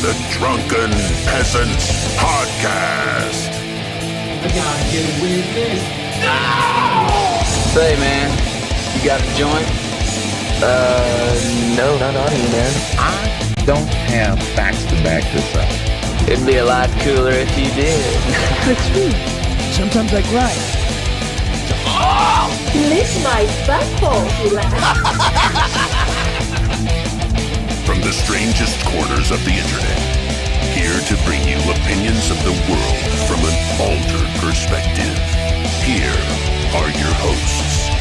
the Drunken Peasants Podcast. I gotta get with this. No! Say, man, you got a joint? No, not on you, man. I don't have facts to back this up. It'd be a lot cooler if you did. It's true. Sometimes I cry. Oh! Lick my butthole, you From the strangest corners of the internet, here to bring you opinions of the world from an altered perspective. Here are your hosts.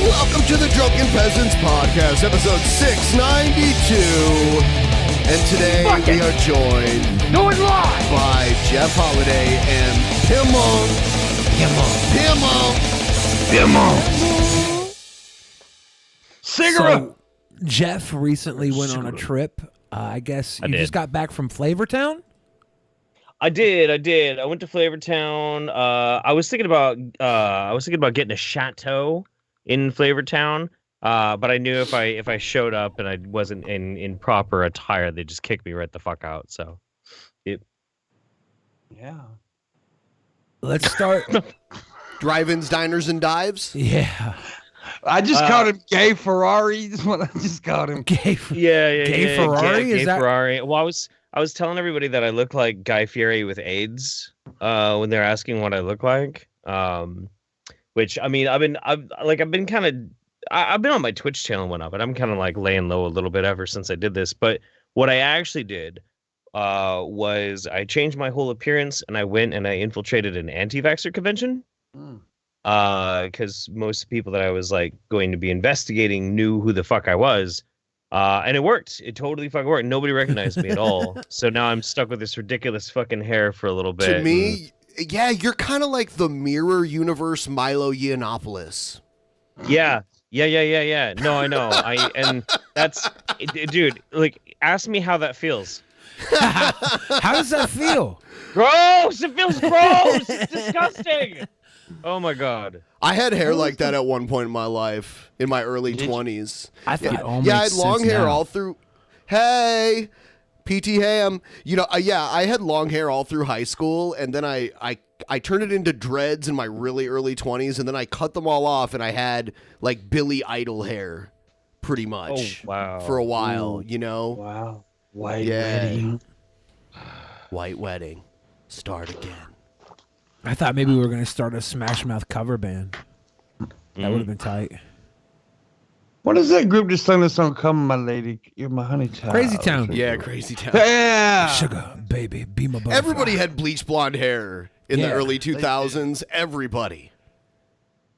Welcome to the Drunken Peasants Podcast, episode 692. And today we are joined by Jeff Holiday and Pimpmunk. So, Jeff recently went on a trip. I guess you just got back from Flavortown? I did. I went to Flavortown. I was thinking about getting a chateau in Flavortown. But I knew if I showed up and I wasn't in proper attire, they'd just kick me right the fuck out. So, Yeah. Let's start. Drive-ins, diners, and dives? Yeah. I just called him Gay Ferrari. That's what I just called him. Gay Ferrari. Is that Ferrari? Well, I was telling everybody that I look like Guy Fieri with AIDS. When they're asking what I look like. Which I mean, I've been on my Twitch channel and whatnot, but I'm kind of like laying low a little bit ever since I did this. But what I actually did was I changed my whole appearance and I went and I infiltrated an anti-vaxxer convention. Because most people that I was like going to be investigating knew who the fuck I was. And it worked. It totally fucking worked. Nobody recognized me at all. So now I'm stuck with this ridiculous fucking hair for a little bit. To me, yeah, you're kind of like the Mirror Universe Milo Yiannopoulos. Yeah. No, I know. And that's, dude, like, ask me how that feels. How does that feel? Gross! It feels gross! It's disgusting! Oh my god. I had hair like that at one point in my life, in my early 20s. I thought I had long hair all through. Hey, PT Ham. I had long hair all through high school, and then I turned it into dreads in my really early 20s, and then I cut them all off, and I had like Billy Idol hair, pretty much. Oh, wow. For a while, Wow. White wedding. Start again. I thought maybe we were going to start a Smash Mouth cover band. That would have been tight. What is that group that sang the song "Come My Lady, You're My Honey Child"? Crazy Town. Yeah, Crazy Town. Yeah. Sugar, baby, be my butterfly. Everybody had bleach blonde hair in the early 2000s. Everybody.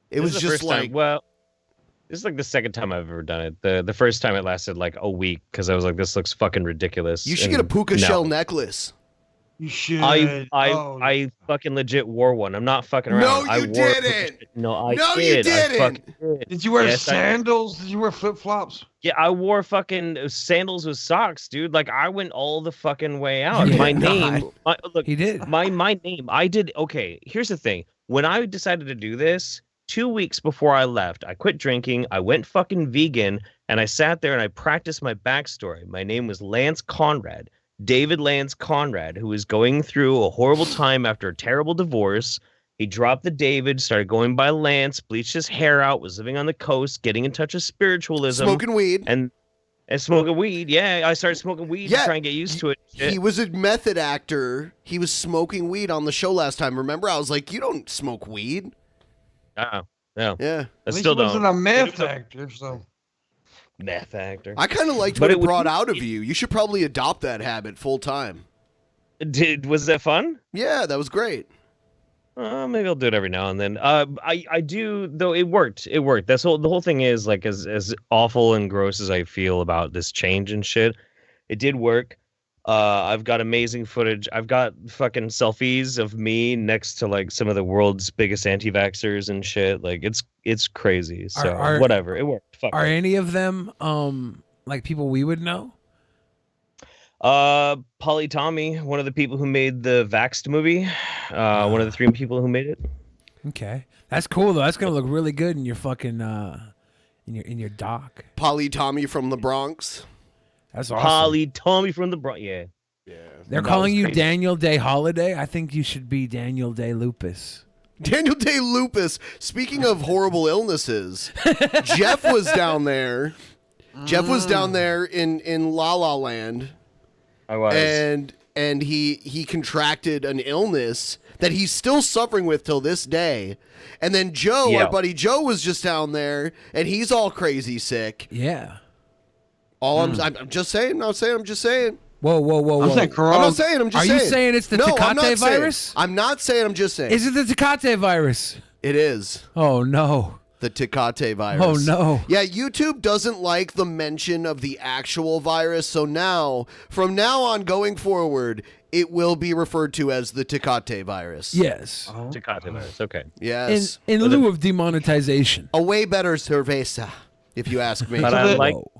It was just like... Well, this is like the second time I've ever done it. The first time it lasted like a week because I was like, this looks fucking ridiculous. You should get a puka shell necklace. You should. I fucking legit wore one. I'm not fucking around. No, you didn't. I No, did. you didn't. I fucking did. Did you wear sandals? Did you wear flip-flops? Yeah, I wore fucking sandals with socks, dude. Like, I went all the fucking way out. He My did name... He did. My name... I did... Okay, here's the thing. When I decided to do this, 2 weeks before I left, I quit drinking, I went fucking vegan, and I sat there and I practiced my backstory. My name was Lance Conrad. David Lance Conrad, who was going through a horrible time after a terrible divorce. He dropped the David, started going by Lance, bleached his hair out, was living on the coast, getting in touch with spiritualism. Smoking weed. And smoking weed. Yeah, I started smoking weed to try and get used to it. He was a method actor. He was smoking weed on the show last time. Remember? I was like, you don't smoke weed. Oh, no. Yeah. I still don't. He wasn't a meth actor, so... Meth actor. I kind of liked what it brought out of you. You should probably adopt that habit full time. Was that fun? Yeah, that was great. Maybe I'll do it every now and then. I do though. It worked. The whole thing is like as awful and gross as I feel about this change and shit. It did work. I've got amazing footage. I've got fucking selfies of me next to like some of the world's biggest anti-vaxxers and shit. Like it's crazy. So whatever, it worked. Fuck are it. any of them like people we would know? Polly Tommy, one of the people who made the Vaxxed movie. One of the 3 people who made it. Okay, that's cool though. That's gonna look really good in your fucking in your doc. Polly Tommy from the Bronx. That's awesome. Polly Tommy from the Bronx. Yeah. They're calling you Daniel Day Holiday. I think you should be Daniel Day Lupus. Daniel Day Lupus. Speaking of horrible illnesses, Jeff was down there. Jeff was down there in La La Land. I was. And he contracted an illness that he's still suffering with till this day. And then Joe, our buddy Joe, was just down there, and he's all crazy sick. Yeah. I'm just saying. I'm just saying. Whoa. I'm not saying. I'm just saying. Are you saying it's the Tecate virus? I'm not saying. I'm just saying. Is it the Tecate virus? It is. Oh, no. The Tecate virus. Oh, no. Yeah, YouTube doesn't like the mention of the actual virus, so now, from now on going forward, it will be referred to as the Tecate virus. Yes. Tecate virus, okay. Yes. In lieu of demonetization. A way better cerveza, if you ask me. But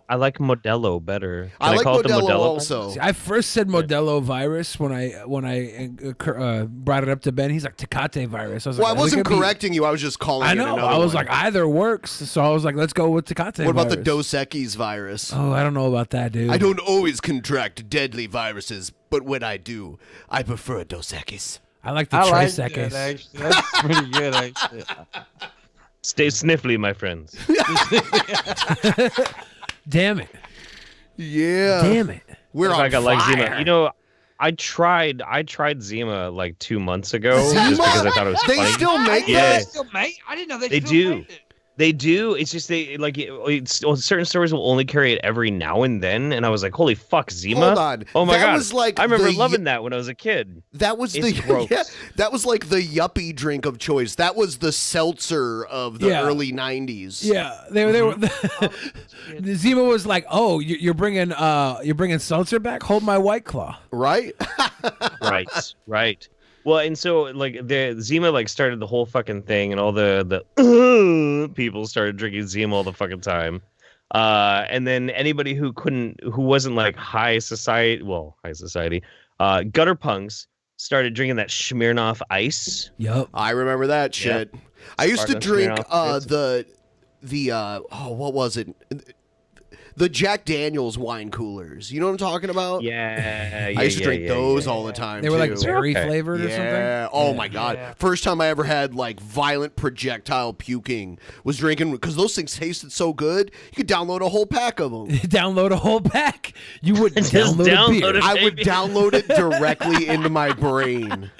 I like Modelo better. I like call it the Modelo also. See, I first said Modelo virus when I brought it up to Ben. He's like Tecate virus. I was Well, like, I wasn't correcting you. I was just calling I it know. another I was one. like, either works. So I was like, let's go with Tecate What about the virus. Dos Equis virus? Oh, I don't know about that, dude. I don't always contract deadly viruses, but when I do, I prefer a Dos Equis. I like the I like Tres that, Equis. actually. That's pretty good, actually. Stay sniffly, my friends. Damn it. Yeah. Damn it. We're on I got fire. like Zima. You know, I tried Zima like 2 months ago just because I thought it was They funny. still make Yeah. that? Still make? I didn't know they They still do. made it. They do. It's just certain stores will only carry it every now and then, and I was like, "Holy fuck, Zima!" Hold on. Oh my That god! was like I remember the- loving that when I was a kid. That was It's the gross. yeah, that was like the yuppie drink of choice. That was the seltzer of the Yeah. early 90s. Yeah, they were. Zima was like, "Oh, you're bringing seltzer back? Hold my White Claw." Right? Right. Well, and so like the Zima like started the whole fucking thing, and all the people started drinking Zima all the fucking time. And then anybody who wasn't like high society, gutter punks started drinking that Smirnoff Ice. Yep. I remember that shit. I used to Sparkling drink Smirnoff. what was it? The Jack Daniels wine coolers. You know what I'm talking about? Yeah. I used to drink those all the time. They were like too. berry flavored or something. Yeah. Oh my god. First time I ever had like violent projectile puking was drinking because those things tasted so good. You could download a whole pack of them. Download a whole pack. You wouldn't Just download a beer. download it. I would Baby. download it directly into my brain.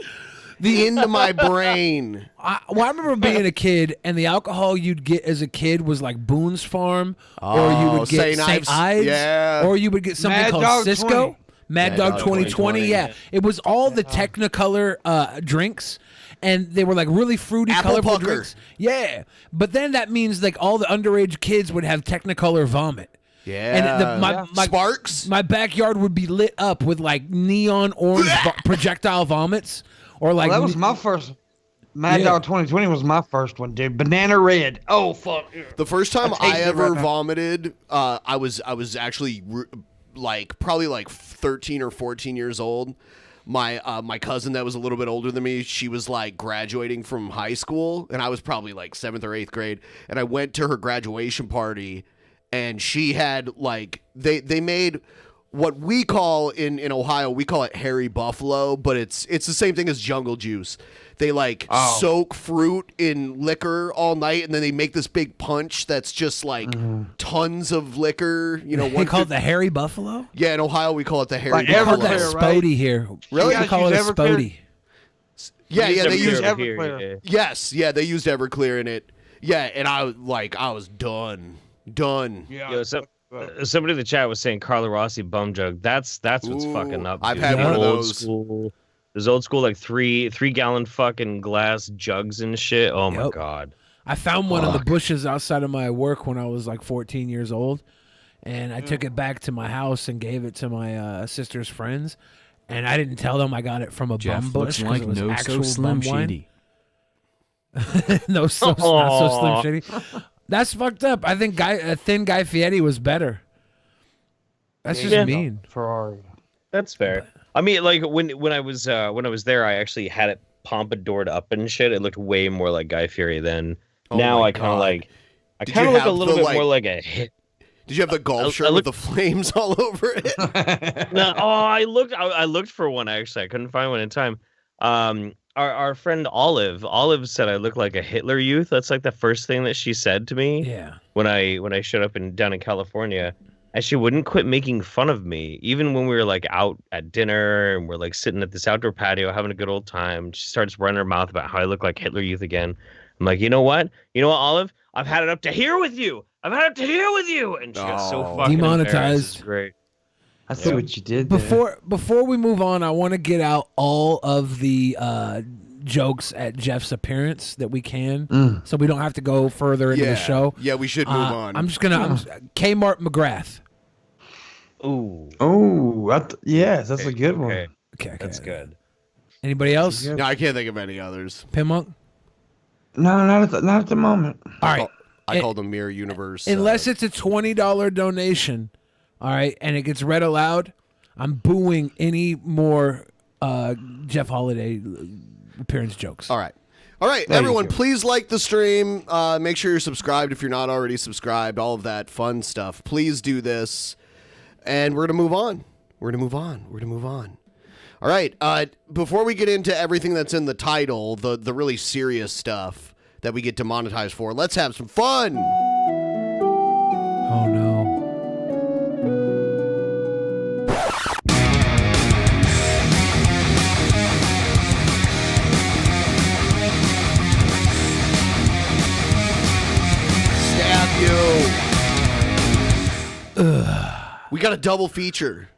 Into my brain. I remember being a kid, and the alcohol you'd get as a kid was like Boone's Farm, or you would get St. Ives, yeah. or you would get something Mad called Dog Cisco. 20. Mad Dog 2020, yeah. It was all the Technicolor drinks, and they were like really fruity, Apple colorful pucker. drinks. Yeah, but then that means like all the underage kids would have Technicolor vomit. Yeah. And my Sparks? My backyard would be lit up with like neon orange projectile vomits, or like Well, that was my first. Mad Dog 2020 was my first one, dude. Banana red. Oh fuck. The first time I'll I taste it ever right now. vomited, I was actually probably like 13 or 14 years old. My cousin that was a little bit older than me, she was like graduating from high school, and I was probably like 7th or 8th grade, and I went to her graduation party, and she had like they made what we call in Ohio, we call it hairy buffalo, but it's the same thing as jungle juice. They like soak fruit in liquor all night, and then they make this big punch that's just like tons of liquor. You know, they call it the hairy buffalo. yeah. In Ohio, we call it the hairy Like We call buffalo. that Everclear, right? Spody here. Really? We You guys call it a use Everclear? Spody. Yeah, yeah. They Everclear use over Everclear. here, yes, yeah. They used Everclear in it. Yeah, and I was done. Yeah. Yo, somebody in the chat was saying Carlo Rossi bum jug. That's what's Ooh, fucking up. I've dude. had one of Old those. School, those old school like three gallon fucking glass jugs and shit. Oh my Yep. god. I found one in the bushes outside of my work when I was like 14 years old, and I took it back to my house and gave it to my sister's friends, and I didn't tell them I got it from a Jeff bum bush looks 'cause like it was no actual so slim bum wine. shady. Not so Aw. slim shady. That's fucked up. I think Thin Guy Fieri was better. That's just Yeah. mean. Ferrari. That's fair. I mean, like when I was there, I actually had it pompadoured up and shit. It looked way more like Guy Fieri then. Oh now my I kind God. of like. I Did kind you of look a have little the, bit more like a. Did you have the golf shirt with the flames all over it? No, I looked for one actually. I couldn't find one in time. Our friend Olive said I look like a Hitler Youth. That's like the first thing that she said to me. Yeah. When I showed up down in California, and she wouldn't quit making fun of me, even when we were like out at dinner and we're like sitting at this outdoor patio having a good old time. She starts running her mouth about how I look like Hitler Youth again. I'm like, you know what, Olive? I've had it up to here with you. And she got so fucking demonetized. It's great. I see what you did. Before we move on, I want to get out all of the jokes at Jeff's appearance that we can, so we don't have to go further into the show. Yeah, we should move on. I'm just gonna Kmart McGrath. Ooh. Oh, yes, that's a good one. Okay, that's good. Anybody else? No, I can't think of any others. Pimpmunk? No, not at the moment. All right. I call them Mirror Universe. Unless it's a $20 donation, all right, and it gets read aloud, I'm booing any more Jeff Holiday appearance jokes. All right, everyone, please like the stream. Make sure you're subscribed if you're not already subscribed. All of that fun stuff. Please do this, and we're gonna move on. All right. Before we get into everything that's in the title, the really serious stuff that we get demonetized for, let's have some fun. Oh no. Stab you. We got a double feature.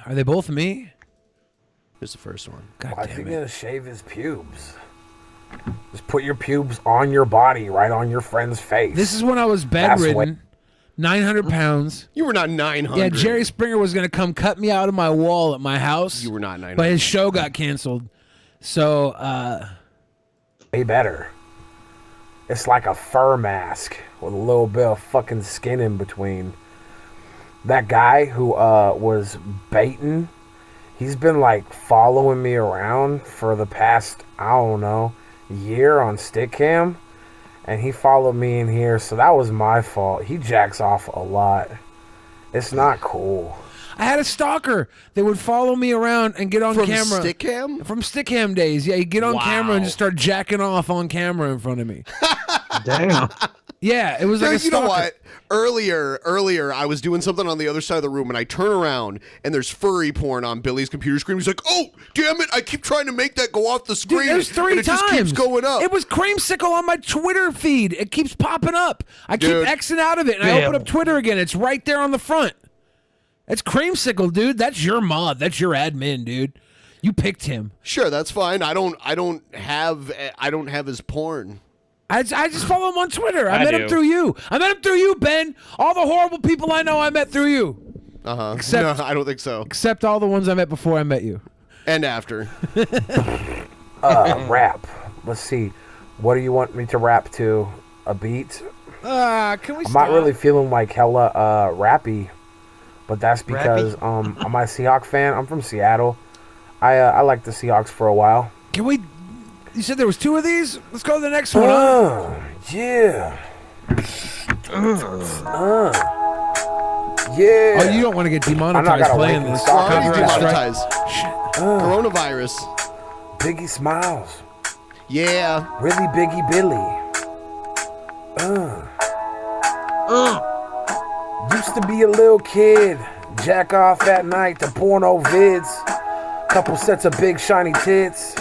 Are they both me? Here's the first one. God Why's damn he it. gonna shave his pubes? Just put your pubes on your body, right on your friend's face. This is when I was bedridden, 900 pounds. You were not 900. Yeah, Jerry Springer was going to come cut me out of my wall at my house. You were not 900. But his show got canceled. So, way better. It's like a fur mask with a little bit of fucking skin in between. That guy who was baiting, he's been like following me around for the past, I don't know, year on Stickcam, and he followed me in here, so that was my fault. He jacks off a lot. It's not cool. I had a stalker that would follow me around and get on camera. From Stickcam? From Stickcam days. Yeah, he'd get on camera and just start jacking off on camera in front of me. Damn. Yeah, it was like a you know stalker. what? Earlier, I was doing something on the other side of the room, and I turn around, and there's furry porn on Billy's computer screen. He's like, "Oh, damn it! I keep trying to make that go off the screen. Dude, it was 3 and it times. just keeps going up." It was creamsicle on my Twitter feed. It keeps popping up. I Dude. keep Xing out of it, and I open up Twitter again. It's right there on the front. It's creamsicle, dude. That's your mod. That's your admin, dude. You picked him. Sure, that's fine. I don't have his porn. I just follow him on Twitter. I met him through you. I met him through you, Ben. All the horrible people I know I met through you. No, Except I don't think so. Except all the ones I met before I met you. And after. Rap. Let's see. What do you want me to rap to? A beat? Can we I'm stop? not really feeling like hella rappy, but that's because I'm a Seahawks fan. I'm from Seattle. I liked the Seahawks for a while. Can we? You said there was 2 of these? Let's go to the next one. Yeah. Yeah. Oh, you don't want to get demonetized I'm not gonna playing wait this. for the Already Copyright strike. demonetized. Coronavirus. Biggie Smiles. Yeah. Really Biggie Billy. Used to be a little kid. Jack off at night to porno vids. Couple sets of big shiny tits.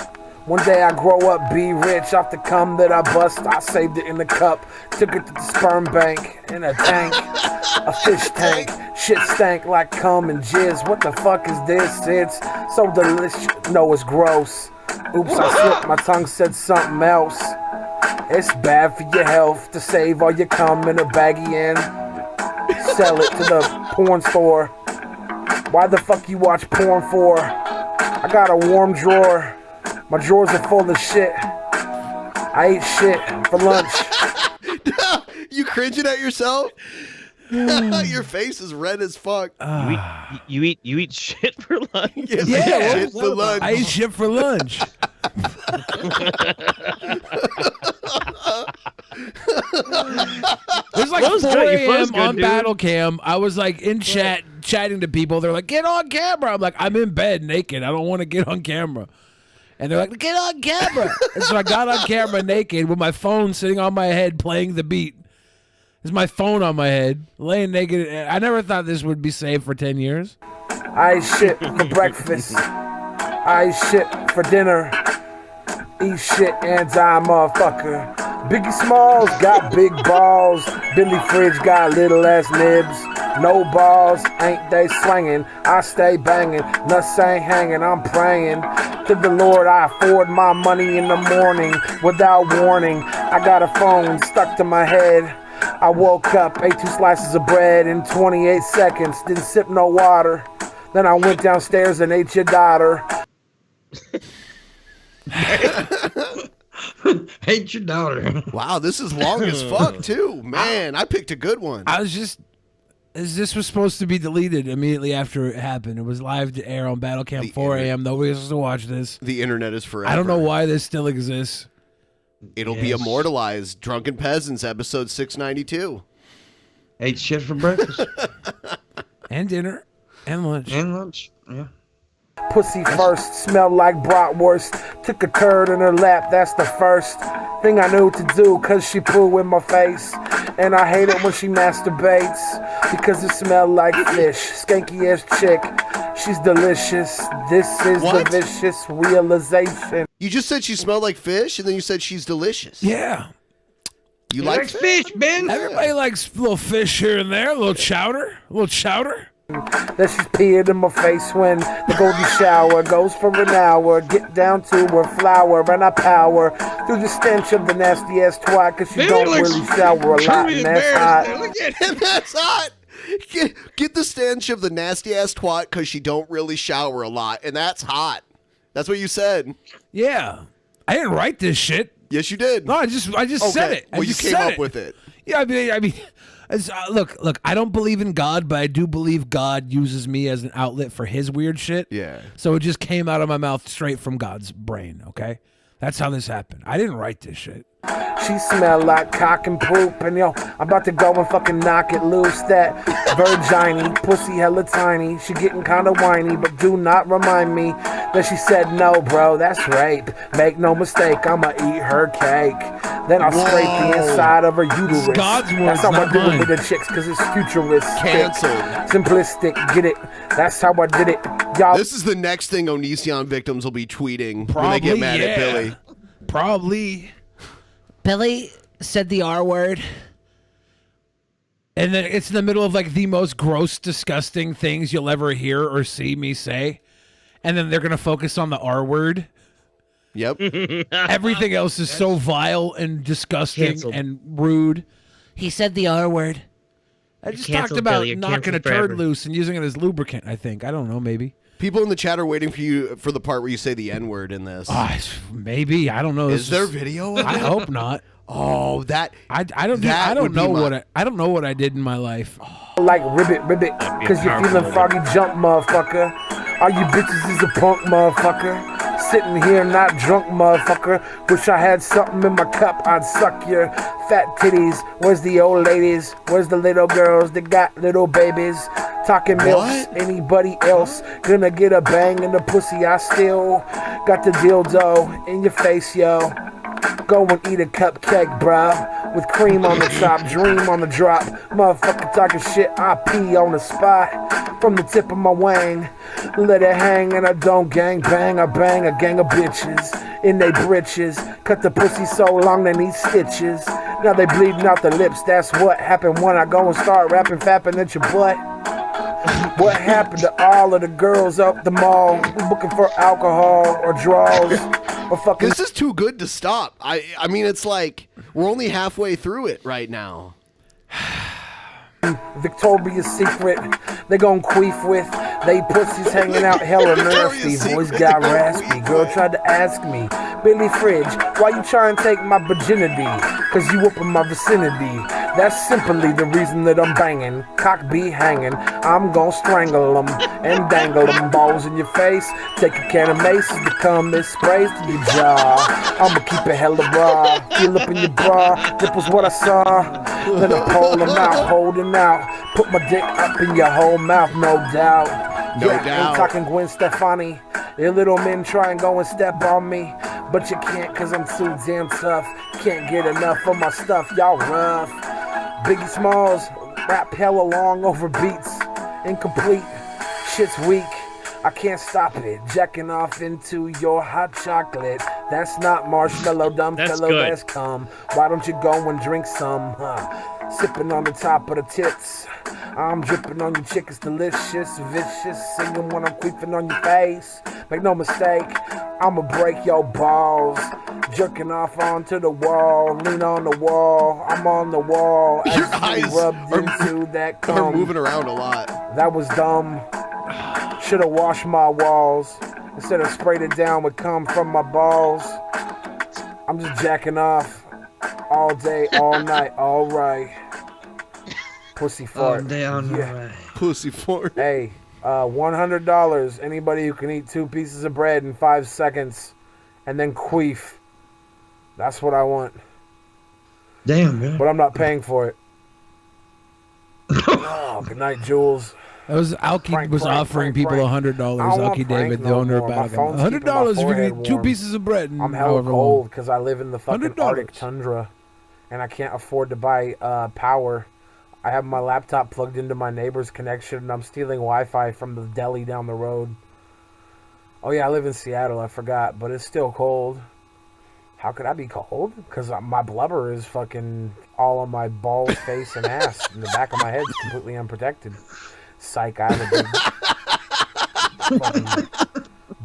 One day I grow up, be rich. Off the cum that I bust, I saved it in the cup. Took it to the sperm bank, in a tank. A fish tank. Shit stank like cum and jizz. What the fuck is this? It's so delicious. No, it's gross. Oops, I slipped. My tongue said something else. It's bad for your health to save all your cum in a baggie and sell it to the porn store. Why the fuck you watch porn for? I got a warm drawer. My drawers are full of shit. I ate shit for lunch. You cringing at yourself? Your face is red as fuck. You eat shit for lunch. Yeah, shit for lunch. I ate shit for lunch. There's like flows 4 good. You flows a.m. good, on dude. battle cam. I was like in chatting to people. They're like, get on camera. I'm like, I'm in bed naked. I don't want to get on camera. And they're like, get on camera. And so I got on camera naked with my phone sitting on my head playing the beat. There's my phone on my head, laying naked. I never thought this would be safe for 10 years. I eat shit for breakfast. I eat shit for dinner. Eat shit and die, motherfucker. Biggie Smalls got big balls. Billy Fridge got little ass nibs. No balls, ain't they swinging? I stay banging, nuts ain't hanging. I'm praying to the Lord. I afford my money in the morning without warning. I got a phone stuck to my head. I woke up, ate 2 slices of bread in 28 seconds. Didn't sip no water. Then I went downstairs and ate your daughter. Hate your daughter. Wow, this is long as fuck too. Man, I picked a good one. This was supposed to be deleted immediately after it happened. It was live to air on Battle Camp 4 a.m. Nobody was supposed to watch this. The internet is forever. I don't know why this still exists. It'll be immortalized. Drunken Peasants, episode 692. Ate shit for breakfast. And dinner. And lunch. Yeah. Pussy first, smelled like bratwurst. Took a turd in her lap, that's the first thing I knew to do, cause she poo in my face. And I hate it when she masturbates, because it smelled like fish. Skanky ass chick, she's delicious. This is the vicious realization. You just said she smelled like fish, and then you said she's delicious. Yeah. You like fish, Ben? Everybody likes a little fish here and there, a little chowder. That she's peeing in my face when the golden shower goes for an hour. Get down to her flower and I power through the stench of the nasty ass twat, cause she don't really shower a lot, and that's hot. Look at him, that's hot. Get the stench of the nasty ass twat because she don't really shower a lot, and that's hot. That's what you said. Yeah. I didn't write this shit. Yes, you did. No, I just said it. Well, you came up with it. Yeah, I mean, look. I don't believe in God, but I do believe God uses me as an outlet for His weird shit. Yeah. So it just came out of my mouth straight from God's brain. Okay, that's how this happened. I didn't write this shit. She smell like cock and poop, and yo, I'm about to go and fucking knock it loose. That virginy, pussy hella tiny. She getting kinda whiny, but do not remind me that she said no, bro, that's rape. Make no mistake, I'ma eat her cake. Then I'll scrape the inside of her uterus. God's words, that's how I not do mine. it with the chicks, cause it's futuristic. Canceled. Simplistic, get it? That's how I did it, y'all. This is the next thing Onision victims will be tweeting Probably, when they get mad yeah. at Billy. Probably. Billy said the R word. And then it's in the middle of like the most gross, disgusting things you'll ever hear or see me say. And then they're going to focus on the R word. Yep. Everything else is so vile and disgusting Canceled. and rude. He said the R word. I just talked canceled, about Billy. You're knocking a canceled turd forever. loose and using it as lubricant, I think. I don't know, maybe. People in the chat are waiting for you for the part where you say the N word in this. Maybe. I don't know. Is there video of I it? hope not. Oh, that I don't that would be know my- I don't know what I did in my life. Like ribbit, cause you're feeling froggy jump, motherfucker. All you bitches is a punk, motherfucker. Sitting here not drunk, motherfucker. Wish I had something in my cup, I'd suck your fat titties. Where's the old ladies? Where's the little girls that got little babies? Talking milks, anybody else gonna get a bang in the pussy? I still got the dildo in your face, yo. Go and eat a cupcake, bruh, with cream on the top, dream on the drop. Motherfucker talking shit, I pee on the spot from the tip of my wang. Let it hang and I don't gang bang. I bang a gang of bitches in they britches. Cut the pussy so long they need stitches. Now they bleeding out the lips. That's what happened when I go and start rapping, fapping at your butt. What happened to all of the girls up the mall? We looking for alcohol or draws or fucking. This is too good to stop. I mean, it's like we're only halfway through it right now. Victoria's Secret, they gon' queef with. They pussies hanging out hella nasty. Voice got raspy. Girl tried to ask me, Billy Fridge, why you trying to take my virginity? Cause you up in my vicinity. That's simply the reason that I'm banging. Cock be hanging. I'm gon' strangle them and dangle them. Balls in your face. Take a can of maces to come that sprays to your jaw. I'ma keep it hella raw. Feel up in your bra. Nipples what I saw. Then I pull them out, holding out. Put my dick up in your whole mouth, no doubt. No yeah, doubt. ain't talking Gwen Stefani. Your little men try and go and step on me, but you can't cause I'm too damn tough. Can't get enough of my stuff, y'all rough. Biggie Smalls, rap hella long over beats. Incomplete, shit's weak. I can't stop it. Jacking off into your hot chocolate. That's not marshmallow, dumb That's fellow, good. that's cum. Why don't you go and drink some? Sipping on the top of the tits. I'm dripping on your chick, it's delicious, vicious. Singing when I'm queefing on your face. Make no mistake, I'ma break your balls. Jerking off onto the wall, lean on the wall. I'm on the wall. Your As you eyes rubbed are- into that Are cum. moving around a lot. That was dumb. Should've washed my walls instead of sprayed it down with cum from my balls. I'm just jacking off all day, all night, all right. Pussy fart. Pussy fart. Hey, $100. Anybody who can eat 2 pieces of bread in 5 seconds and then queef. That's what I want. Damn, man. But I'm not paying for it. Oh, good night, Jules. That was Alki Frank, was Frank, offering Frank, people Frank. $100. I don't want Alki Frank David, the no owner more. of My Balagan. phone's keeping my $100 if you forehead can eat 2 warm. pieces of bread. And I'm hella however long. cold because I live in the fucking $100. Arctic tundra, and I can't afford to buy power. I have my laptop plugged into my neighbor's connection, and I'm stealing Wi-Fi from the deli down the road. Oh yeah, I live in Seattle. I forgot, but it's still cold. How could I be cold? Because my blubber is fucking all on my balls, face, and ass, and the back of my head's completely unprotected. Psych, I have a big fucking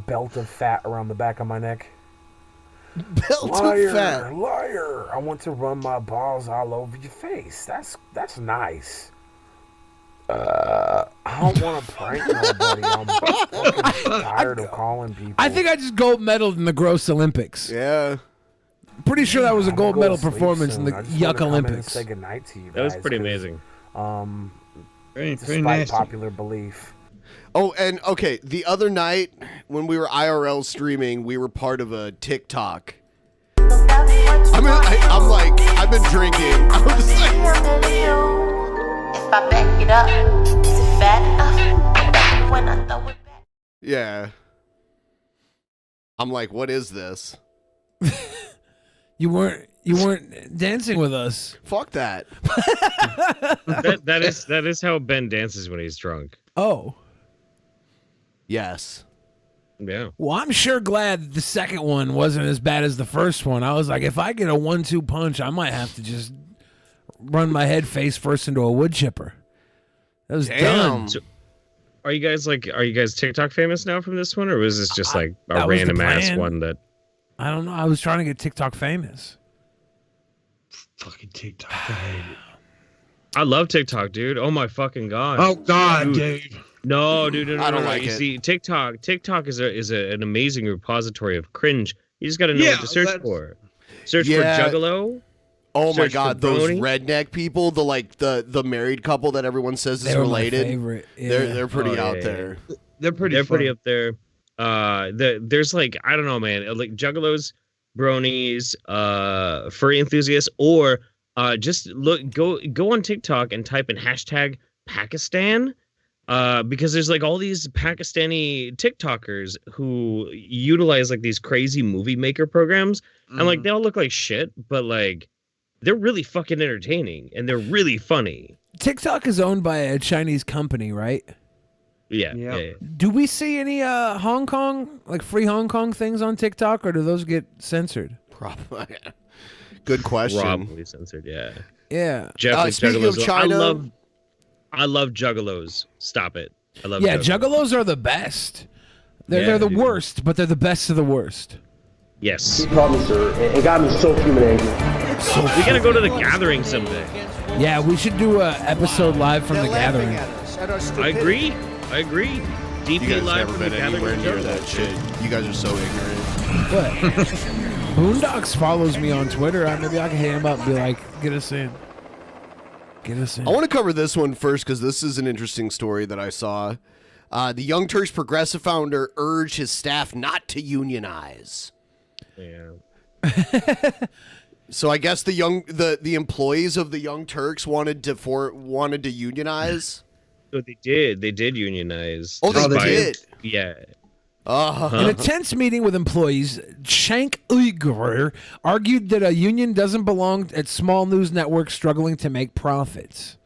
belt of fat around the back of my neck. Belt Liar, of fat. liar! I want to run my balls all over your face. That's nice. I don't want to prank nobody. I'm fucking tired of calling people. I think I just gold medaled in the Gross Olympics. Yeah. Pretty sure that was a I'm gonna gold go medal to sleep performance in soon. the I just wanted Yuck to come in and Olympics. say goodnight to you That was guys, pretty 'cause, amazing. Very despite nasty. popular belief. Oh, and okay, the other night when we were IRL streaming, we were part of a TikTok. I'm like, I've been drinking. I'm just like, If I back it up, is it fat enough? When I throw it back. yeah. I'm like, what is this? You weren't dancing with us. Fuck that. that is how Ben dances when he's drunk. Oh. Yes. Yeah. Well, I'm sure glad the second one wasn't as bad as the first one. I was like, if I get a 1-2 punch, I might have to just run my head face first into a wood chipper. That was done. So, are you guys TikTok famous now from this one, or was this just like a that was the random ass plan. one that? I don't know. I was trying to get TikTok famous. Fucking TikTok. I hate it. I love TikTok, dude. Oh my fucking god. Oh god, dude. No, dude. No, I don't no. like You it. see, TikTok is an amazing repository of cringe. You just got to know Yeah, what to search that's- for. Search Yeah. for Juggalo. Oh my Search for god, those Brony. redneck people, the married couple that everyone says is They were my related. favorite. Yeah. They're pretty Oh, out yeah, there. They're pretty. They're pretty fun. up there. There's like, I don't know, man, like Juggalos, bronies, furry enthusiasts, or just go on TikTok and type in hashtag Pakistan. Because there's like all these Pakistani TikTokers who utilize like these crazy movie maker programs, and like they all look like shit, but like they're really fucking entertaining and they're really funny. TikTok is owned by a Chinese company, right? Yeah, Yeah. yeah. Do we see any Hong Kong, like free Hong Kong things on TikTok, or do those get censored? Probably. Good question. Probably censored. Yeah. Yeah. Jeff with Speaking of Juggalos. China, I love Juggalos. Stop it. I love Yeah, Juggalos. Juggalos are the best. They're Yeah, the dude. worst, but they're the best of the worst. Yes. called me, sir, and got me so human angry. We gotta go to the gathering someday. Yeah, we should do a episode live from the gathering. I agree. you DP guys live never from the been anywhere gathering. near that shit. You guys are so ignorant. What? Boondocks follows me on Twitter. Maybe I can hit him up and be like, get us in. Get us in. I want to cover this one first because this is an interesting story that I saw. The Young Turks Progressive founder urged his staff not to unionize. Yeah. So I guess the employees of the Young Turks wanted to unionize. So they did. They did unionize. Oh, they did. Yeah. In a tense meeting with employees, Shank Uyghur argued that a union doesn't belong at small news networks struggling to make profits.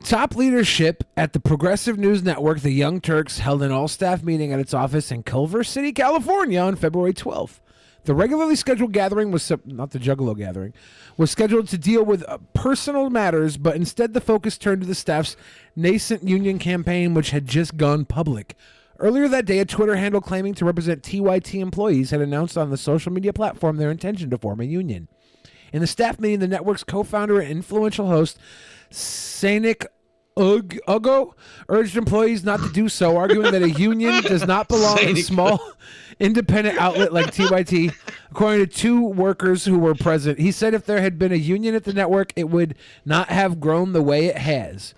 Top leadership at the Progressive News Network, the Young Turks, held an all-staff meeting at its office in Culver City, California on February 12th. The regularly scheduled gathering was not the Juggalo gathering, was scheduled to deal with personal matters, but instead the focus turned to the staff's nascent union campaign, which had just gone public. Earlier that day, a Twitter handle claiming to represent TYT employees had announced on the social media platform their intention to form a union. In the staff meeting, the network's co-founder and influential host, Sainik Ugo, urged employees not to do so, arguing that a union does not belong in a small independent outlet like TYT. According to two workers who were present, he said if there had been a union at the network, it would not have grown the way it has.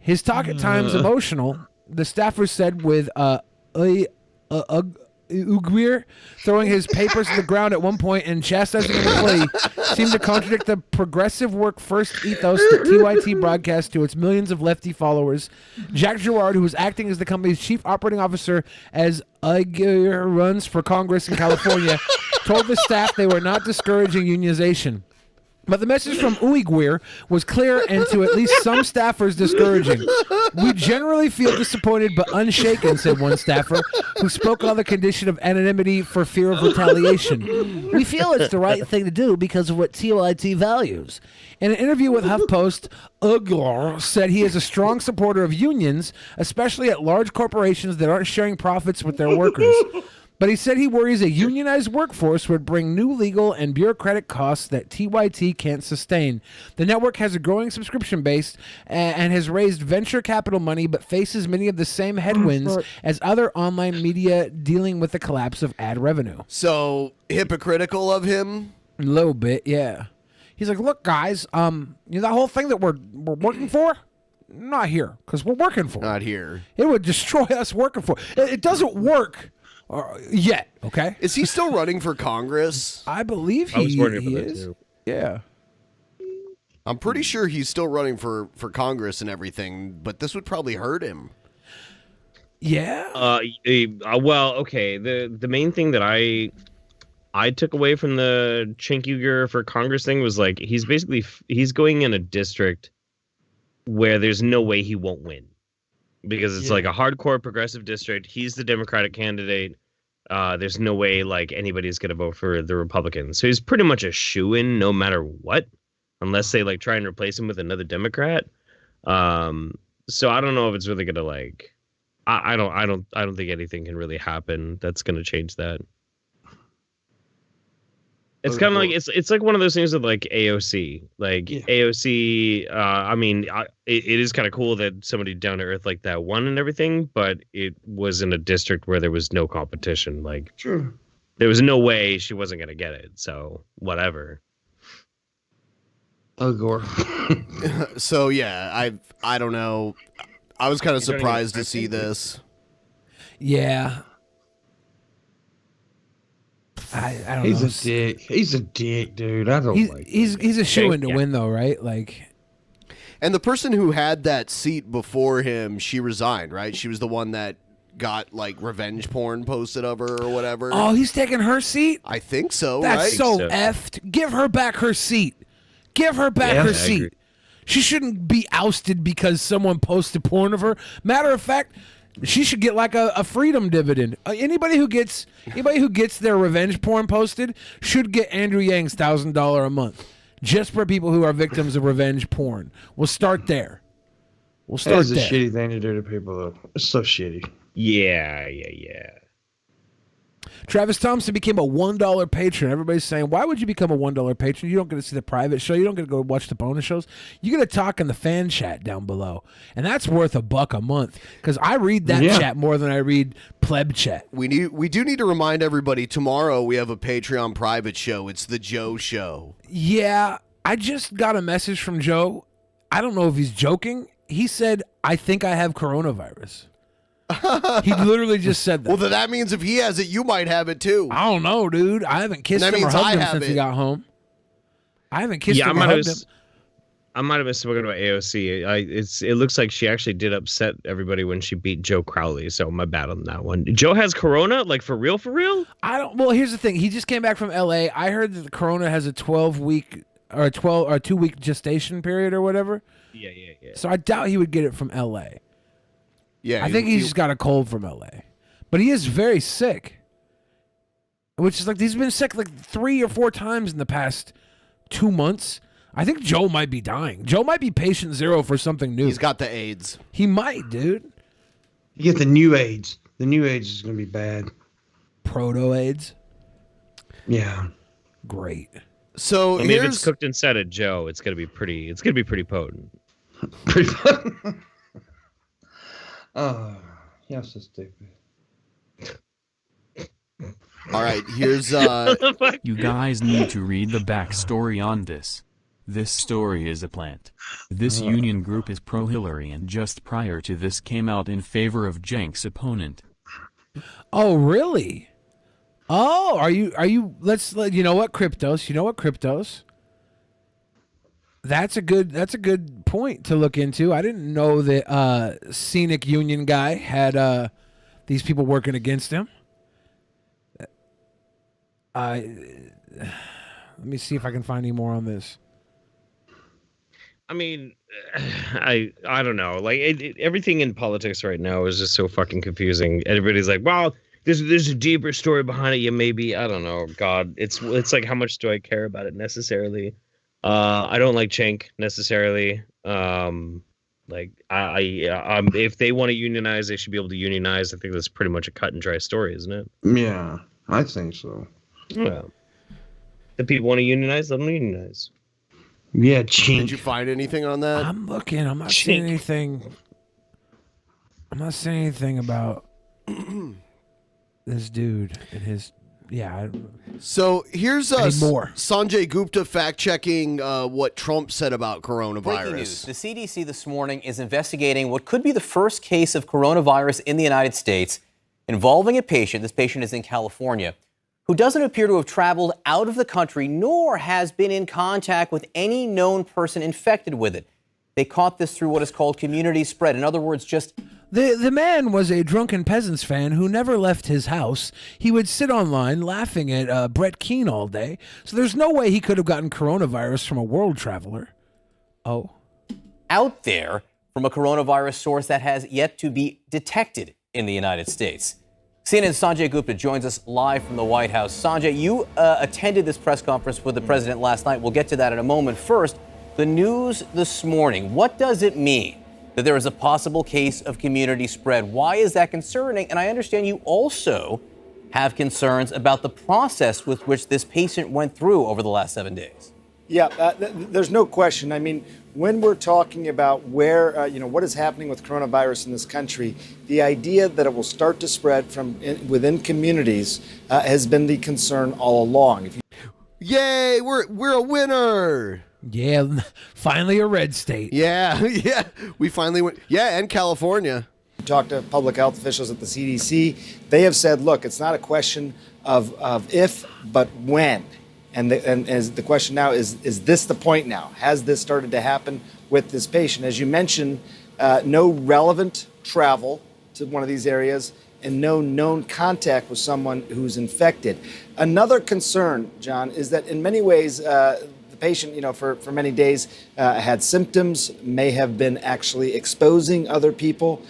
His talk at times emotional, the staffer said, with Uguir throwing his papers to the ground at one point and chastising an employee seemed to contradict the progressive work first ethos that TYT broadcasts to its millions of lefty followers. Jack Gerard, who was acting as the company's chief operating officer as Uguir runs for Congress in California, told the staff they were not discouraging unionization. But the message from Uyghur was clear and to at least some staffers discouraging. We generally feel disappointed but unshaken, said one staffer, who spoke on the condition of anonymity for fear of retaliation. We feel it's the right thing to do because of what TYT values. In an interview with HuffPost, Uyghur said he is a strong supporter of unions, especially at large corporations that aren't sharing profits with their workers. But he said he worries a unionized workforce would bring new legal and bureaucratic costs that TYT can't sustain. The network has a growing subscription base and has raised venture capital money, but faces many of the same headwinds as other online media dealing with the collapse of ad revenue. So hypocritical of him? A little bit, yeah. He's like, look, guys, that whole thing that we're working for? Not here, because we're working for it. Not here. It would destroy us working for it. It doesn't work. Yet, okay. Is he still running for Congress? I believe he is. Too. Yeah. I'm pretty sure he's still running for Congress and everything, but this would probably hurt him. Yeah. Well, okay. The main thing that I took away from the Chinkyuger for Congress thing was like he's going in a district where there's no way he won't win. Because it's like a hardcore progressive district. He's the Democratic candidate. There's no way like anybody's going to vote for the Republicans. So he's pretty much a shoo-in no matter what, unless they like try and replace him with another Democrat. So I don't know if it's really going to like. I don't think anything can really happen that's going to change that. It's kind of like it's like one of those things with like AOC. Like AOC, I mean, it is kind of cool that somebody down to earth like that won and everything, but it was in a district where there was no competition. Like, true, there was no way she wasn't gonna get it. So whatever. Gore. So yeah, I don't know. I was kind of surprised to see this. Yeah. I don't know. He's a dick. He's a dick, dude. I don't like he's a shoo-in to win, though, right? Like, and the person who had that seat before him, she resigned, right? She was the one that got like revenge porn posted of her or whatever. Oh, he's taking her seat? I think so. That's right? so effed. Give her back her seat. Give her back her seat. She shouldn't be ousted because someone posted porn of her. Matter of fact, she should get like a freedom dividend. Anybody who gets their revenge porn posted should get Andrew Yang's $1,000 a month, just for people who are victims of revenge porn. We'll start there. We'll start there. That's a shitty thing to do to people, though. It's so shitty. Yeah. Travis Thompson became a $1 patron. Everybody's saying, why would you become a $1 patron? You don't get to see the private show. You don't get to go watch the bonus shows. You get to talk in the fan chat down below. And that's worth $1 a month because I read that chat more than I read pleb chat. We do need to remind everybody, tomorrow we have a Patreon private show. It's the Joe Show. Yeah, I just got a message from Joe. I don't know if he's joking. He said, I think I have coronavirus. He literally just said that. Well, then that means if he has it, you might have it too. I don't know, dude. I haven't kissed That him or means I hugged him have since he it. got home. I haven't kissed Yeah, him or hugged him. I might have been spoken about AOC. It looks like she actually did upset everybody when she beat Joe Crowley. So my bad on that one. Joe has corona, like for real, for real. I don't. Well, here's the thing. He just came back from LA. I heard that the corona has a 12-week or a 2-week gestation period or whatever. Yeah. So I doubt he would get it from LA. Yeah, I think he's just got a cold from LA, but he is very sick. Which is like he's been sick like 3 or 4 times in the past 2 months. I think Joe might be dying. Joe might be patient zero for something new. He's got the AIDS. He might, dude. You get the new AIDS. The new AIDS is going to be bad. Proto AIDS. Yeah. Great. So I mean, if it's cooked inside of Joe, it's gonna be pretty. It's gonna be pretty potent. Pretty potent. Oh, yeah, so stupid. All right, here's You guys need to read the backstory on this. This story is a plant. This union group is pro-Hillary and just prior to this came out in favor of Cenk's opponent. Oh, really? Oh, are you you know what, Cryptos? That's a good point to look into. I didn't know that Scenic Union guy had these people working against him. Let me see if I can find any more on this. I mean, I don't know. Like everything in politics right now is just so fucking confusing. Everybody's like, "Well, there's a deeper story behind it." Yeah, maybe, I don't know. God, it's like, how much do I care about it necessarily? I don't like Cenk necessarily. Like if they want to unionize, they should be able to unionize. I think that's pretty much a cut and dry story, isn't it? Yeah, I think so. Yeah. If people want to unionize, let them unionize. Yeah, Cenk. Did you find anything on that? I'm looking. I'm not seeing anything. I'm not seeing anything about this dude and his. Yeah. So here's more. Sanjay Gupta fact-checking what Trump said about coronavirus. Breaking news. The CDC this morning is investigating what could be the first case of coronavirus in the United States involving a patient. This patient is in California, who doesn't appear to have traveled out of the country nor has been in contact with any known person infected with it. They caught this through what is called community spread. In other words, just... The man was a Drunken Peasants fan who never left his house. He would sit online laughing at Brett Keane all day. So there's no way he could have gotten coronavirus from a world traveler. Oh. Out there from a coronavirus source that has yet to be detected in the United States. CNN's Sanjay Gupta joins us live from the White House. Sanjay, you attended this press conference with the president last night. We'll get to that in a moment. First, the news this morning. What does it mean that there is a possible case of community spread? Why is that concerning? And I understand you also have concerns about the process with which this patient went through over the last 7 days. Yeah, there's no question. I mean, when we're talking about where, what is happening with coronavirus in this country, the idea that it will start to spread from within communities has been the concern all along. Yay, we're a winner. Yeah, finally a red state. Yeah, we finally went. Yeah, and California. Talk to public health officials at the CDC. They have said, look, it's not a question of if, but when. And as the question now is this the point now? Has this started to happen with this patient? As you mentioned, no relevant travel to one of these areas and no known contact with someone who's infected. Another concern, John, is that in many ways, the patient, for many days had symptoms, may have been actually exposing other people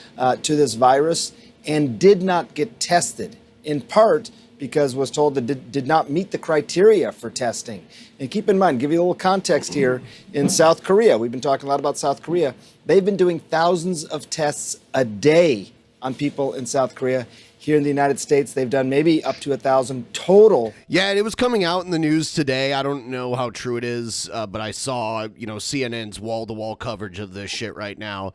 to this virus and did not get tested, in part because was told that did not meet the criteria for testing. And keep in mind, give you a little context here, in South Korea, we've been talking a lot about South Korea, they've been doing thousands of tests a day on people in South Korea. Here in the United States, they've done maybe up to 1,000 total. Yeah, and it was coming out in the news today. I don't know how true it is, but I saw, CNN's wall-to-wall coverage of this shit right now.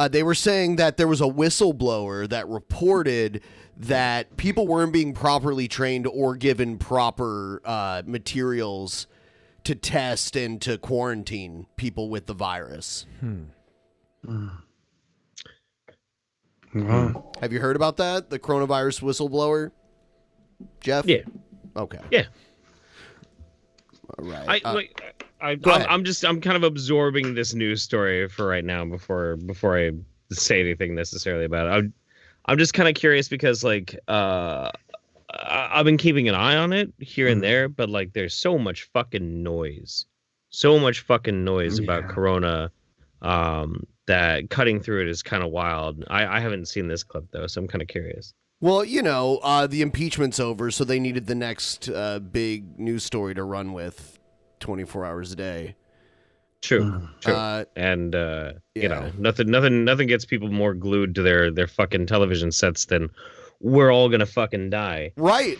They were saying that there was a whistleblower that reported that people weren't being properly trained or given proper materials to test and to quarantine people with the virus. Have you heard about that? The coronavirus whistleblower, Jeff? Yeah. Okay. Yeah. All right. I'm kind of absorbing this news story for right now before I say anything necessarily about it. I'm just kind of curious because like I've been keeping an eye on it here and there, but like there's so much fucking noise about Corona that cutting through it is kind of wild. I haven't seen this clip though, so I'm kind of curious. Well, the impeachment's over, so they needed the next big news story to run with 24 hours a day. True. And nothing gets people more glued to their fucking television sets than we're all gonna fucking die. Right.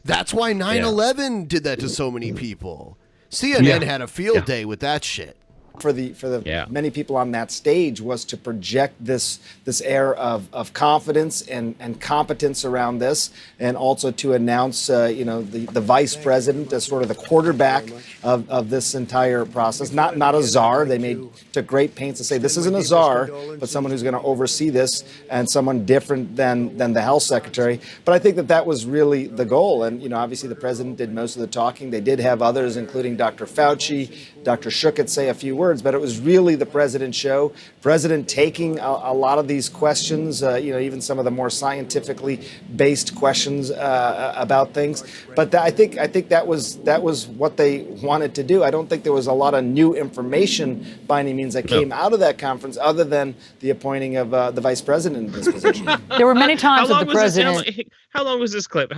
That's why 9/11 did that to so many people. CNN had a field day with that shit. For the many people on that stage was to project this air of confidence and competence around this, and also to announce the vice president as sort of the quarterback of this entire process. Not a czar. They took great pains to say this isn't a czar, but someone who's going to oversee this and someone different than the health secretary. But I think that was really the goal. And obviously the president did most of the talking. They did have others, including Dr. Fauci, Dr. Schuchat say a few words, but it was really the president's show. President taking a lot of these questions, even some of the more scientifically based questions about things. But I think that was what they wanted to do. I don't think there was a lot of new information by any means that came out of that conference, other than the appointing of the vice president in this position. There were many times that the president. How long was this clip?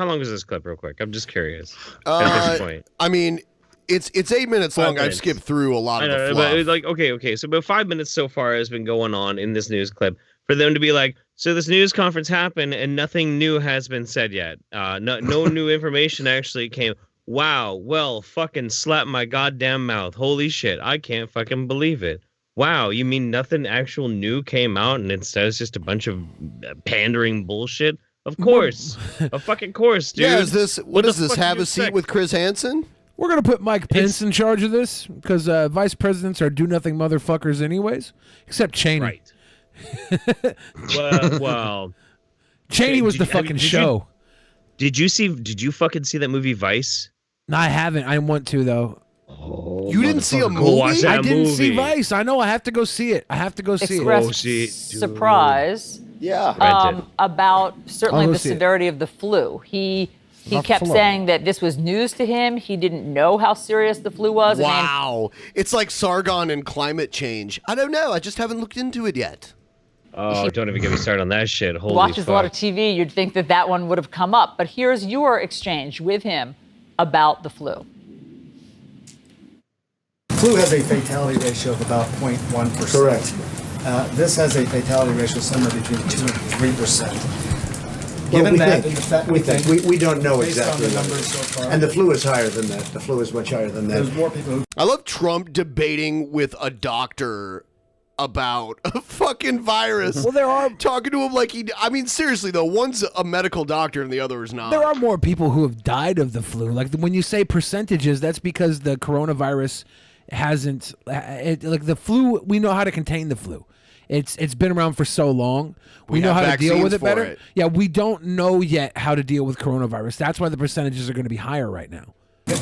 Real quick. I'm just curious. At this point. I mean, it's 8 minutes long. I've skipped through a lot of the fluff. But it's like, okay. So about 5 minutes so far has been going on in this news clip. For them to be like, so this news conference happened and nothing new has been said yet. No new information actually came. Wow. Well, fucking slap my goddamn mouth. Holy shit. I can't fucking believe it. Wow. You mean nothing actual new came out and instead it's just a bunch of pandering bullshit? Of course. Of fucking course, dude. Yeah, what is this? Have a seat with Chris Hansen? We're going to put Mike Pence in charge of this because vice presidents are do-nothing motherfuckers anyways, except Cheney. Right. well, Cheney was the fucking show. Did you fucking see that movie Vice? No, I haven't. I want to, though. Oh, you didn't see a movie? I didn't see Vice. I know. I have to go see it. Surprise. Yeah. About certainly the severity of the flu. He kept saying that this was news to him. He didn't know how serious the flu was. Wow. It's like Sargon and climate change. I don't know. I just haven't looked into it yet. Oh, don't even get me started on that shit. Holy watches fuck. a lot of TV. You'd think that one would have come up. But here's your exchange with him about the flu. Flu has a fatality ratio of about 0.1%. Correct. This has a fatality ratio somewhere between 2 and 3%. Given that, we don't know exactly. Based on the numbers so far. And the flu is higher than that. The flu is much higher than that. There's more people I love Trump debating with a doctor about a fucking virus. Well, there are talking to him like seriously though, one's a medical doctor and the other is not. There are more people who have died of the flu. Like when you say percentages, that's because the coronavirus hasn't. Like the flu, we know how to contain the flu. It's been around for so long. We know how to deal with it better. Yeah, we don't know yet how to deal with coronavirus. That's why the percentages are going to be higher right now. We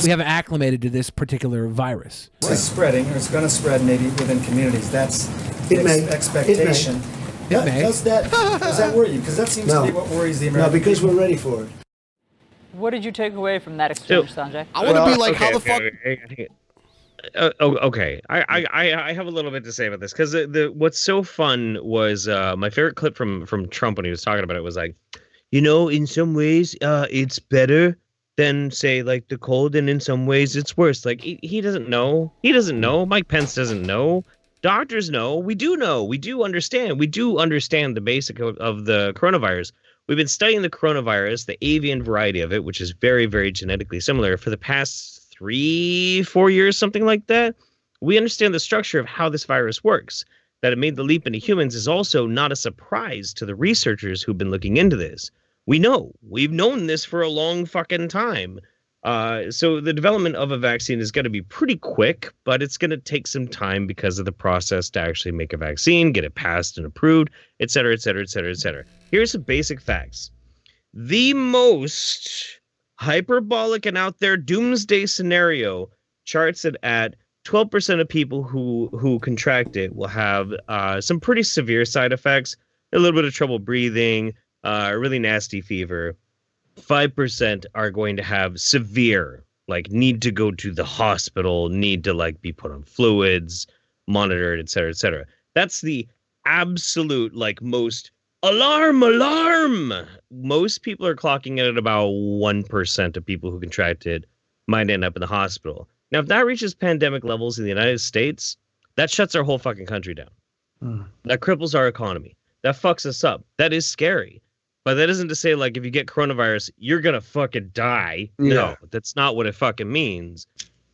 haven't acclimated to this particular virus. It's spreading, or it's going to spread maybe within communities. That's the expectation. It may. Does that worry you? Because that seems to be what worries the American No, because people. we're ready for it. What did you take away from that exchange, Sanjay? I want to be like, how the fuck... Okay. I have a little bit to say about this because what's so fun was my favorite clip from Trump when he was talking about it was like, in some ways it's better than say like the cold, and in some ways it's worse. Like he doesn't know. He doesn't know. Mike Pence doesn't know. Doctors know. We do know. We do understand. We do understand the basic of the coronavirus. We've been studying the coronavirus, the avian variety of it, which is very, very genetically similar, for the past 3-4 years, something like that. We understand the structure of how this virus works. That it made the leap into humans is also not a surprise to the researchers who've been looking into this. We know. We've known this for a long fucking time. So the development of a vaccine is going to be pretty quick, but it's going to take some time because of the process to actually make a vaccine, get it passed and approved, et cetera, et cetera, et cetera, et cetera. Here's some basic facts. The most hyperbolic and out there doomsday scenario charts it at 12% of people who contract it will have some pretty severe side effects, a little bit of trouble breathing, really nasty fever. 5% are going to have severe, like need to go to the hospital, need to like be put on fluids, monitored, et cetera, et cetera. That's the absolute like most alarm. Most people are clocking it at about 1% of people who contract it might end up in the hospital. Now, if that reaches pandemic levels in the United States, that shuts our whole fucking country down. That cripples our economy. That fucks us up. That is scary. But that isn't to say, like, if you get coronavirus, you're going to fucking die. Yeah. No, that's not what it fucking means.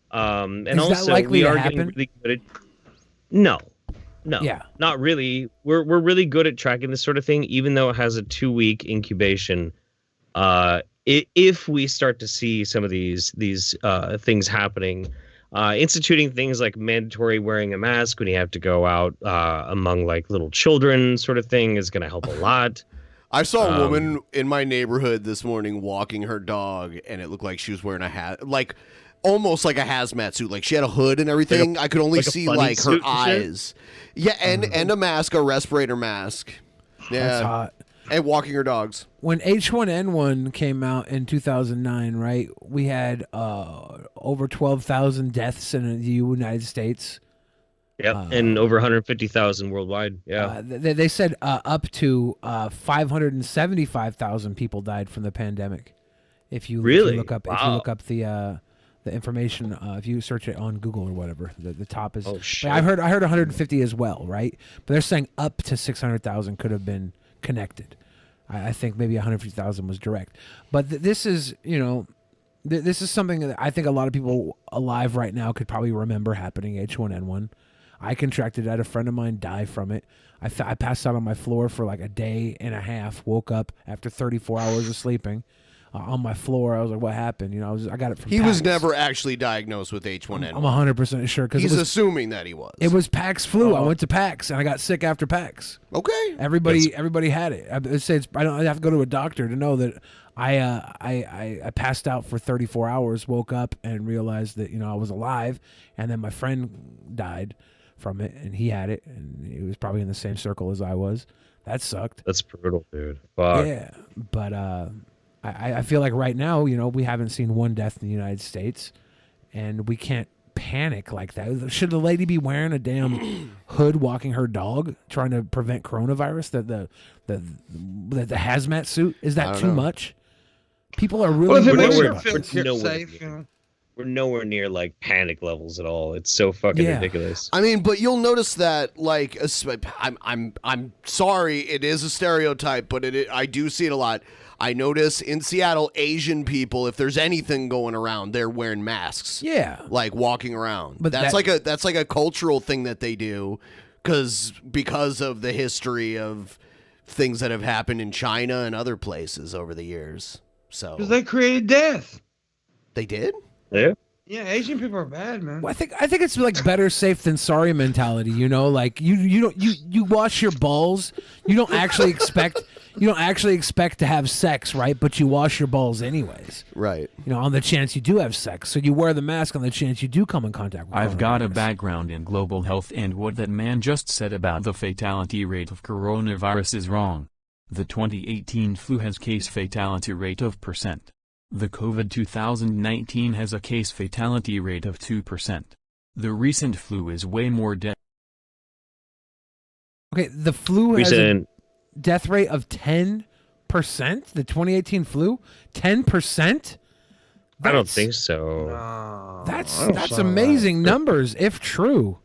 And Is also, that likely we to are happen? getting really good at... No, Yeah. not really. We're really good at tracking this sort of thing, even though it has a 2-week incubation. If we start to see some of these things happening, instituting things like mandatory wearing a mask when you have to go out among like little children sort of thing is going to help a lot. I saw a woman in my neighborhood this morning walking her dog, and it looked like she was wearing a hat, like almost like a hazmat suit. Like she had a hood and everything. I could only like a see bunny like her suit and shit? eyes. Yeah, and a mask, a respirator mask. Yeah, That's hot. And walking her dogs. When H1N1 came out in 2009, right, we had over 12,000 deaths in the United States. Yep, and over 150,000 worldwide. Yeah, They said up to 575,000 people died from the pandemic. If you look up the information, if you search it on Google or whatever, the top is. Oh shit! I heard 150 as well, right? But they're saying up to 600,000 could have been connected. I think maybe 150,000 was direct. But this is, this is something that I think a lot of people alive right now could probably remember happening. H1N1. I contracted it. I had a friend of mine die from it. I passed out on my floor for like a day and a half. Woke up after 34 hours of sleeping on my floor. I was like, "What happened?" I got it from. He PAX. was never actually diagnosed with H1N1. I'm 100% sure because he's assuming that he was. It was PAX flu. I went to PAX and I got sick after PAX. Okay. Everybody had it. I don't have to go to a doctor to know that I passed out for 34 hours, woke up and realized that I was alive, and then my friend died from it, and he had it, and he was probably in the same circle as I was. That sucked. That's brutal, dude. Fuck. Yeah, but I feel like right now, we haven't seen one death in the United States, and we can't panic like that. Should the lady be wearing a damn hood walking her dog trying to prevent coronavirus? The hazmat suit, is that too much? People are really we're nowhere near like panic levels at all. It's so fucking ridiculous. I mean, but you'll notice that, like, I'm sorry, it is a stereotype, but I do see it a lot. I notice in Seattle, Asian people, if there's anything going around, they're wearing masks. Yeah, like walking around. But that's like a cultural thing that they do, because of the history of things that have happened in China and other places over the years. So because they created death. They did. Yeah. Yeah, Asian people are bad, man. Well, I think it's like better safe than sorry mentality. Like you wash your balls. You don't actually expect to have sex, right? But you wash your balls anyways, right? On the chance you do have sex, so you wear the mask on the chance you do come in contact with. I've got a background in global health, and what that man just said about the fatality rate of coronavirus is wrong. The 2018 flu has case fatality rate of %. The COVID 2019 has a case fatality rate of 2%. The recent flu is way more death. Okay, the flu has a death rate of 10%. The 2018 flu, 10%. I don't think so. That's amazing numbers if true.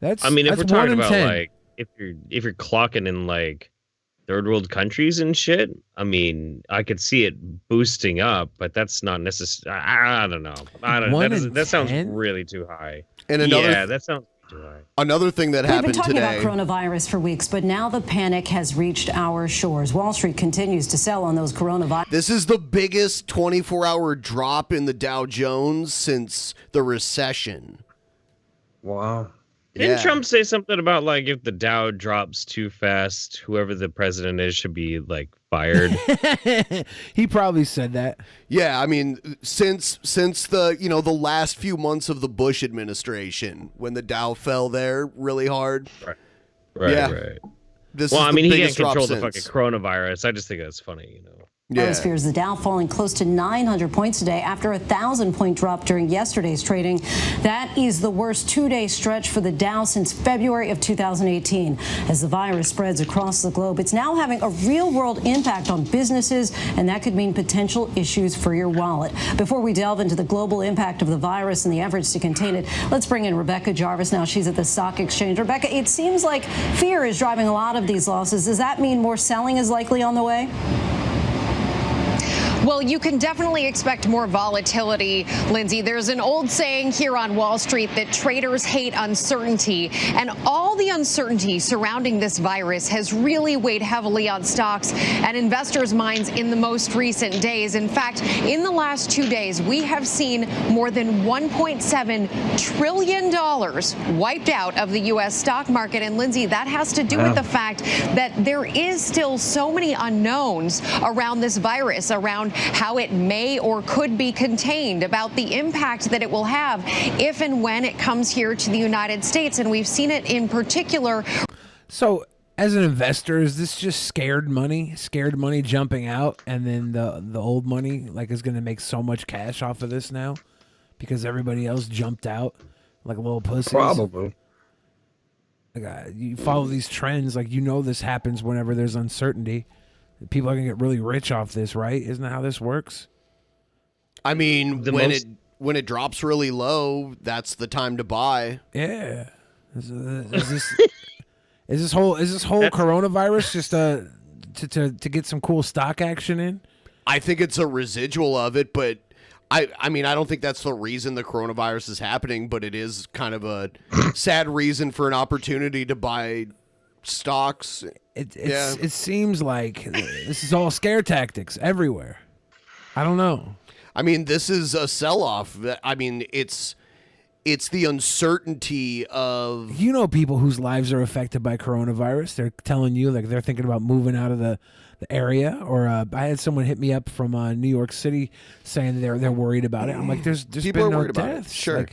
If we're that's talking 1 in about 10. like if you're clocking in like third world countries and shit, I could see it boosting up, but that's not necessary. I don't know. One in That sounds 10? really too high. And another that sounds Another thing that We've happened been talking today. about coronavirus for weeks, but now the panic has reached our shores. Wall Street continues to sell on those coronavirus. This is the biggest 24-hour drop in the Dow Jones since the recession. Wow. Didn't Trump say something about like if the Dow drops too fast, whoever the president is should be like fired? He probably said that. Yeah, I mean, since the the last few months of the Bush administration, when the Dow fell there really hard. Right. Yeah. Right. This well, is I the mean, he can't biggest drop control the since. fucking coronavirus. I just think that's funny, Virus fears the Dow falling close to 900 points today after a 1,000-point drop during yesterday's trading. That is the worst two-day stretch for the Dow since February of 2018. As the virus spreads across the globe, it's now having a real-world impact on businesses, and that could mean potential issues for your wallet. Before we delve into the global impact of the virus and the efforts to contain it, let's bring in Rebecca Jarvis now. She's at the stock exchange. Rebecca, it seems like fear is driving a lot of these losses. Does that mean more selling is likely on the way? Well, you can definitely expect more volatility, Lindsay. There's an old saying here on Wall Street that traders hate uncertainty, and all the uncertainty surrounding this virus has really weighed heavily on stocks and investors' minds in the most recent days. In fact, in the last 2 days, we have seen more than $1.7 trillion wiped out of the U.S. stock market. And Lindsay, that has to do with the fact that there is still so many unknowns around this virus, around how it may or could be contained, about the impact that it will have if and when it comes here to the United States. And we've seen it in particular. So, as an investor, is this just scared money jumping out, and then the old money is going to make so much cash off of this now because everybody else jumped out like little pussies? Probably. You follow these trends, this happens whenever there's uncertainty. People are gonna get really rich off this, right? Isn't that how this works? I mean, when it drops really low, that's the time to buy. Yeah. Is this whole coronavirus just to get some cool stock action in? I think it's a residual of it, but I mean, I don't think that's the reason the coronavirus is happening, but it is kind of a sad reason for an opportunity to buy stocks. It seems like this is all scare tactics everywhere. I don't know. I mean, this is a sell-off. I mean, it's the uncertainty of... people whose lives are affected by coronavirus. They're telling you they're thinking about moving out of the area. Or I had someone hit me up from New York City saying they're worried about it. I'm like, there's People been are no worried about it. deaths. Sure.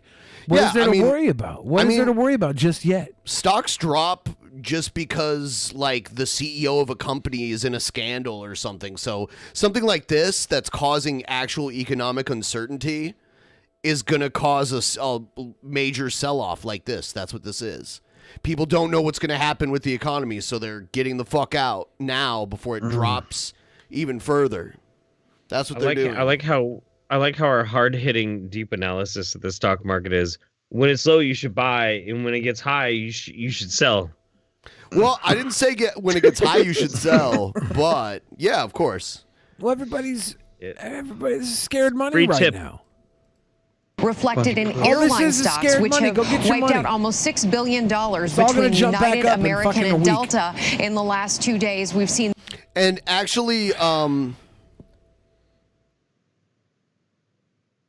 What is there to worry about? What is there to worry about just yet? Stocks drop just because the CEO of a company is in a scandal or something. So something like this that's causing actual economic uncertainty is going to cause a major sell-off like this. That's what this is. People don't know what's going to happen with the economy, so they're getting the fuck out now before it drops even further. That's what they're doing. I like how our hard-hitting, deep analysis of the stock market is: when it's low, you should buy, and when it gets high, you should sell. Well, I didn't say when it gets high, you should sell, but yeah, of course. Well, everybody's scared money Free right tip. now. Reflected in airline stocks, which have wiped out almost $6 billion between United, American, and Delta in the last 2 days. We've seen. And actually,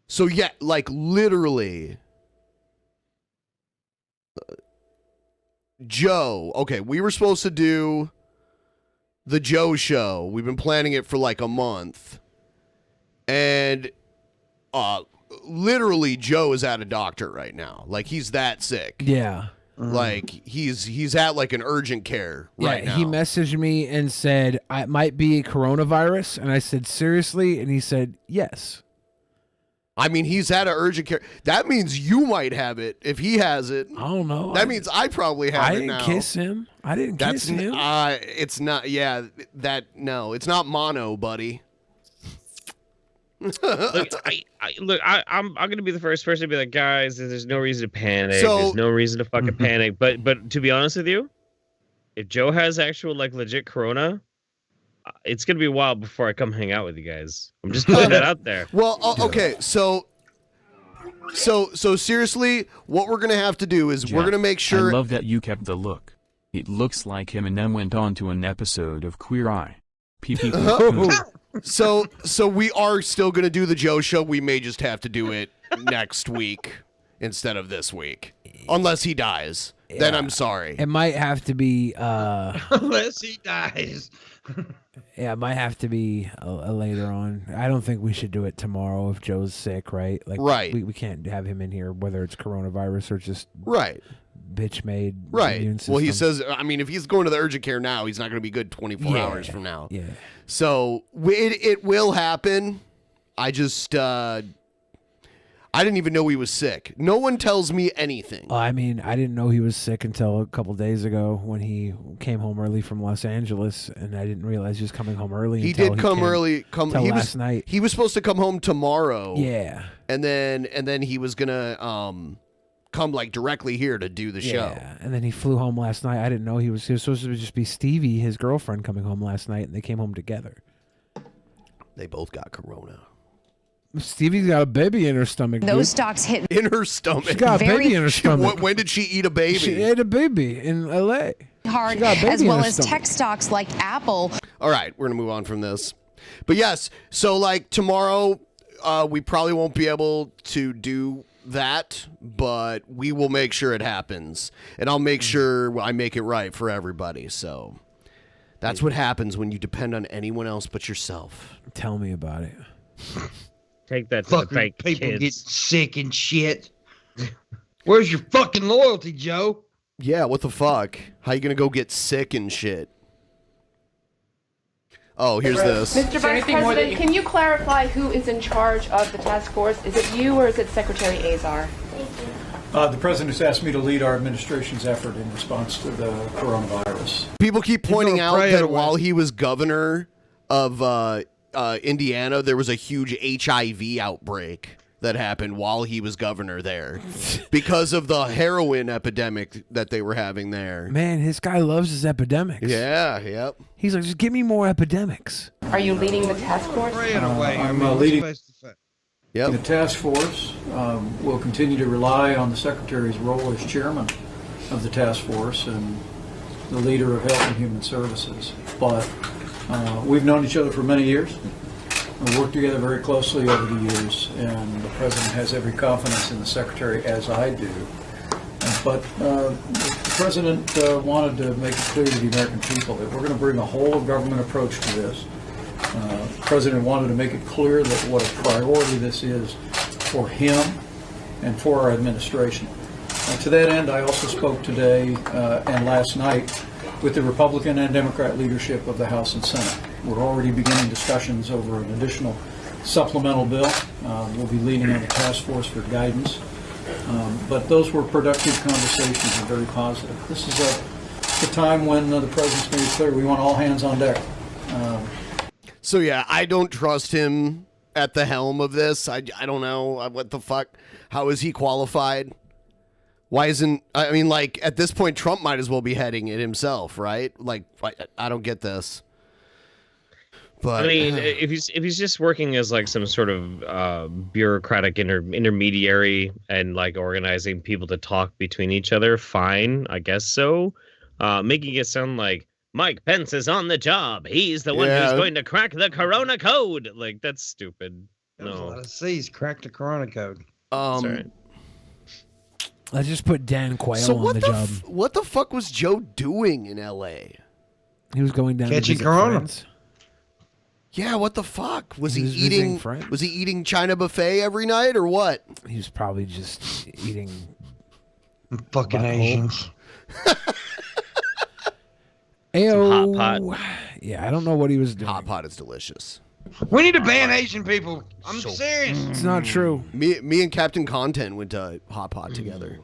so yeah, literally, Joe. Okay, we were supposed to do the Joe show. We've been planning it for a month, and literally, Joe is at a doctor right now. He's that sick. Yeah. He's at an urgent care right now. He messaged me and said, it might be coronavirus. And I said, seriously? And he said, yes. I mean, he's at an urgent care. That means you might have it if he has it. I don't know. That means I probably have it now. I didn't kiss him. I didn't kiss him. It's not, no, it's not mono, buddy. Look, I'm gonna be the first person to be like, guys, there's no reason to panic. So- There's no reason to fucking panic. But to be honest with you, if Joe has actual legit corona, it's gonna be a while before I come hang out with you guys. I'm just putting that out there. Well, okay, so So seriously, what we're gonna have to do is we're gonna make sure. I love that you kept the look. It looks like Eminem went on to an episode of Queer Eye. So we are still gonna do the Joe Show. We may just have to do it next week instead of this week, unless he dies. Then I'm sorry. It might have to be. Unless he dies. Yeah, it might have to be later on. I don't think we should do it tomorrow if Joe's sick, right? Like, right. We can't have him in here, whether it's coronavirus or just right bitch-made right. immune system. Well, he says, I mean, if he's going to the urgent care now, he's not going to be good 24 hours from now. Yeah. So it will happen. I just I didn't even know he was sick. No one tells me anything. I mean, I didn't know he was sick until a couple days ago when he came home early from Los Angeles, and I didn't realize he was coming home early. He did come early. He last night. He was supposed to come home tomorrow. Yeah. And then he was gonna come like directly here to do the show. Yeah. And then he flew home last night. I didn't know he was supposed to just be Stevie, his girlfriend, coming home last night, and they came home together. They both got corona. Stevie's got a baby in her stomach. Those stocks hit in her stomach. She got a baby in her stomach. When did she eat a baby? She ate a baby in L.A. hard, She got a baby as in well her as stomach. tech stocks like Apple. All right, we're gonna move on from this. But yes, so like tomorrow, we probably won't be able to do that, but we will make sure it happens, and I'll make sure I make it right for everybody. So that's what happens when you depend on anyone else but yourself. Tell me about it. Take that to the Fucking bank, people kids. get sick and shit. Where's your fucking loyalty, Joe? Yeah, what the fuck? How you gonna go get sick and shit? Oh, here's this. Mr. Vice President, can you clarify who is in charge of the task force? Is it you or is it Secretary Azar? The president's asked me to lead our administration's effort in response to the coronavirus. People keep pointing out pray that otherwise. while he was governor of Indiana, there was a huge HIV outbreak that happened while he was governor there because of the heroin epidemic that they were having there. Man, this guy loves his epidemics. Yeah, yep. He's like, just give me more epidemics. Are you leading the task force? I'm leading Yep. the task force. Will continue to rely on the secretary's role as chairman of the task force and the leader of Health and Human Services. But we've known each other for many years. We worked together very closely over the years, and the president has every confidence in the secretary, as I do. But the president wanted to make it clear to the American people that we're going to bring a whole-of-government approach to this. The president wanted to make it clear that what a priority this is for him and for our administration. To that end, I also spoke today and last night with the Republican and Democrat leadership of the House and Senate. We're already beginning discussions over an additional supplemental bill. We'll be leaning on the task force for guidance. But those were productive conversations and very positive. This is a time when the president's made it clear we want all hands on deck. So yeah, I don't trust him at the helm of this. I don't know what the fuck. How is he qualified? Why isn't, I mean, like, at this point, Trump might as well be heading it himself, right? Like, I don't get this. But I mean, if he's just working as like some sort of bureaucratic intermediary and like organizing people to talk between each other, fine, I guess so. Making it sound like Mike Pence is on the job. He's the one who's going to crack the Corona code. Like, that's stupid. There's a lot of C's. Crack the Corona code. Sorry. Let's just put Dan Quayle so on the job. What the fuck was Joe doing in L.A.? He was going down Catching to visit Corona. friends. Yeah, what the fuck? Was He he was visiting eating? friends. Was he eating China buffet every night or what? He was probably just eating fucking Asians. Ayo. Hot pot. Yeah, I don't know what he was doing. Hot pot is delicious. We need to ban Asian people. I'm serious. It's not true. Me and Captain Content went to Hot Pot together.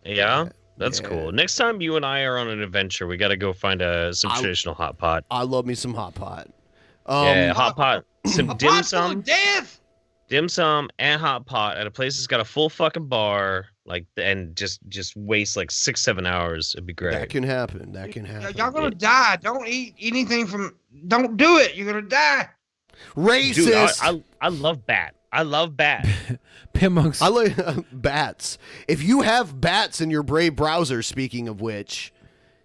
Yeah, that's cool. Next time you and I are on an adventure, we got to go find some traditional hot pot. I love me some Hot Pot. Yeah, hot pot, some dim sum, death. dim sum, and hot pot at a place that's got a full fucking bar, like, and just waste like 6-7 hours. It'd be great. That can happen. That can happen. Y'all gonna die. Don't eat anything from. Don't do it. You're gonna die. Racist. Dude, I love bat. I love bats. Pimpmunk's. I like bats. If you have bats in your Brave browser, speaking of which,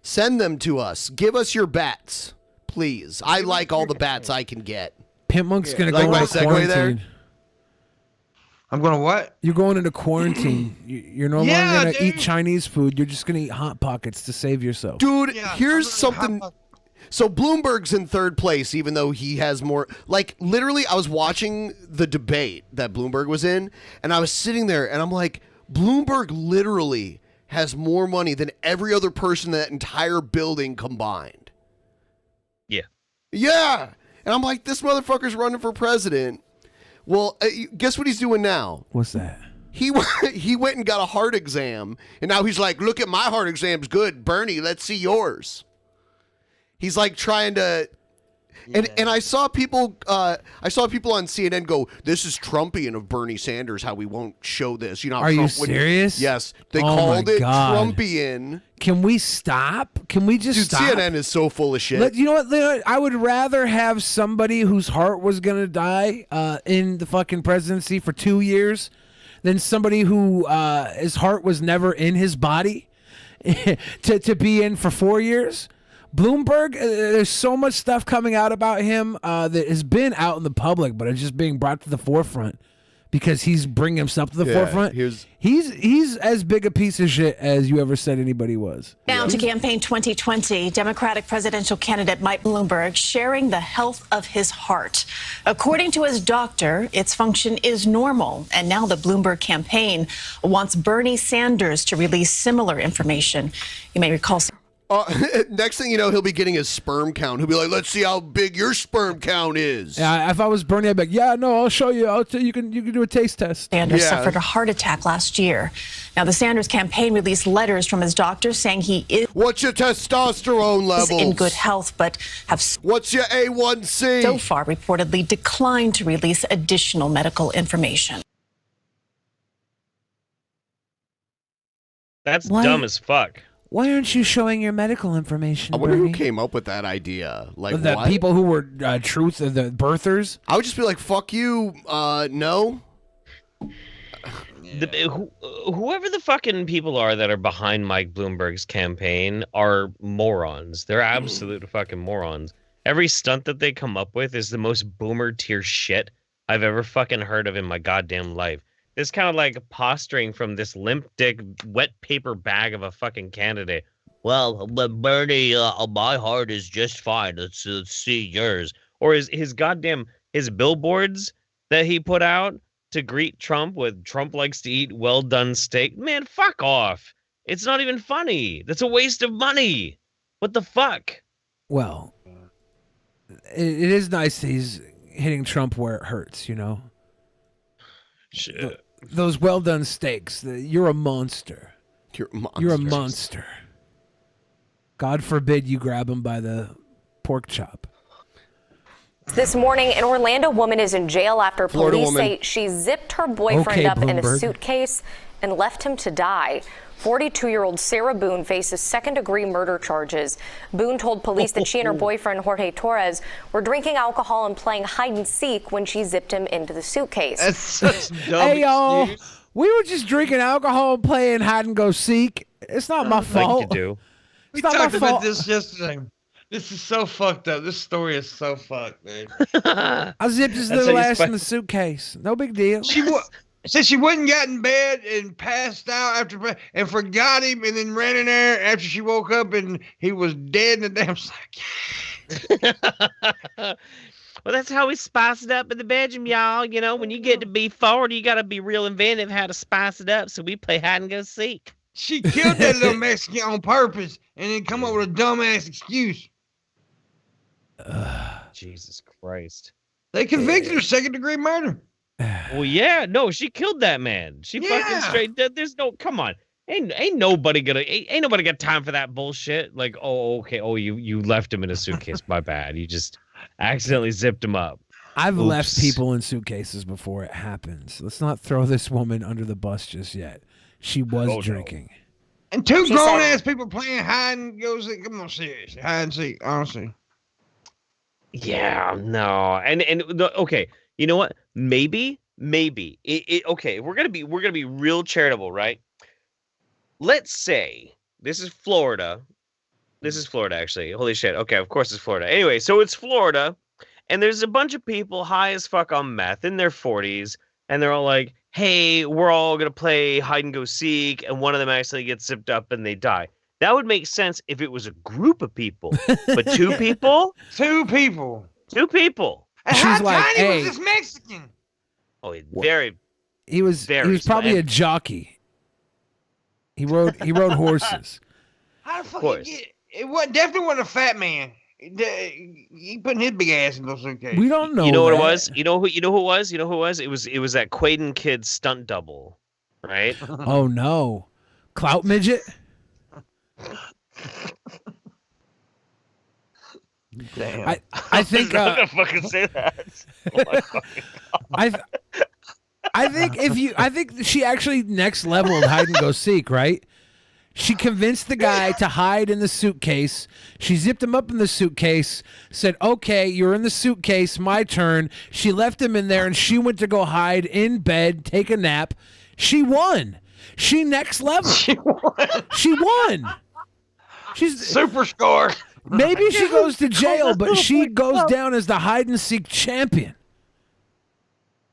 send them to us. Give us your bats, please. I like all the bats I can get. Pimpmunk's gonna Like go my into segue quarantine. there? I'm gonna what? You're going into quarantine. You're no Yeah, longer gonna eat dude. Chinese food. You're just gonna eat Hot Pockets to save yourself. Dude, here's something. So Bloomberg's in third place, even though he has more. Like, literally, I was watching the debate that Bloomberg was in, and I was sitting there, and I'm like, Bloomberg literally has more money than every other person in that entire building combined. Yeah. Yeah. And I'm like, this motherfucker's running for president. Well, guess what he's doing now? What's that? He went and got a heart exam, and now he's like, look at my heart exam's good. Bernie, let's see yours. He's like trying to, and I saw people on CNN go, "This is Trumpian of Bernie Sanders. How we won't show this." You know? How Are you Trump serious? Yes, they Oh called my it God. Trumpian. Can we stop? Can we just Dude, stop? CNN is so full of shit. You know what? Leonard? I would rather have somebody whose heart was gonna die in the fucking presidency for 2 years than somebody who his heart was never in his body to be in for 4 years. Bloomberg, there's so much stuff coming out about him that has been out in the public, but it's just being brought to the forefront because he's bringing himself to the forefront. He's as big a piece of shit as you ever said anybody was. Now to campaign 2020, Democratic presidential candidate Mike Bloomberg sharing the health of his heart. According to his doctor, its function is normal. And now the Bloomberg campaign wants Bernie Sanders to release similar information. You may recall. Next thing you know, he'll be getting his sperm count. He'll be like, "Let's see how big your sperm count is." Yeah, if I was Bernie, I'd be like, "Yeah, no, I'll show you. You can do a taste test." Sanders suffered a heart attack last year. Now, the Sanders campaign released letters from his doctor saying he is What's your testosterone levels? in good health, but have What's your A1C? So far reportedly declined to release additional medical information. That's dumb as fuck. Why aren't you showing your medical information? I wonder Bernie? who came up with that idea. Like The what? people who were the birthers. I would just be like, "Fuck you, no." Whoever the fucking people are that are behind Mike Bloomberg's campaign are morons. They're absolute fucking morons. Every stunt that they come up with is the most boomer tier shit I've ever fucking heard of in my goddamn life. It's kind of like posturing from this limp dick, wet paper bag of a fucking candidate. Well, but Bernie, my heart is just fine. Let's see yours. Or his goddamn billboards that he put out to greet Trump with Trump likes to eat well done steak. Man, fuck off. It's not even funny. That's a waste of money. What the fuck? Well, it is nice that he's hitting Trump where it hurts, you know? Shit. Those well done steaks. You're a monster. You're a monster. God forbid you grab him by the pork chop. This morning, an Orlando woman is in jail after Florida police woman. say she zipped her boyfriend up in a Bloomberg. suitcase and left him to die. 42-year-old Sarah Boone faces second-degree murder charges. Boone told police that she and her boyfriend, Jorge Torres, were drinking alcohol and playing hide-and-seek when she zipped him into the suitcase. That's such Hey, y'all. We were just drinking alcohol and playing hide and go seek. It's not my fault. We It's not my talked about fault. this yesterday. This is so fucked up. This story is so fucked, man. I zipped his That's little how you ass in the suitcase. No big deal. Said she wouldn't got in bed and passed out and forgot him and then ran in there after she woke up and he was dead in the damn sack. Well, that's how we spice it up in the bedroom, y'all. You know, when you get to be 40, you got to be real inventive how to spice it up. So we play hide and go seek. She killed that little Mexican on purpose and then come up with a dumbass excuse. Jesus Christ. They convicted her second-degree murder. Well, yeah, no, she killed that man. She fucking straight. There's no, come on, ain't nobody got time for that bullshit. Like, oh, okay, oh, you left him in a suitcase. My bad. You just accidentally zipped him up. I've Oops. left people in suitcases before it happens. Let's not throw this woman under the bus just yet. She was drinking. And two grown-ass people playing hide and go seek. Come on, seriously. Hide and seek, honestly. Yeah, no, and okay. You know what? Maybe maybe. Okay, we're gonna be real charitable, right? Let's say this is Florida. This is Florida, actually. Holy shit. Okay, of course it's Florida. Anyway, so it's Florida, and there's a bunch of people high as fuck on meth in their 40s, and they're all like, hey, we're all going to play hide and go seek, and one of them actually gets zipped up and they die. That would make sense if it was a group of people. But two people? Two people. Two people. And She's how like, tiny hey. was this Mexican? Oh, very. He was probably a jockey. He rode horses. How the fuck you get? Definitely wasn't a fat man. He putting his big ass in those suitcases. We don't know. You know what it was? You know who it was? You know who it was? It was that Quaden kid's stunt double, right? Oh no, clout midget. Damn. I think I'm not gonna fucking say that. Oh my fucking God. I think she actually next leveled hide and go seek, right? She convinced the guy to hide in the suitcase. She zipped him up in the suitcase, said, okay, you're in the suitcase, my turn. She left him in there, and she went to go hide in bed, take a nap. She won. She next level. She won. She's super score. Maybe she goes to jail, but she goes down as the hide and seek champion.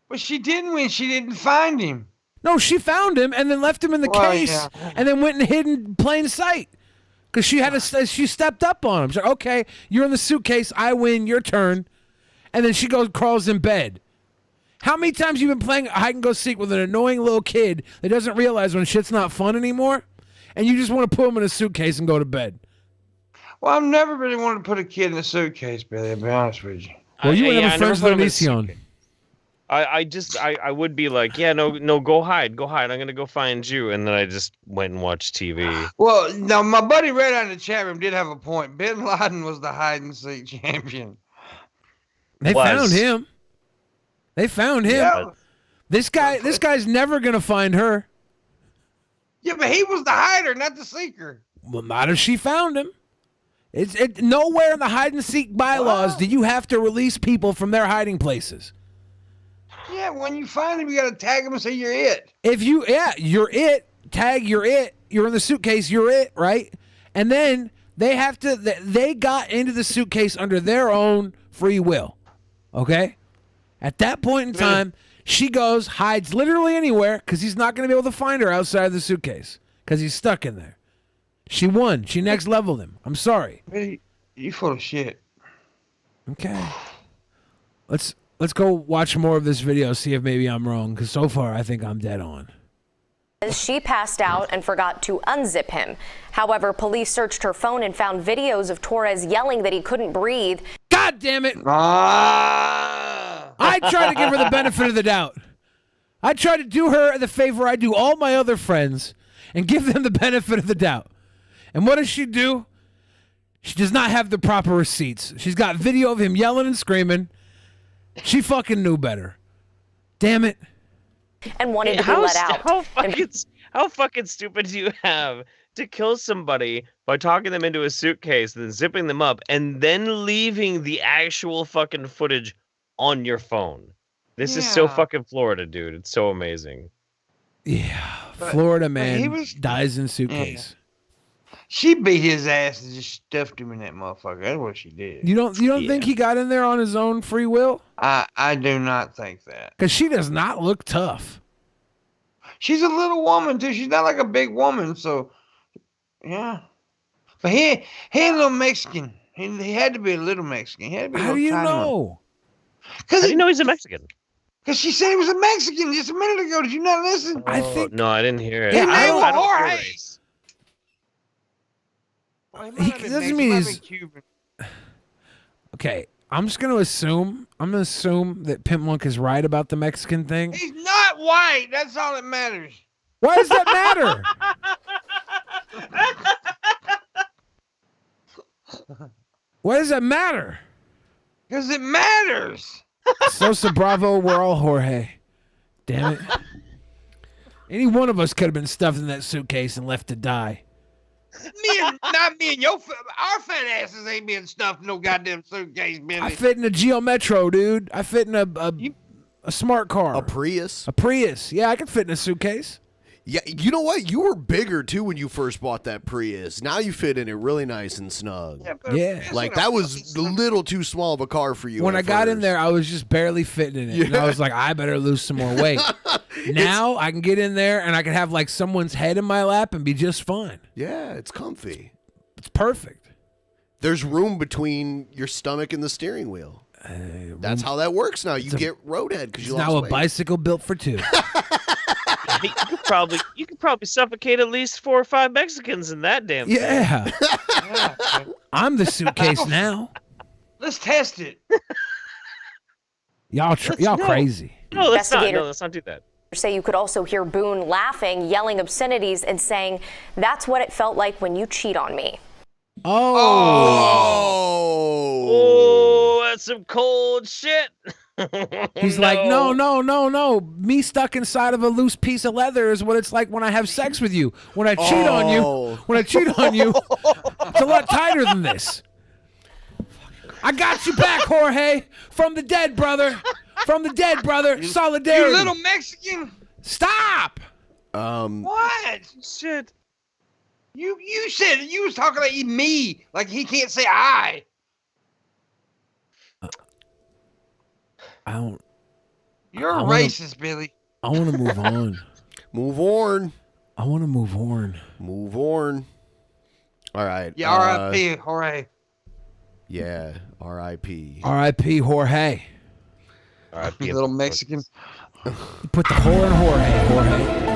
But she didn't win. She didn't find him. No, she found him and then left him in the case and then went and hid in plain sight because she stepped up on him. She's like, okay, you're in the suitcase. I win. Your turn. And then she crawls in bed. How many times you been playing hide and go seek with an annoying little kid that doesn't realize when shit's not fun anymore, and you just want to put him in a suitcase and go to bed? Well, I've never really wanted to put a kid in a suitcase, Billy. I'll be honest with you. Well, you would have friends with Onision. I would be like, yeah, no, go hide. I'm gonna go find you, and then I just went and watched TV. Well, now my buddy Red out in the chat room did have a point. Bin Laden was the hide and seek champion. They found him. They found him. Yeah. This guy's never gonna find her. Yeah, but he was the hider, not the seeker. Well, not if she found him. It's nowhere in the hide and seek bylaws do you have to release people from their hiding places. Yeah, when you find him, you gotta tag him and say you're it. You're it. Tag, you're it. You're in the suitcase, you're it, right? And then they got into the suitcase under their own free will. Okay? At that point in time, she goes, hides literally anywhere because he's not going to be able to find her outside of the suitcase because he's stuck in there. She won. She next leveled him. I'm sorry. Hey, you full of shit. Okay. Let's go watch more of this video, see if maybe I'm wrong, because so far I think I'm dead on. She passed out and forgot to unzip him. However, police searched her phone and found videos of Torres yelling that he couldn't breathe. God damn it! I tried to give her the benefit of the doubt. I tried to do her the favor I do all my other friends and give them the benefit of the doubt. And what does she do? She does not have the proper receipts. She's got video of him yelling and screaming. She fucking knew better. Damn it. And wanted to be let out. How fucking stupid do you have to kill somebody by talking them into a suitcase, then zipping them up, and then leaving the actual fucking footage on your phone? This is so fucking Florida, dude. It's so amazing. Yeah. Florida man dies in suitcase. Yeah. She beat his ass and just stuffed him in that motherfucker. That's what she did. You don't think he got in there on his own free will? I do not think that. Because she does not look tough. She's a little woman too. She's not like a big woman, so yeah. But he ain't a little Mexican. He had to be a little Mexican. He had to be How do you know? How do you know he's a Mexican? Because she said he was a Mexican just a minute ago. Did you not listen? No, I didn't hear it. His name was Jorge. He doesn't mean he's Cuban. Okay, I'm just gonna assume that Pimpmunk is right about the Mexican thing. He's not white. That's all that matters. Why does that matter? Why does that matter? Because it matters. Sosa Bravo, we're all Jorge. Damn it. Any one of us could have been stuffed in that suitcase and left to die. Not me and your our fat asses ain't being stuffed in no goddamn suitcase, Billy. I fit in a Geo Metro, dude. I fit in a A smart car. A Prius. A Prius. Yeah, I could fit in a suitcase. Yeah, you know what? You were bigger too when you first bought that Prius. Now you fit in it really nice and snug. Yeah. Like that was a little too small of a car for you. When at I got in first. there, I was just barely fitting in it. And I was like, I better lose some more weight. Now I can get in there and I can have like someone's head in my lap and be just fine. Yeah, it's comfy. It's perfect. There's room between your stomach and the steering wheel. That's how that works now. You get roadhead because you It's lost now a weight. bicycle built for two. You could probably suffocate at least 4 or 5 Mexicans in that damn thing. Yeah. I'm the suitcase now. Let's test it. Y'all crazy. No, let's not. Investigator- No, let's not do that. Say you could also hear Boone laughing, yelling obscenities, and saying, "That's what it felt like when you cheat on me." Oh, that's some cold shit. He's like, no. Me stuck inside of a loose piece of leather is what it's like when I have sex with you. When I cheat on you, it's a lot tighter than this. I got you back, Jorge. From the dead, brother. From the dead, brother. Solidarity. You little Mexican. Stop. What? Shit. You said you was talking like me, like he can't say I. I don't. You're a I wanna- racist, Billy. I want to move on. Move on. I want to move on. Move on. All right. Yeah, R.I.P. Jorge. Yeah, R.I.P. R.I.P. Jorge. R.I.P. Little Mexican. You put the whore in Jorge.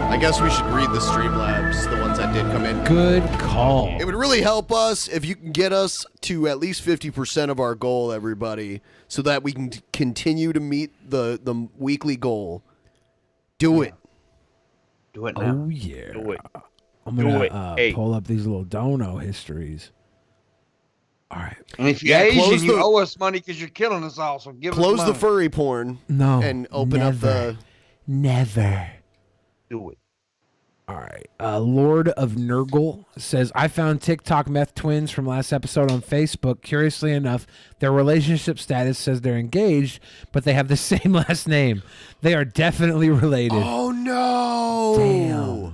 I guess we should read the Streamlabs, the ones that did come in. Good call. It would really help us if you can get us to at least 50% of our goal, everybody, so that we can continue to meet the weekly goal. Do it. Do it now. Oh, yeah. Do it. I'm Do going it. to Hey. pull up these little dono histories. All right. And if you're Yeah, close Asian, you the- owe us money because you're killing us all. So give Close us the money. furry porn. No. And open up the. Never. Do it. All right. Lord of Nurgle says, I found TikTok meth twins from last episode on Facebook. Curiously enough, their relationship status says they're engaged, but they have the same last name. They are definitely related. Oh, no.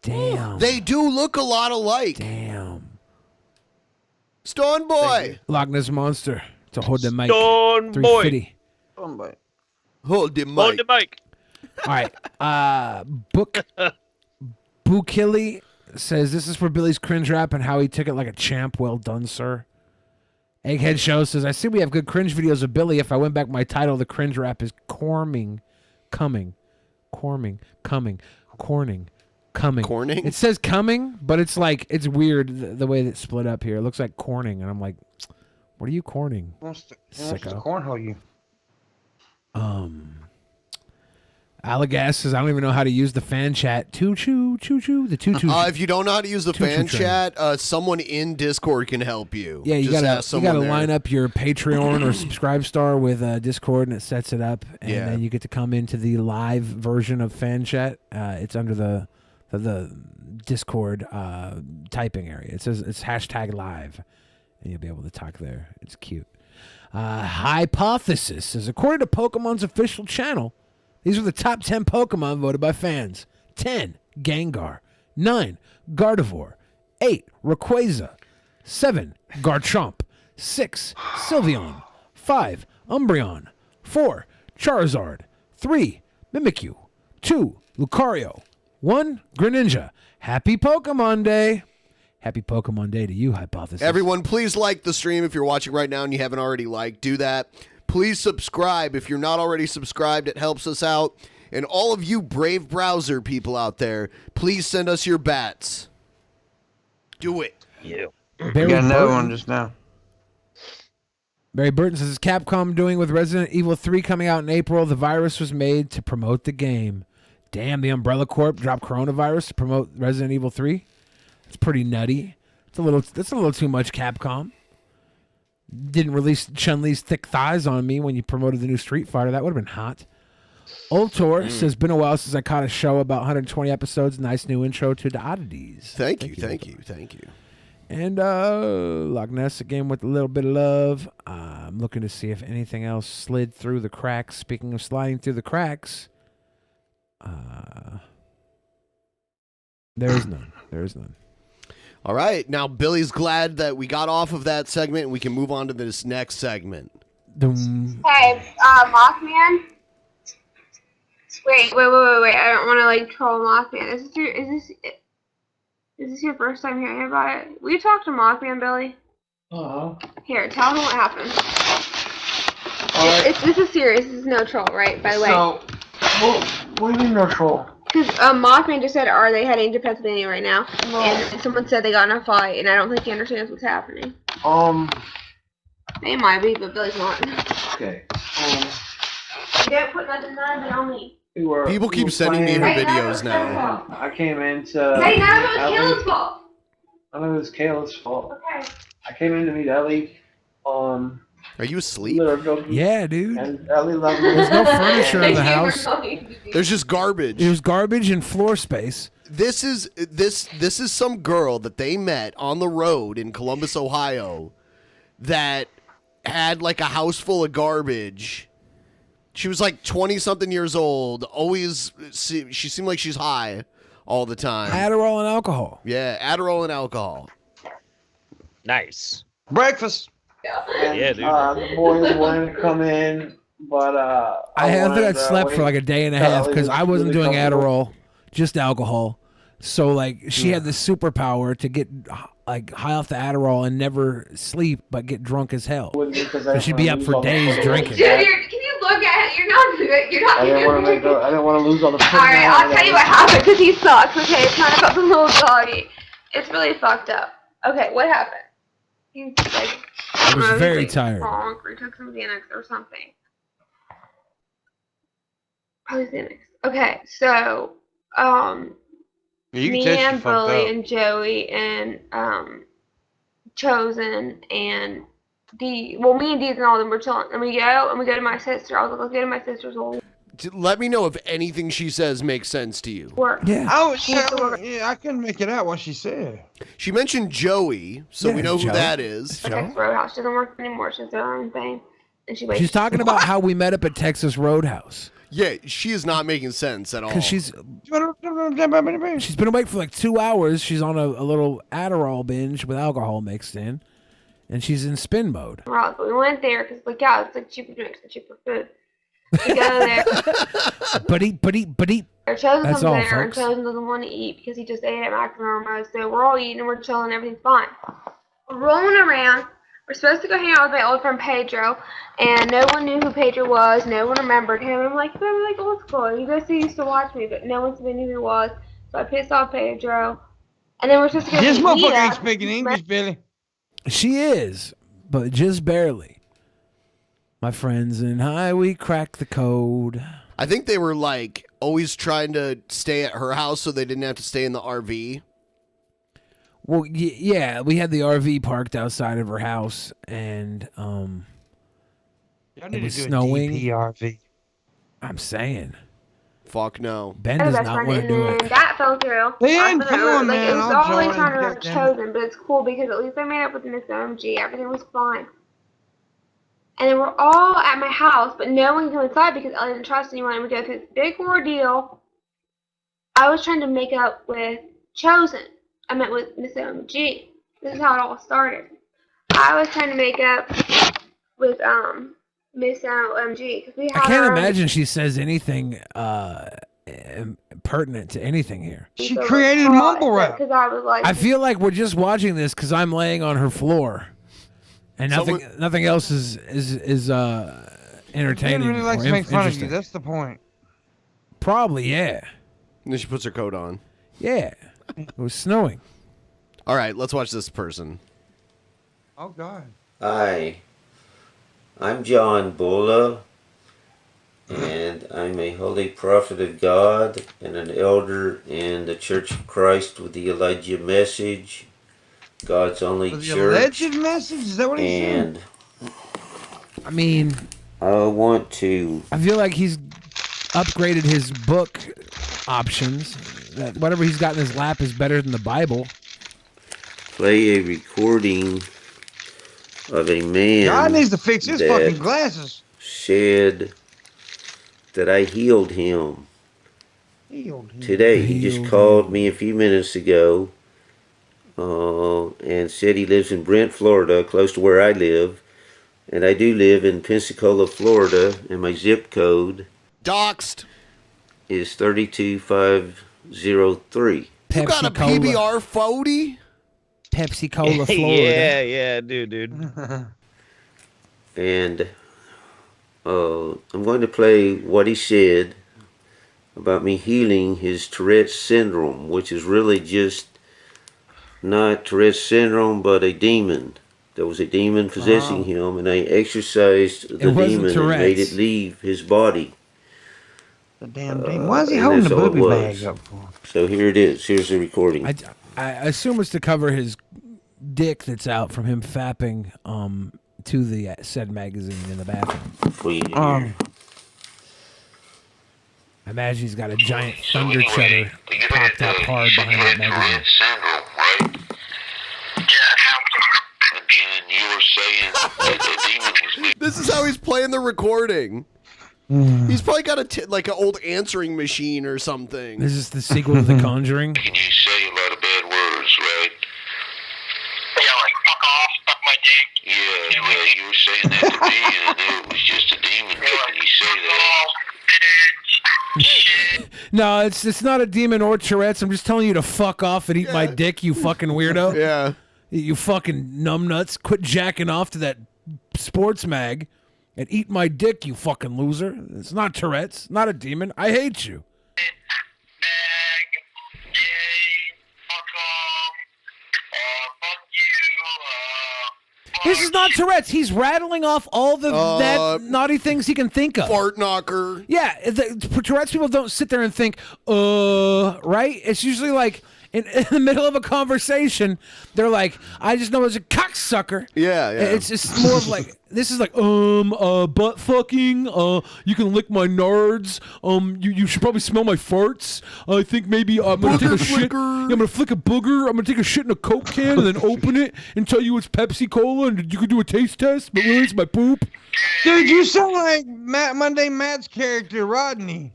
Damn. They do look a lot alike. Damn. Stone Boy. Loch Ness Monster. To hold the mic. Stone 350. Boy. Hold the mic. Hold the mic. All right. Bukili says, this is for Billy's cringe rap and how he took it like a champ. Well done, sir. Egghead Show says, I see we have good cringe videos of Billy. If I went back, my title of the cringe rap is Corning. Corning. It says coming, but it's like, it's weird the way that it's split up here. It looks like Corning, and I'm like, what are you corning? Wants to Sicko. cornhole you. Allegas says, I don't even know how to use the fan chat. Choo-choo. The choo-choo. If you don't know how to use the Choo-choo fan train. chat, someone in Discord can help you. Yeah, you Just ask gotta someone there. line up your Patreon or Subscribe Star with Discord, and it sets it up, and Yeah. then you get to come into the live version of fan chat. It's under the Discord typing area. It says it's #live, and you'll be able to talk there. It's cute. Hypothesis is, according to Pokemon's official channel, these are the top 10 Pokemon voted by fans. 10, Gengar. 9, Gardevoir. 8, Rayquaza. 7, Garchomp. 6, Sylveon. 5, Umbreon. 4, Charizard. 3, Mimikyu. 2, Lucario. 1, Greninja. Happy Pokemon Day. Happy Pokemon Day to you, Hypothesis. Everyone, please like the stream if you're watching right now and you haven't already liked. Do that. Please subscribe if you're not already subscribed. It helps us out. And all of you Brave browser people out there, please send us your bats. Do it. Yeah. Barry Got another Burton. one just now. Barry Burton says, is Capcom doing with Resident Evil 3 coming out in April? The virus was made to promote the game. Damn, the Umbrella Corp dropped coronavirus to promote Resident Evil 3? It's pretty nutty. That's a little too much, Capcom. Didn't release Chun-Li's thick thighs on me when you promoted the new Street Fighter. That would have been hot. Ultor says, been a while since I caught a show about 120 episodes. Nice new intro to the oddities. Thank you. And Loch Ness again with a little bit of love. I'm looking to see if anything else slid through the cracks. Speaking of sliding through the cracks, there is none. There is none. All right. Now, Billy's glad that we got off of that segment and we can move on to this next segment. Hey, Mothman. Wait. I don't want to like troll Mothman. Is this your first time hearing about it? We talked to Mothman, Billy. Here, tell him what happened. This is serious. This is no troll, right? By the way. So, what do you mean no troll? Because Mothman just said, are they heading to Pennsylvania right now? And someone said they got in a fight, and I don't think he understands what's happening. They might be, but Billy's not. Okay. You don't put nothing on me. People keep sending me her videos now. I came into. Hey, none of it was Caleb's fault. None of it was Caleb's fault. Okay. I came in to meet Ellie. Are you asleep? Yeah, dude. And Ellie loved me. There's no furniture in the house. There's just garbage. There's garbage and floor space. This is some girl that they met on the road in Columbus, Ohio, that had like a house full of garbage. She was like 20-something years old. She seemed like she's high all the time. Adderall and alcohol. Yeah, Adderall and alcohol. Nice. Breakfast. Yeah, dude. The boys wanted to come in, but I haven't slept for like a day and a half because I wasn't doing Adderall, just alcohol. So like she had the superpower to get like high off the Adderall and never sleep, but get drunk as hell. So she'd be up for days drinking. Dude, can you look at it? You're not. I didn't want to lose all the. All right, I'll tell you what happened because he sucks. Okay, it's not about the little doggy. It's really fucked up. Okay, what happened? He's like, I was very he's, like, tired. Drunk, or he took some Xanax or something. Probably Xanax. Okay, so me and Billy and Joey and Chosen and Dee. Well, me and Dee and all of them were chilling. And we go to my sister. I was like, let's go to my sister's old. Let me know if anything she says makes sense to you. Yeah. I couldn't make it out what she said. She mentioned Joey, so we know who that is. Texas Roadhouse. She doesn't work anymore. She has her own thing. And she waits. She's talking about how we met up at Texas Roadhouse. Yeah, she is not making sense at all. Because she's been awake for like 2 hours. She's on a little Adderall binge with alcohol mixed in, and she's in spin mode. Right, but we went there because like it's like cheaper drinks and cheaper food. We go there. But eat. Chosen That's comes all, there, and folks. Chosen doesn't want to eat because he just ate at maximum mode. So we're all eating and we're chilling, everything's fine. We're rolling around. We're supposed to go hang out with my old friend Pedro, and no one knew who Pedro was. No one remembered him. I'm like, we're like old school. You guys used to watch me, but no one knew who he was. So I pissed off Pedro. And then we're supposed to go This to motherfucker Vita. ain't speaking English, Billy. She is, but just barely. My friends and I, we cracked the code. I think they were like always trying to stay at her house so they didn't have to stay in the RV. Well, yeah, we had the RV parked outside of her house, and it was snowing. RV. I'm saying. Fuck no. Ben does not want to do it. That fell through. Ben, come on, like, man, it was I'll always join. trying to have Chosen, but it's cool because at least I made up with Miss OMG. Everything was fine. And then we're all at my house, but no one came inside because Ellie didn't trust anyone. And we go through this big ordeal. I was trying to make up with Chosen. I met with Miss OMG. This is how it all started. I was trying to make up with Miss OMG because we had I can't our own- imagine she says anything pertinent to anything here. She created mumble rap. Because I was like, I feel like we're just watching this because I'm laying on her floor, and nothing else is entertaining. Ben really likes or to make fun of interesting. you. That's the point. Probably, yeah. And then she puts her coat on. Yeah. It was snowing. All right, let's watch this person. Oh, God. Hi, I'm John Bulla, and I'm a holy prophet of God and an elder in the Church of Christ with the Elijah Message, God's only The church. alleged message? Is that what he And said? I mean, I want to. I feel like he's upgraded his book options. That whatever he's got in his lap is better than the Bible. play a recording of a man God needs to fix his that fucking glasses. said that I healed him. Today. He just called me a few minutes ago and said he lives in Brent, Florida, close to where I live. And I do live in Pensacola, Florida, and my zip code doxed is 32503. You got a PBR 40? Pepsi Cola, Florida. yeah, dude. And I'm going to play what he said about me healing his Tourette's syndrome, which is really just not Tourette's syndrome, but a demon. There was a demon possessing him, and I exorcised the demon and made it leave his body. The damn demon. Why is he holding the booby bag up for? So here it is. Here's the recording. I assume it's to cover his dick that's out from him fapping to the said magazine in the bathroom. I imagine he's got a giant thunder cheddar popped up hard behind that magazine. This is how he's playing the recording. He's probably got like an old answering machine or something. This is the sequel to The Conjuring. Can you say a lot of bad words, right? Yeah, like fuck off, suck my dick. Yeah, you were saying that to me, and I knew it was just a demon making you say that. No, it's not a demon or Tourette's. I'm just telling you to fuck off and eat my dick, you fucking weirdo. Yeah. You fucking numbnuts. Quit jacking off to that sports mag and eat my dick, you fucking loser. It's not Tourette's, not a demon. I hate you. This is not Tourette's. He's rattling off all the naughty things he can think of. Fart knocker. Yeah, Tourette's people don't sit there and think, right? It's usually like in the middle of a conversation, they're like, I just know it's a cocksucker. Yeah. It's just more of like, this is like, butt fucking, you can lick my nards, you should probably smell my farts. I think maybe I'm gonna take a shit. Yeah, I'm gonna flick a booger. I'm gonna take a shit in a Coke can and then open it and tell you it's Pepsi Cola and you can do a taste test, but really it's my poop. Dude, you sound like Monday Matt's character, Rodney.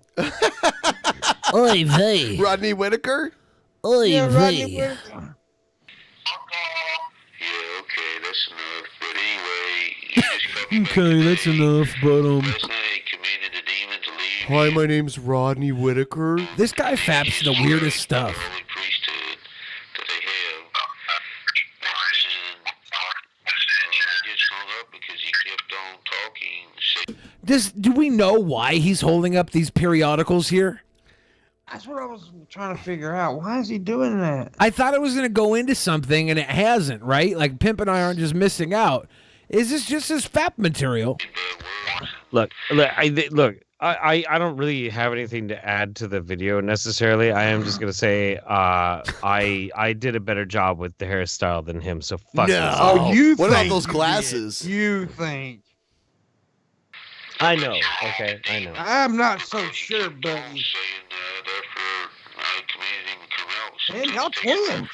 Oy vey. Rodney Whitaker? Oy Yeah, Rodney vey. Whitaker. Okay, that's enough, but Hi, my name's Rodney Whitaker. this guy faps the weirdest stuff. Do we know why he's holding up these periodicals here? That's what I was trying to figure out. Why is he doing that? I thought it was going to go into something, and it hasn't, right? Like, Pimp and I aren't just missing out. Is this just his fap material? Look, I don't really have anything to add to the video necessarily. I am just gonna say, I did a better job with the hairstyle than him. So fuck. No. Oh, you What think about those you glasses? did. You think. I know. Okay, I know. I'm not so sure, buddy. Man, y'all twins.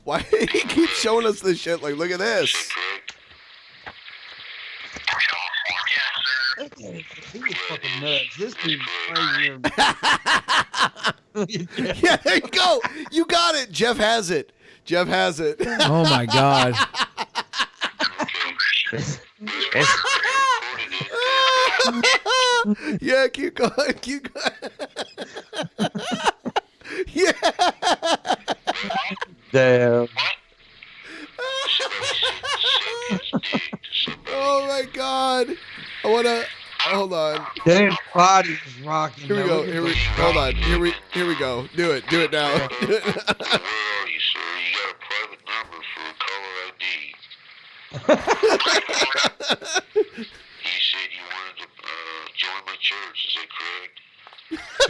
Why he keeps showing us this shit? Like, look at this. He was fucking nuts. This dude's crazy. Yeah, there you go. You got it. Jeff has it. Jeff has it. Oh, my God. Yeah, keep going. Keep going. Yeah. Damn. Oh my God. I wanna hold on. Damn body's rocking. Here we go. Hold on. Here we go. Do it. Do it now. Do it now.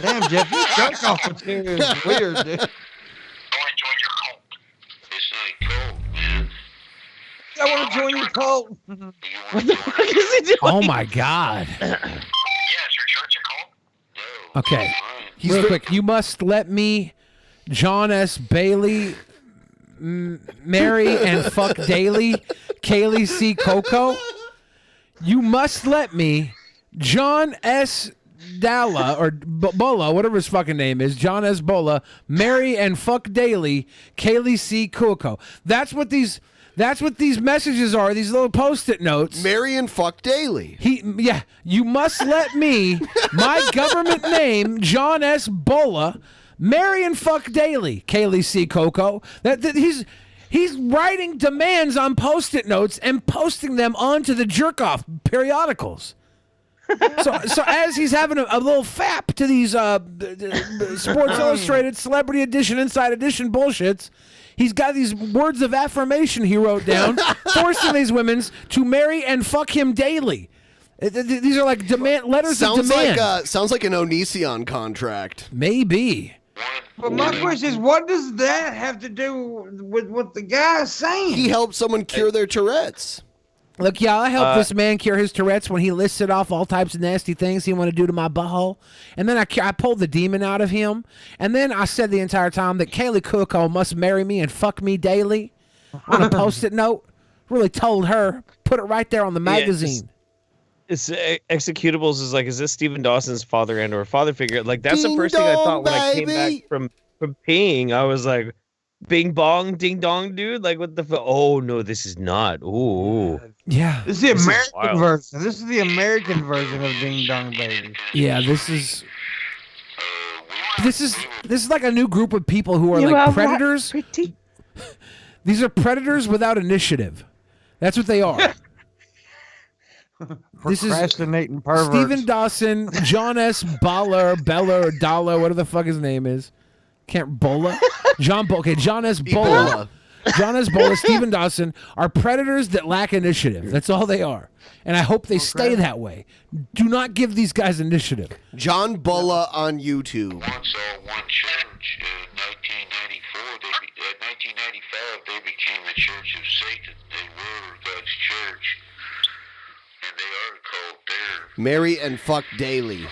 Damn, Jeff, you jerk off material is weird, dude. I want to join your cult. What the fuck is he doing? Oh, my God. Okay. Real quick, you must let me, John S. Bailey, marry and fuck Daly, Kaylee C. Coco. You must let me, John S. Dalla or Bola, whatever his fucking name is, John S. Bola, marry and fuck Daly, Kaylee C. Coco. That's what these messages are. These little post-it notes. Marry and fuck Daly. You must let me, my government name, John S. Bola, marry and fuck Daly, Kaylee C. Coco. He's writing demands on post-it notes and posting them onto the jerk-off periodicals. So as he's having a little fap to these Sports Illustrated Celebrity Edition, Inside Edition bullshits, he's got these words of affirmation he wrote down, forcing these women to marry and fuck him daily. These are like letters of demand. Sounds like an Onision contract. Maybe. But my question is, what does that have to do with what the guy's saying? He helped someone cure their Tourette's. Look, yeah, I helped this man cure his Tourette's when he listed off all types of nasty things he wanted to do to my butthole. And then I pulled the demon out of him. And then I said the entire time that Kaylee Coco must marry me and fuck me daily on a post-it note. Really told her. Put it right there on the magazine. It's executables is like, is this Stephen Dawson's father and or father figure? Like, that's the first thing I thought when I came back from peeing. I was like, bing bong, ding dong, dude. Like, what the oh no, this is not. Ooh. Yeah. This is the American version. This is the American version of Ding Dong Baby. Yeah, this is like a new group of people who are like predators. These are predators without initiative. That's what they are. This is procrastinating perverts. Stephen Dawson, John S. Bella or Dalla, whatever the fuck his name is. Bola? John S. Bola. John S. Bola, Stephen Dawson are predators that lack initiative. That's all they are. And I hope they stay that way. Do not give these guys initiative. John Bola on YouTube. Once all one church. In 1995, they became the Church of Satan. They were God's church. And they are called there. Marry and fuck daily.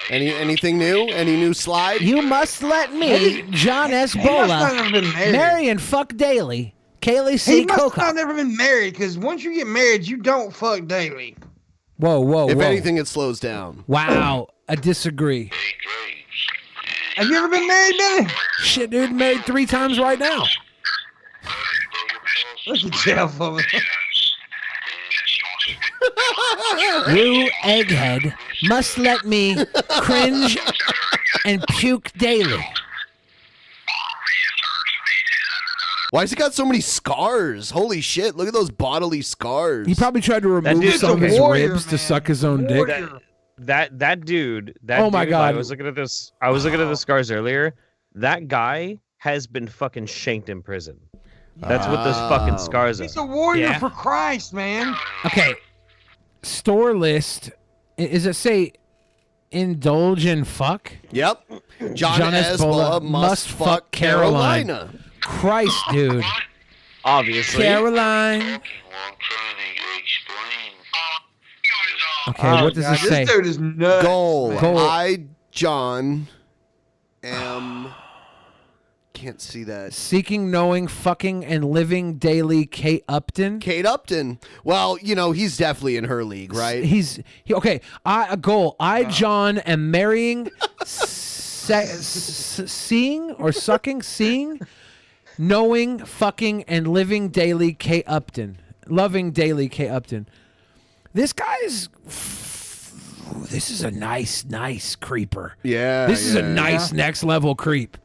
Anything new? Any new slide? You must let me, John S. Bola, marry and fuck daily, Kaylee C. He must Coco. have never been married, because once you get married, you don't fuck daily. Whoa. If anything, it slows down. Wow, I disagree. Have you ever been married, Billy? Shit, dude, married 3 times right now. Look at Jeff over there. You egghead must let me cringe and puke daily. Why has he got so many scars? Holy shit, look at those bodily scars. He probably tried to remove some of his ribs to suck his own dick. That dude. Oh my God. I was looking at this. I was looking at the scars earlier. That guy has been fucking shanked in prison. That's what those fucking scars are. He's a warrior for Christ, man. Okay. Store list. Is it say indulge in fuck? Yep. John S. Bola must fuck Carolina. Christ, dude. Obviously. Caroline. Okay, what does it say? This dude is nuts. Goal. Goal. I, John, am... Can't see that. Seeking, knowing, fucking, and living daily, Kate Upton. Kate Upton. Well, you know, he's definitely in her league, right? Okay. A goal. I, John, am marrying, seeing, knowing, fucking, and living daily, Kate Upton. Loving daily, Kate Upton. This guy's... This is a nice creeper. Yeah. This is a nice next level creep.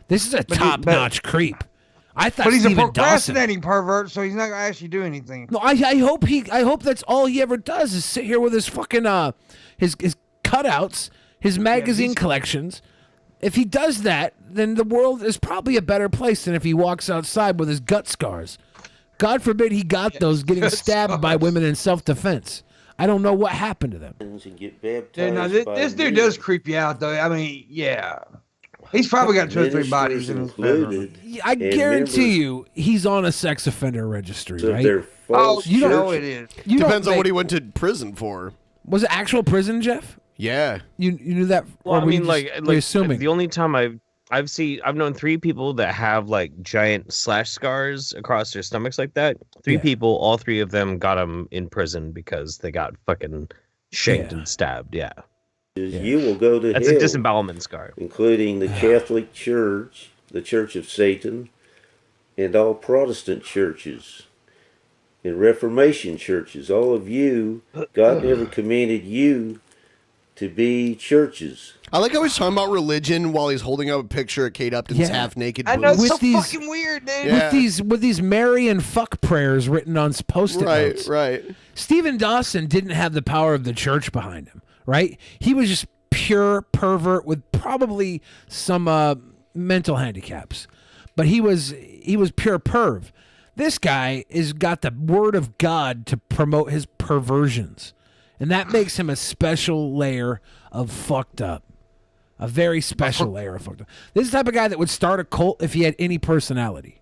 This is a top-notch creep. I thought But he's Stephen a procrastinating pervert, so he's not gonna actually do anything. No, I hope that's all he ever does is sit here with his fucking his cutouts, his magazine collections. If he does that, then the world is probably a better place than if he walks outside with his gut scars. God forbid he got those getting stabbed by women in self-defense. I don't know what happened to them. Dude, no, this dude does creep you out, though. I mean, yeah. He's probably got 2 or 3 bodies in his bedroom. I guarantee you, he's on a sex offender registry, right? Oh, you know it is. Depends on what he went to prison for. Was it actual prison, Jeff? Yeah. You knew that? Well, or I were you mean, just like assuming? the only time I've known 3 people that have like giant slash scars across their stomachs like that. 3 people, all 3 of them got them in prison because they got fucking shanked and stabbed. Yeah. You will go to That's hell, a disembowelment scar. including the Catholic Church, the Church of Satan, and all Protestant churches and Reformation churches. All of you, God never commanded you to be churches. I like how he's talking about religion while he's holding up a picture of Kate Upton's half-naked boobs. I know, it's so fucking weird, dude. With these Mary and fuck prayers written on post-it notes. Right. Stephen Dawson didn't have the power of the church behind him, right? He was just pure pervert with probably some mental handicaps, but he was pure perv. This guy has got the word of God to promote his perversions, and that makes him a special layer of fucked up. A very special layer of fucked up. This is the type of guy that would start a cult if he had any personality.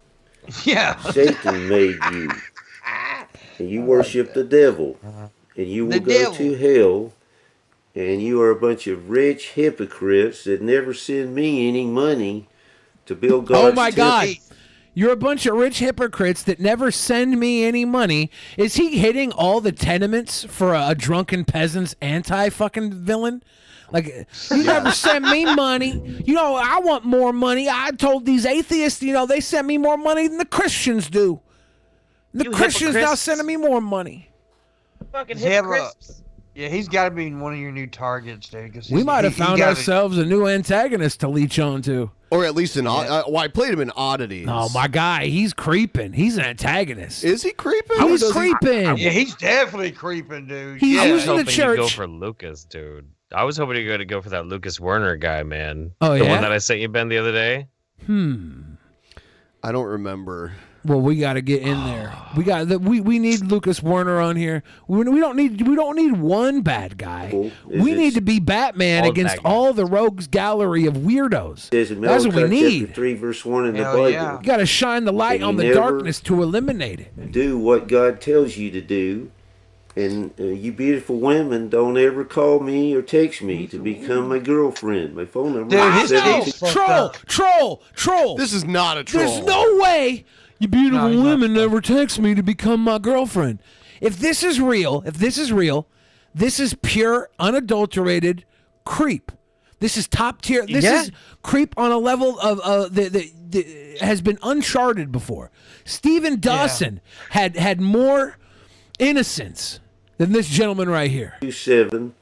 Yeah. Satan made you, and you worship the devil, and you will go to hell, and you are a bunch of rich hypocrites that never send me any money to build God's Oh my temple. God. You're a bunch of rich hypocrites that never send me any money. Is he hitting all the tenements for a drunken peasants anti-fucking villain? Like, you never send me money. You know, I want more money. I told these atheists, they send me more money than the Christians do. The Christians now sending me more money. Fucking hypocrites. Yeah, he's got to be one of your new targets, dude. 'Cause We might have he found gotta- ourselves a new antagonist to leech on to. Or at least I played him in Oddities. Oh, my guy, he's creeping. He's an antagonist. Is he creeping? He's creeping. Yeah, he's definitely creeping, dude. He's I was using the hoping you'd go church. for Lucas, dude. I was hoping you'd go for that Lucas Werner guy, man. Oh, the yeah? one that I sent you, Ben, the other day. I don't remember. Well, we got to get in there. We need Lucas Werner on here. We don't need one bad guy. We need to be Batman All against bad guys. all the rogues gallery of weirdos. There's in That's what we Malachi need. chapter 3, verse 1 in the Hell Bible. yeah. You got to shine the light And on you the never darkness to eliminate it. Do what God tells you to do. And you beautiful women, don't ever call me or text me to become my girlfriend. My phone number is 72. Troll. This is not a troll. There's no way you beautiful women never text me to become my girlfriend. If this is real, this is pure, unadulterated creep. This is top tier. This is creep on a level of that has been uncharted before. Stephen Dawson had more innocence than this gentleman right here. 27.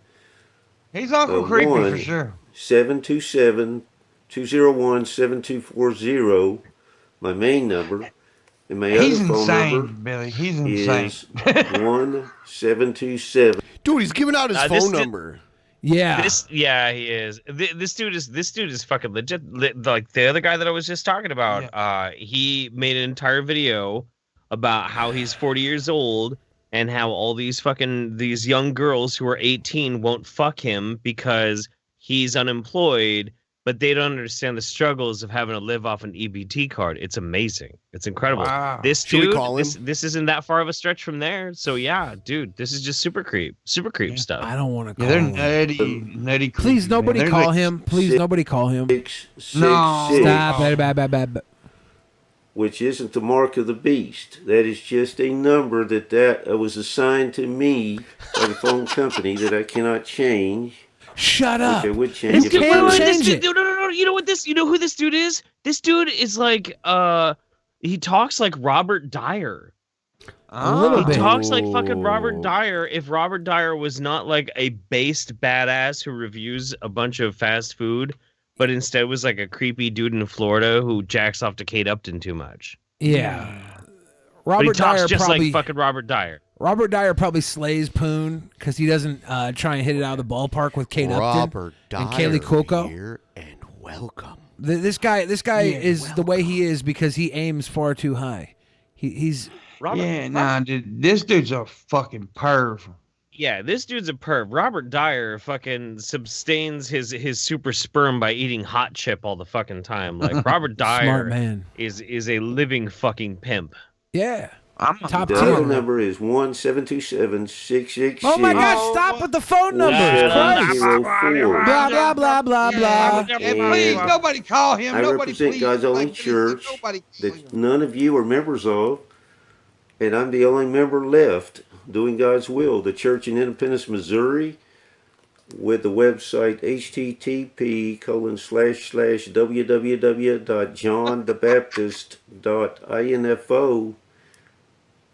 He's Uncle Creepy for sure. 727-201-7240. My main number. And my He's other phone insane, number Billy. He's insane. is 1727. Dude, he's giving out his phone number. Yeah. He is. This dude is fucking legit. Like the other guy that I was just talking about, he made an entire video about how he's 40 years old and how all these young girls who are 18 won't fuck him because he's unemployed, but they don't understand the struggles of having to live off an EBT card. It's amazing. It's incredible. Wow. This Should we dude, call him? this isn't that far of a stretch from there. So yeah, dude, this is just super creep stuff. I don't want to call They're him. nutty. Please, nobody call him. Please, nobody call him. No. Stop. Bad. Which isn't the mark of the beast. That is just a number that was assigned to me by the phone company that I cannot change. Shut up. Which I would change You if I can't could. change it. No. You know who this dude is? This dude is like he talks like Robert Dyer. A little He bit. talks like fucking Robert Dyer. If Robert Dyer was not like a based badass who reviews a bunch of fast food, but instead was like a creepy dude in Florida who jacks off to Kate Upton too much. Yeah. But he Robert talks Dyer just probably like fucking Robert Dyer. Robert Dyer probably slays Poon because he doesn't try and hit it out of the ballpark with Kate Robert Upton and Dyer Kaylee Cuoco. here and welcome. This guy is the way he is because he aims far too high. He's dude, this dude's a fucking perv. Yeah, this dude's a perv. Robert Dyer fucking sustains his super sperm by eating hot chip all the fucking time. Like Robert Dyer Smart man. is a living fucking pimp. Yeah. Top The 10. phone number is 1-727-666. Oh my gosh, stop with the phone numbers. Christ. 704. Blah, blah, blah, blah, blah. And please, nobody call him. I Nobody represent please. God's only Like, please, church nobody. that none of you are members of, and I'm the only member left doing God's will. The church in Independence, Missouri, with the website http://www.johnthebaptist.info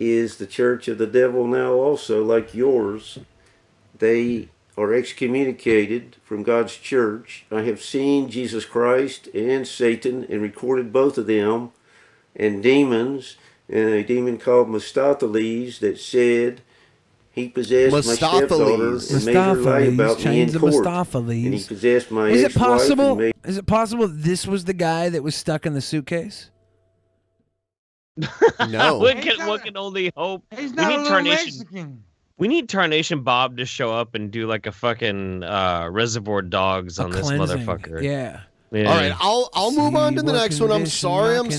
is the church of the devil now also, like yours. They are excommunicated from God's church. I have seen Jesus Christ and Satan and recorded both of them and demons, and a demon called Mephistophelies that said he possessed my stepdaughter and made her lie about me in court. And he possessed my Is it ex-wife possible? and made... Is it possible this was the guy that was stuck in the suitcase? No. What can only hope? He's not a little Mexican. We need Tarnation Bob to show up and do like a fucking Reservoir Dogs on this cleansing. motherfucker. Yeah. Yeah. All right, I'll move on to the next one. I'm sorry. What are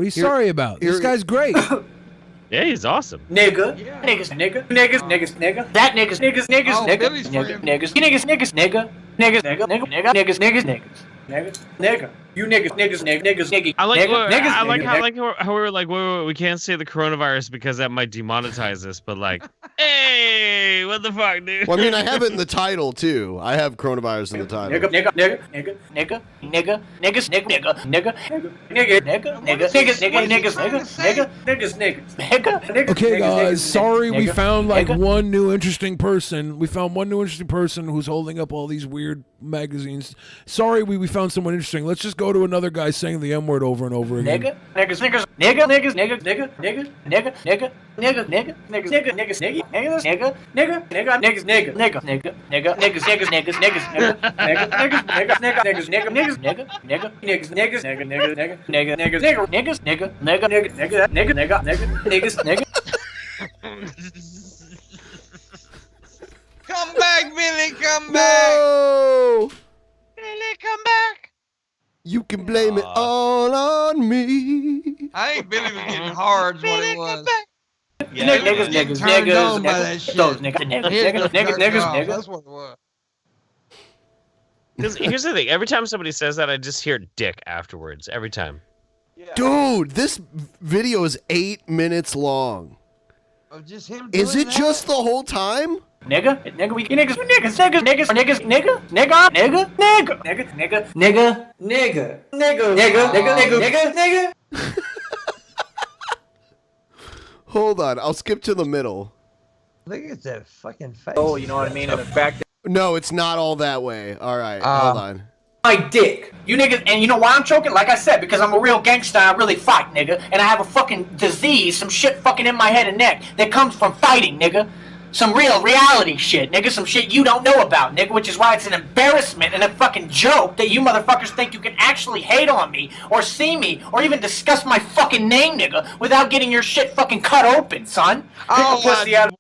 you Here- sorry about? This guy's great. Yeah, he's awesome. Nigga, niggas, nigga, niggas, nigga, that niggas, niggas, Oh, nigga, Billy's nigga, friend. niggas, niggas, nigga, niggas, nigga, niggas, nigga, you niggas, nigga. I like niggas, how we were like, wait, we can't say the coronavirus because that might demonetize us. But like, hey, what the fuck, dude? Well, I mean, I have it in the title too. I have coronavirus in the title. Niggas, Okay, guys. Sorry, we found like one new interesting person. We found one new interesting person who's holding up all these weird magazines. Sorry, we found someone interesting. Let's just go to another guy saying the M word over and over again. niggas, Come back, Billy. Come back. No! Billy, come back. You can blame it all on me. I think Billy was getting hard. Is what it was. Niggas, Turned on by that shit. niggas. That's what it was. Here's the thing. Every time somebody says that, I just hear dick afterwards. Every time. Dude, this video is 8 minutes long. Oh, just him Is doing it just the whole time? Nigga, we niggas, nigga. Hold on, I'll skip to the middle. Look at that fucking face. Oh, you know what I mean? And the fact that No, it's not all that way. All right, hold on. my dick. You niggas, and you know why I'm choking? Like I said, because I'm a real gangster, I really fight, nigga. And I have a fucking disease, some shit fucking in my head and neck that comes from fighting, nigga. Some real reality shit, nigga. Some shit you don't know about, nigga. Which is why it's an embarrassment and a fucking joke that you motherfuckers think you can actually hate on me, or see me, or even discuss my fucking name, nigga, without getting your shit fucking cut open, son. Oh, Pussy out of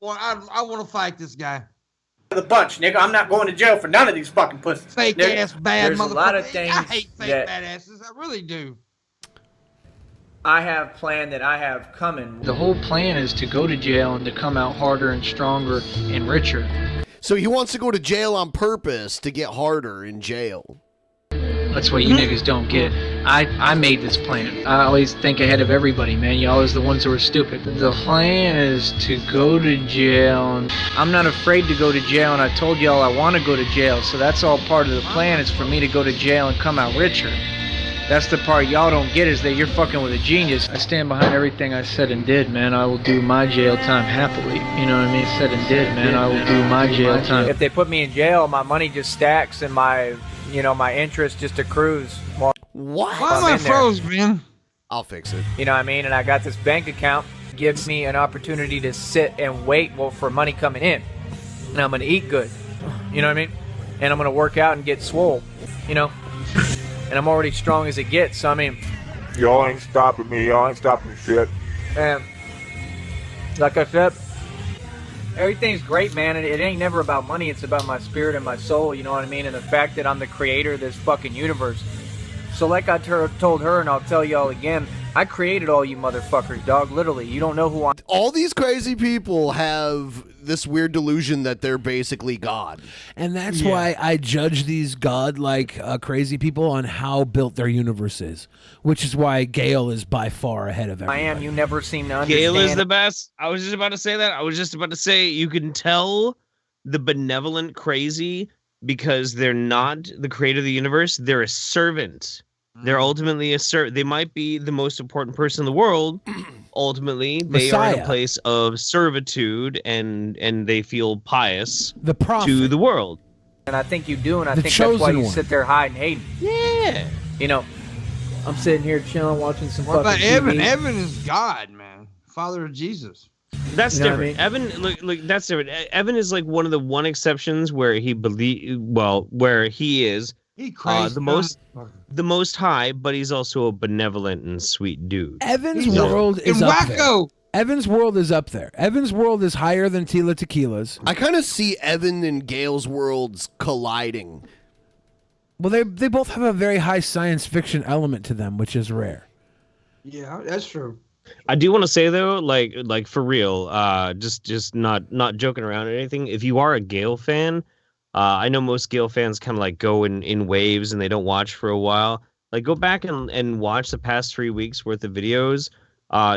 I want to fight this guy. the bunch, nigga. I'm not going to jail for none of these fucking pussies. Fake nigga. ass bad There's motherfucker. a lot of things I hate fake that badasses. I really do. I have planned that I have coming. The whole plan is to go to jail and to come out harder and stronger and richer. So he wants to go to jail on purpose to get harder in jail. That's what you niggas don't get. I made this plan. I always think ahead of everybody, man. Y'all always the ones who are stupid. The plan is to go to jail. I'm not afraid to go to jail, and I told y'all I want to go to jail, so that's all part of the plan is for me to go to jail and come out richer. That's the part y'all don't get is that you're fucking with a genius. I stand behind everything I said and did, man. I will do my jail time happily. You know what I mean? Said and did, man. I will do my jail time. If they put me in jail, my money just stacks and my interest just accrues. What? Why am I froze, man? I'll fix it. You know what I mean? And I got this bank account. Gives me an opportunity to sit and wait for money coming in. And I'm going to eat good. You know what I mean? And I'm going to work out and get swole. You know? And I'm already strong as it gets, so I mean... Y'all ain't stopping me. Y'all ain't stopping shit. And like I said, everything's great, man. And it ain't never about money. It's about my spirit and my soul, you know what I mean? And the fact that I'm the creator of this fucking universe. So like I told her, and I'll tell y'all again, I created all you motherfuckers, dog. Literally, you don't know who I am. All these crazy people have this weird delusion that they're basically God. And that's why I judge these god-like crazy people on how built their universe is, which is why Gale is by far ahead of everybody. I am. You never seem to understand. Gale is the best. I was just about to say that. I was just about to say you can tell the benevolent crazy because they're not the creator of the universe. They're a servant. They're ultimately a servant. They might be the most important person in the world. Ultimately, they are in a place of servitude, and they feel pious to the world. And I think you do, and I The think that's why chosen you one. sit there hiding, hating. Yeah. You know, I'm sitting here chilling, watching some What about fucking Evan? TV. Evan is God, man. Father of Jesus. That's You know what I different. mean? Evan, look, that's different. Evan is like one of the one exceptions where he where he is He crazy. the most high, but he's also a benevolent and sweet dude. Evan's world is up there. Evan's world is up there. Evan's world is higher than Tila Tequila's. I kind of see Evan and Gale's worlds colliding. Well, they both have a very high science fiction element to them, which is rare. Yeah, that's true. I do want to say though, like for real, just not joking around or anything. If you are a Gale fan, I know most Gale fans kind of like go in waves and they don't watch for a while. Like go back and watch the past 3 weeks worth of videos.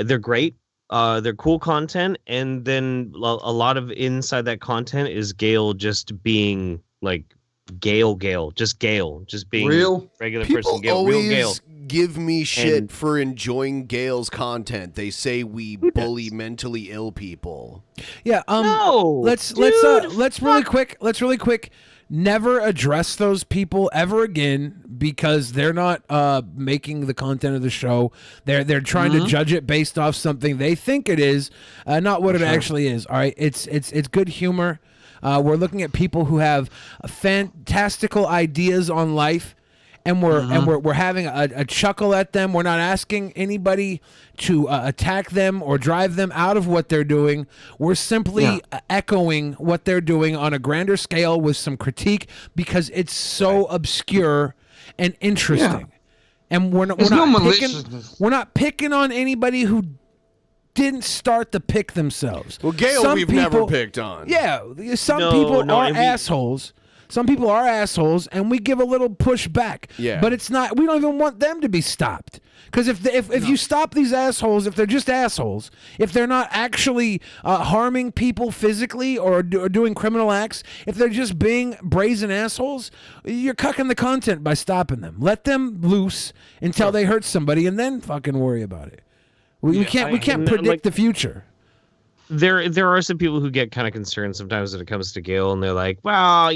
They're great. They're cool content, and then a lot of inside that content is Gale just being like Gale, just being Real regular People person Gale, always real Gale. give me shit And- for enjoying Gale's content. They say we bully mentally ill people. Yeah. No, let's really quick. Never address those people ever again because they're not making the content of the show. They're trying to judge it based off something they think it is, not what it actually is. All right, it's good humor. We're looking at people who have fantastical ideas on life, and we're having a chuckle at them. We're not asking anybody to attack them or drive them out of what they're doing. We're simply echoing what they're doing on a grander scale with some critique because it's so obscure and interesting. And we're not picking on anybody who didn't start the pick themselves. Well, Gale, we've never picked on. Yeah, some people are assholes. Some people are assholes, and we give a little push back. Yeah. But it's not. We don't even want them to be stopped. Because if you stop these assholes, if they're just assholes, if they're not actually harming people physically or doing criminal acts, if they're just being brazen assholes, you're cucking the content by stopping them. Let them loose until they hurt somebody, and then fucking worry about it. We can't predict the future. There are some people who get kind of concerned sometimes when it comes to Gale, and they're like, "Well,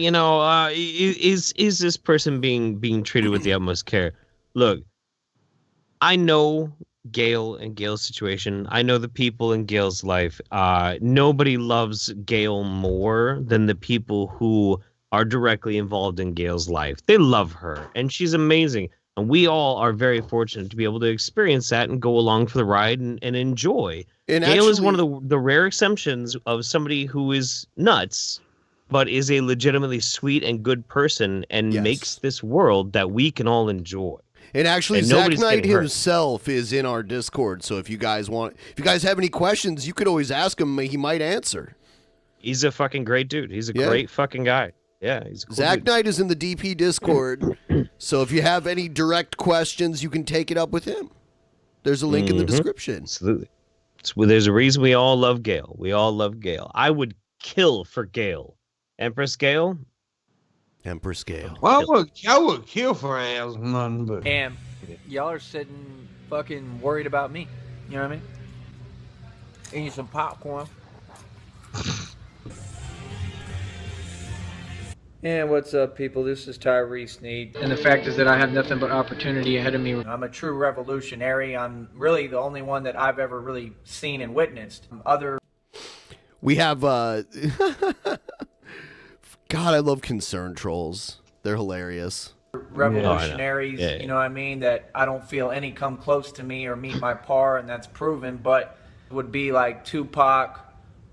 is this person being treated with the utmost care?" Look, I know Gale and Gale's situation. I know the people in Gale's life. Nobody loves Gale more than the people who are directly involved in Gale's life. They love her, and she's amazing. And we all are very fortunate to be able to experience that and go along for the ride and enjoy. And Gale is one of the rare exceptions of somebody who is nuts, but is a legitimately sweet and good person and makes this world that we can all enjoy. And actually, And Zach nobody's Knight getting hurt. himself is in our Discord. So if you guys have any questions, you could always ask him. He might answer. He's a fucking great dude. He's a great fucking guy. Yeah, he's a cool Zach dude. Knight is in the DP Discord. So if you have any direct questions, you can take it up with him. There's a link in the description. Absolutely. There's a reason we all love Gale. We all love Gale. I would kill for Gale. Empress Gale? Empress Gale. Well, I would kill for ass, nothing but. And y'all are sitting fucking worried about me. You know what I mean? Eating some popcorn. And what's up, people? This is Tyree Sneed. And the fact is that I have nothing but opportunity ahead of me. I'm a true revolutionary. I'm really the only one that I've ever really seen and witnessed. We have God, I love concern trolls. They're hilarious. Revolutionaries, you know what I mean, that I don't feel any come close to me or meet my par, and that's proven, but it would be like Tupac,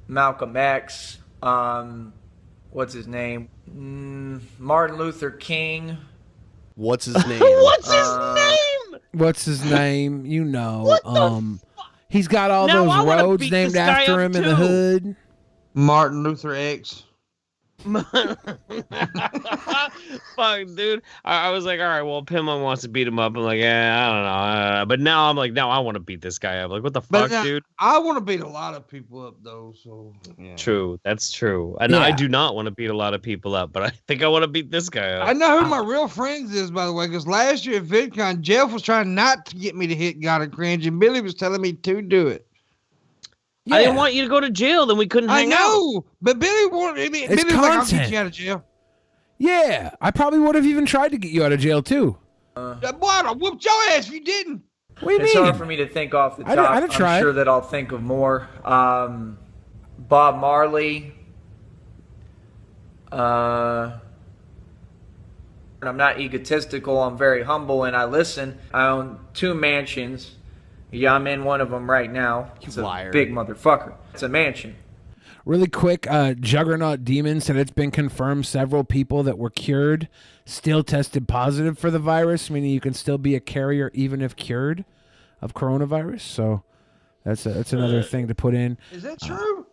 Malcolm X, what's his name? Martin Luther King. What's his name? What's his name? what's his name? You know, he's got all Now I those wanna roads beat named this guy after up, him in the too. hood. Martin Luther X. Fuck, dude. I was like, all right, well, Pimpmunk wants to beat him up. I'm like, I don't know. But now I'm like, now I want to beat this guy up. Like, what the But fuck, now, dude? I want to beat a lot of people up though. So yeah. True, that's true. And Yeah. I do not want to beat a lot of people up, but I think I want to beat this guy up. I know who my real friends is, by the way, because last year at VidCon, Jeff was trying not to get me to hit God and Cringe, and Billy was telling me to do it. I didn't want you to go to jail, then we couldn't I hang out. know, but Billy wanted me. It's Billy was like, "I'll get content. you out of jail." Yeah, I probably would have even tried to get you out of jail too. Boy, I whooped your ass if you didn't. What do you It's mean? hard for me to think off the I top. didn't try. I'm sure that I'll think of more. Bob Marley. I'm not egotistical. I'm very humble, and I listen. I own 2 mansions. Yeah, I'm in one of them right now. It's a big motherfucker. It's a mansion. Really quick, Juggernaut Demon said it's been confirmed several people that were cured still tested positive for the virus, meaning you can still be a carrier even if cured of coronavirus. So that's another thing to put in. Is that true?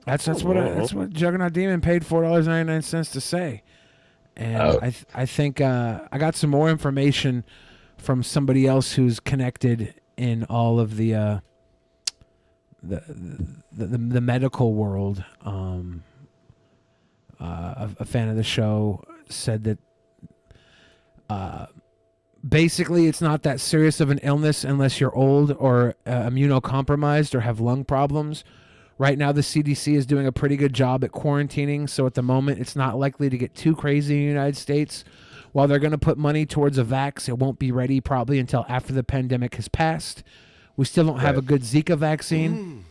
That's what Juggernaut Demon paid $4.99 to say. And I think I got some more information from somebody else who's connected in all of the medical world. A fan of the show said that basically it's not that serious of an illness unless you're old or immunocompromised or have lung problems. Right now, the CDC is doing a pretty good job at quarantining, so at the moment, it's not likely to get too crazy in the United States. While they're going to put money towards a vax, it won't be ready probably until after the pandemic has passed. We still don't have a good Zika vaccine.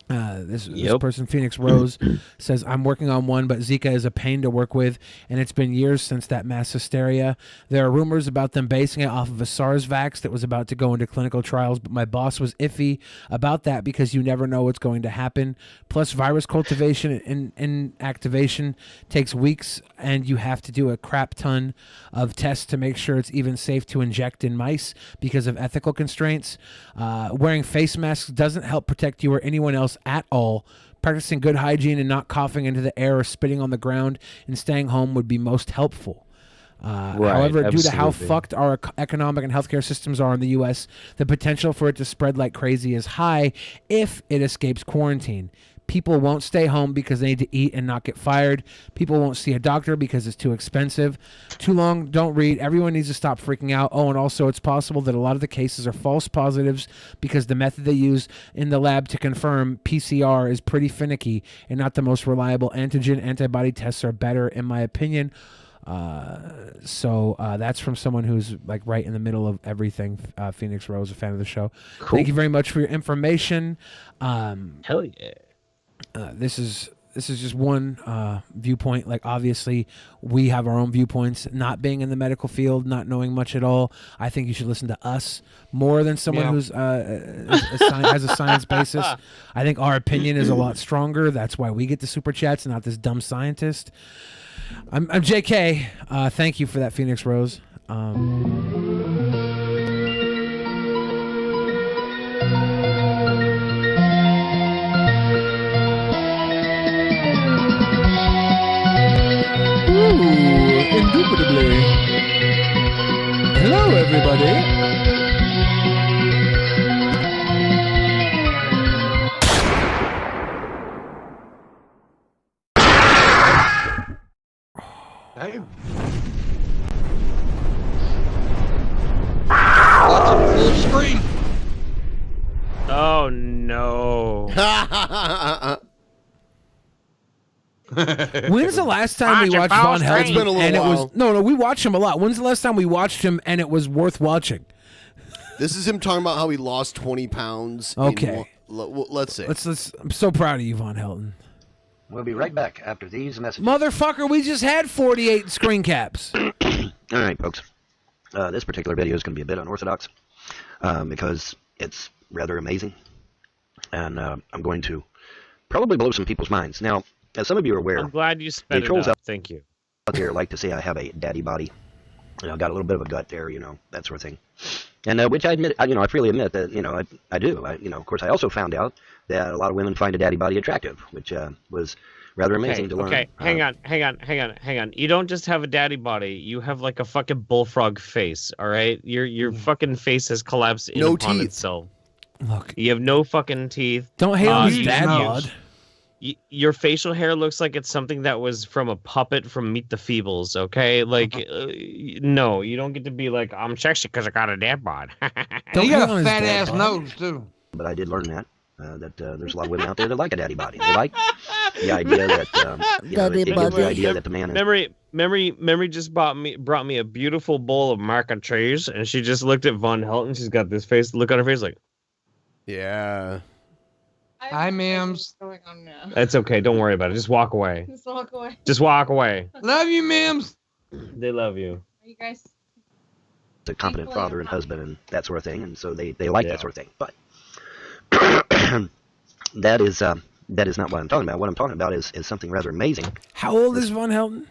This person, Phoenix Rose, says, I'm working on one, but Zika is a pain to work with, and it's been years since that mass hysteria. There are rumors about them basing it off of a SARS vax that was about to go into clinical trials, but my boss was iffy about that because you never know what's going to happen. Plus, virus cultivation and activation takes weeks, and you have to do a crap ton of tests to make sure it's even safe to inject in mice because of ethical constraints. Wearing face masks doesn't help protect you or anyone else at all. Practicing good hygiene and not coughing into the air or spitting on the ground and staying home would be most helpful. However, due to how fucked our economic and healthcare systems are in the U.S., the potential for it to spread like crazy is high if it escapes quarantine. People won't stay home because they need to eat and not get fired. People won't see a doctor because it's too expensive. Too long, don't read. Everyone needs to stop freaking out. Oh, and also it's possible that a lot of the cases are false positives because the method they use in the lab to confirm PCR is pretty finicky and not the most reliable. Antigen antibody tests are better, in my opinion. So that's from someone who's like right in the middle of everything. Phoenix Rose, a fan of the show. Cool. Thank you very much for your information. Hell yeah. This is just one viewpoint. Like, obviously, we have our own viewpoints. Not being in the medical field, not knowing much at all, I think you should listen to us more than someone who's has a science basis. I think our opinion is a lot stronger. That's why we get the super chats and not this dumb scientist. I'm JK. Thank you for that, Phoenix Rose. Indubitably. Hello, everybody. Damn. Watching full screen. Oh no. When's the last time we watched Von Helden? It's been a little and while. It was no, we watched him a lot. When's the last time we watched him and it was worth watching? This is him talking about how he lost 20 pounds. Okay. Let's see. I'm so proud of you, Von Helden. We'll be right back after these messages. Motherfucker, we just had 48 screen caps. All right, folks. This particular video is going to be a bit unorthodox because it's rather amazing. And I'm going to probably blow some people's minds. Now, as some of you are aware, I'm glad you sped the it trolls up. Thank you. out there like to say I have a daddy body. You know, got a little bit of a gut there, you know, that sort of thing. And which I admit, I freely admit that, I do. Of course, I also found out that a lot of women find a daddy body attractive, which was rather amazing to learn. Okay, hang on. You don't just have a daddy body. You have like a fucking bullfrog face, all right? Your fucking face has collapsed in upon itself. Look. You have no fucking teeth. Don't hate on his dad bod. Your facial hair looks like it's something that was from a puppet from Meet the Feebles, okay? Like, no, you don't get to be like, I'm sexy because I got a dad bod. You got a fat ass nose, too. But I did learn that there's a lot of women out there that like a daddy body. They like the idea that, it gives the idea that the man is... Memory just brought me a beautiful bowl of mac and cheese, and she just looked at Von Helton. She's got this look on her face like... Yeah. Hi, Mims. What's going on now? That's okay. Don't worry about it. Just walk away. Just walk away. Just walk away. Love you, Mims. They love you. Are you guys... a competent father and husband and that sort of thing, and so they like that sort of thing. But that is not what I'm talking about. What I'm talking about is something rather amazing. How old is Von Helton?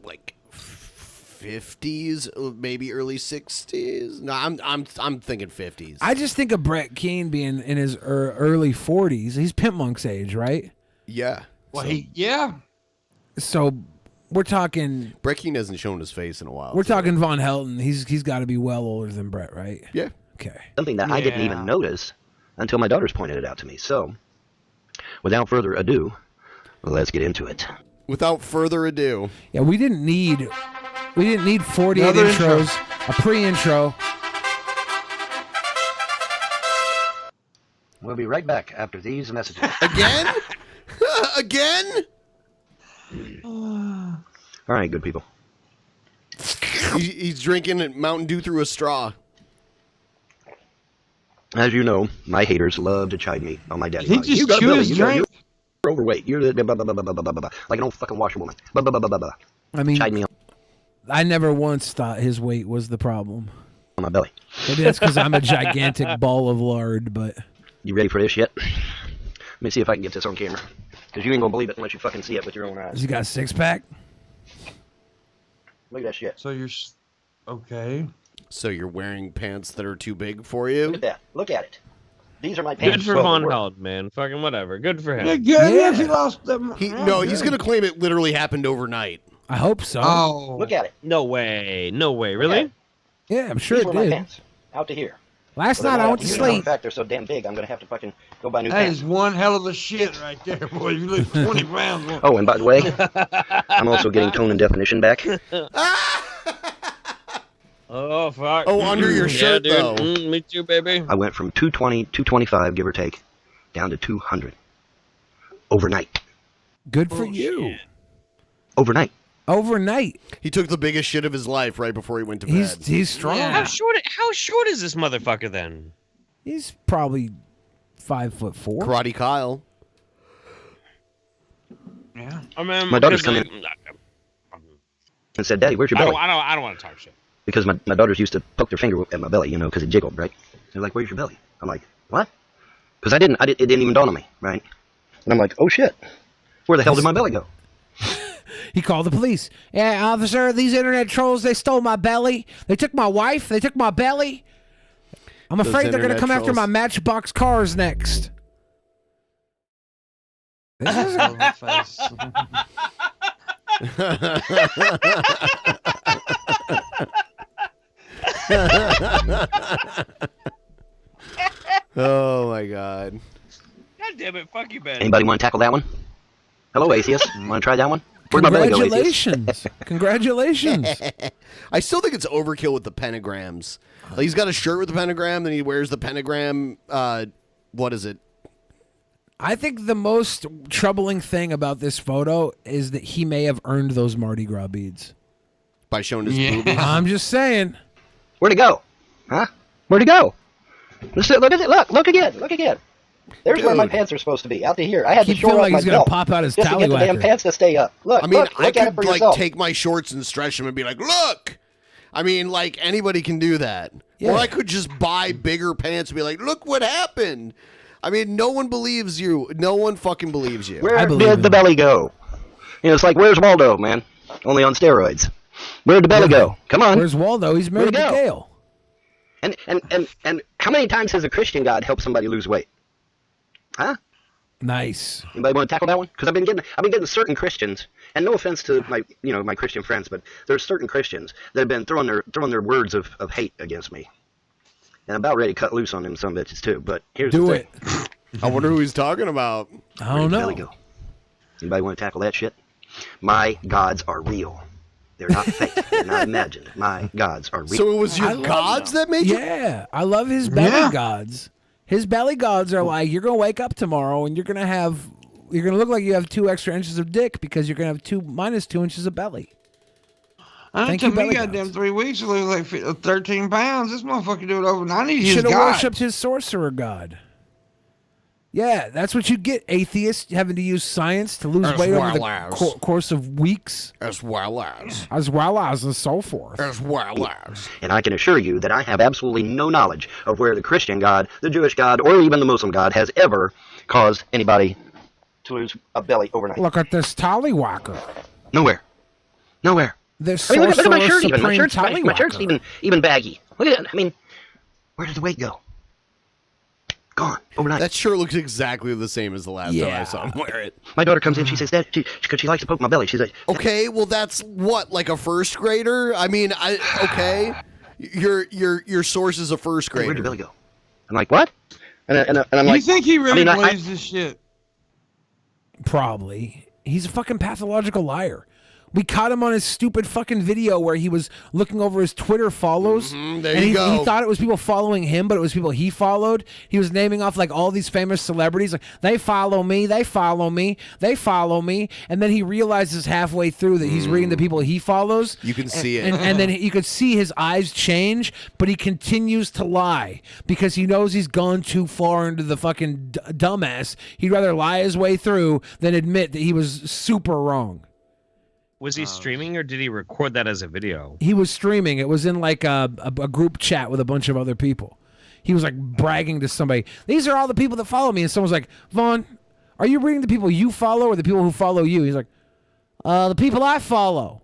Like 50s, maybe early 60s. No, I'm thinking 50s. I just think of Brett Keane being in his early 40s. He's Pimpmonk's age, right? Yeah. Well, yeah. So we're talking. Brett Keane hasn't shown his face in a while. We're talking Von Helton. He's got to be well older than Brett, right? Yeah. Okay. Something that I didn't even notice until my daughters pointed it out to me. So, without further ado, let's get into it. Without further ado. Yeah, we didn't need 48 Another intros, intro. a pre-intro. We'll be right back after these messages. Again? Again? All right, good people. He's drinking Mountain Dew through a straw. As you know, my haters love to chide me on my daddy He body. just You got a chew belly, his you got- drink. You're overweight. You're the blah, blah, blah, blah, blah, blah, blah, like an old fucking washerwoman. Blah, blah, blah, blah, blah. I mean, Chide me I never once thought his weight was the problem. on my belly. Maybe that's because I'm a gigantic ball of lard, but... You ready for this yet? Let me see if I can get this on camera. Because you ain't going to believe it unless you fucking see it with your own eyes. Has he got a six-pack? Look at that shit. So you're... Okay. So you're wearing pants that are too big for you? Look at that. Look at it. These are my pants. Good for Von Helton, man. Fucking whatever. Good for him. Yeah, he lost them. No, he's going to claim it literally happened overnight. I hope so. Oh. Look at it. No way. No way. Really? Yeah, I'm sure These it were my did. pants. Out to here. Last Well, night they're I not went to out here. In sleep. fact, they're so damn big, I'm going to have to fucking go buy new That pants. is one hell of a shit right there, boy. You lose 20 pounds. Oh, and by the way, I'm also getting tone and definition back. Oh, fuck. Oh, under your shirt, dude. though. Me too, baby. I went from 220, 225, give or take, down to 200. Overnight. Good for you. Overnight. Overnight. He took the biggest shit of his life right before he went to bed. He's strong. How short is this motherfucker then? He's probably 5'4". Karate Kyle. Yeah. I mean, My daughter's because, coming and said, Daddy, where's your belly? I don't want to talk shit. Because my daughters used to poke their finger at my belly, because it jiggled, right? They're like, where's your belly? I'm like, what? Because it didn't even dawn on me, right? And I'm like, oh shit, where the hell did my belly go? He called the police. Yeah, officer, these internet trolls, they stole my belly. They took my wife. They took my belly. I'm Those afraid they're going to internet come after trolls. my Matchbox cars next. This is Oh my god. God damn it. Fuck you, Ben. Anybody want to tackle that one? Hello, atheist. Want to try that one? Where'd my belly go, atheist? Congratulations. Congratulations. I still think it's overkill with the pentagrams. Like, he's got a shirt with the pentagram, then he wears the pentagram. What is it? I think the most troubling thing about this photo is that he may have earned those Mardi Gras beads. By showing his boobies? I'm just saying. Where'd it go? Huh? Where'd it go? Look at it. Look again. Look again. There's where my pants are supposed to be, out to here. I had to Keep shore feeling up like my he's gonna belt pop out his just to get the damn tallywhacker. pants to stay up. Look, I mean, look I at it could for like yourself. take my shorts and stretch them and be like, look. I mean, like, anybody can do that. Yeah. Or I could just buy bigger pants and be like, look what happened. I mean, no one believes you. No one fucking believes you. Where did the belly go? It's like, where's Waldo, man? Only on steroids. Where'd the belly go? Come on. Where's Waldo? He's married Where'd to it go? Gail. And how many times has a Christian God helped somebody lose weight? Huh? Nice. Anybody want to tackle that one? Because I've been getting certain Christians, and no offense to my Christian friends, but there's certain Christians that have been throwing their words of hate against me. And I'm about ready to cut loose on them some bitches too. But here's the thing. I wonder who he's talking about. I don't know. Go? Anybody want to tackle that shit? My gods are real. They're not fake. They're not imagined. My gods are real. So it was your gods that made you? Yeah, I love his belly gods. His belly gods are like, you're gonna wake up tomorrow and you're gonna look like you have 2 extra inches of dick because you're gonna have minus 2 inches of belly. It took me goddamn 3 weeks to lose like 13 pounds. This motherfucker do it overnight. I need his Should have God. worshipped his sorcerer god. Yeah, that's what you get, atheists, having to use science to lose weight over the course of weeks. As well as. And so forth. As well as. And I can assure you that I have absolutely no knowledge of where the Christian God, the Jewish God, or even the Muslim God has ever caused anybody to lose a belly overnight. Look at this tallywhacker. Nowhere. This look at my shirt supreme even. My shirt's tallywhacker. even baggy. Look at it. I mean, where did the weight go? Gone overnight. That shirt looks exactly the same as the last time I saw him wear it. My daughter comes in. She says, "Dad, because she likes to poke my belly." She's like, "Okay, well, that's what, like a first grader? I mean, okay, your source is a first grader. Where'd your belly go?" I'm like, "What?" And I'm like, "You think he really I believes this shit?" Probably. He's a fucking pathological liar. We caught him on his stupid fucking video where he was looking over his Twitter follows. There and you go. He thought it was people following him, but it was people he followed. He was naming off like all these famous celebrities. Like, they follow me, they follow me, they follow me. And then he realizes halfway through that he's reading the people he follows. You can see it. And then you could see his eyes change, but he continues to lie because he knows he's gone too far into the fucking dumbass. He'd rather lie his way through than admit that he was super wrong. Was he streaming or did he record that as a video? He was streaming. It was in like a group chat with a bunch of other people. He was like bragging to somebody. These are all the people that follow me. And someone's like, Vaughn, are you reading the people you follow or the people who follow you? He's like, the people I follow.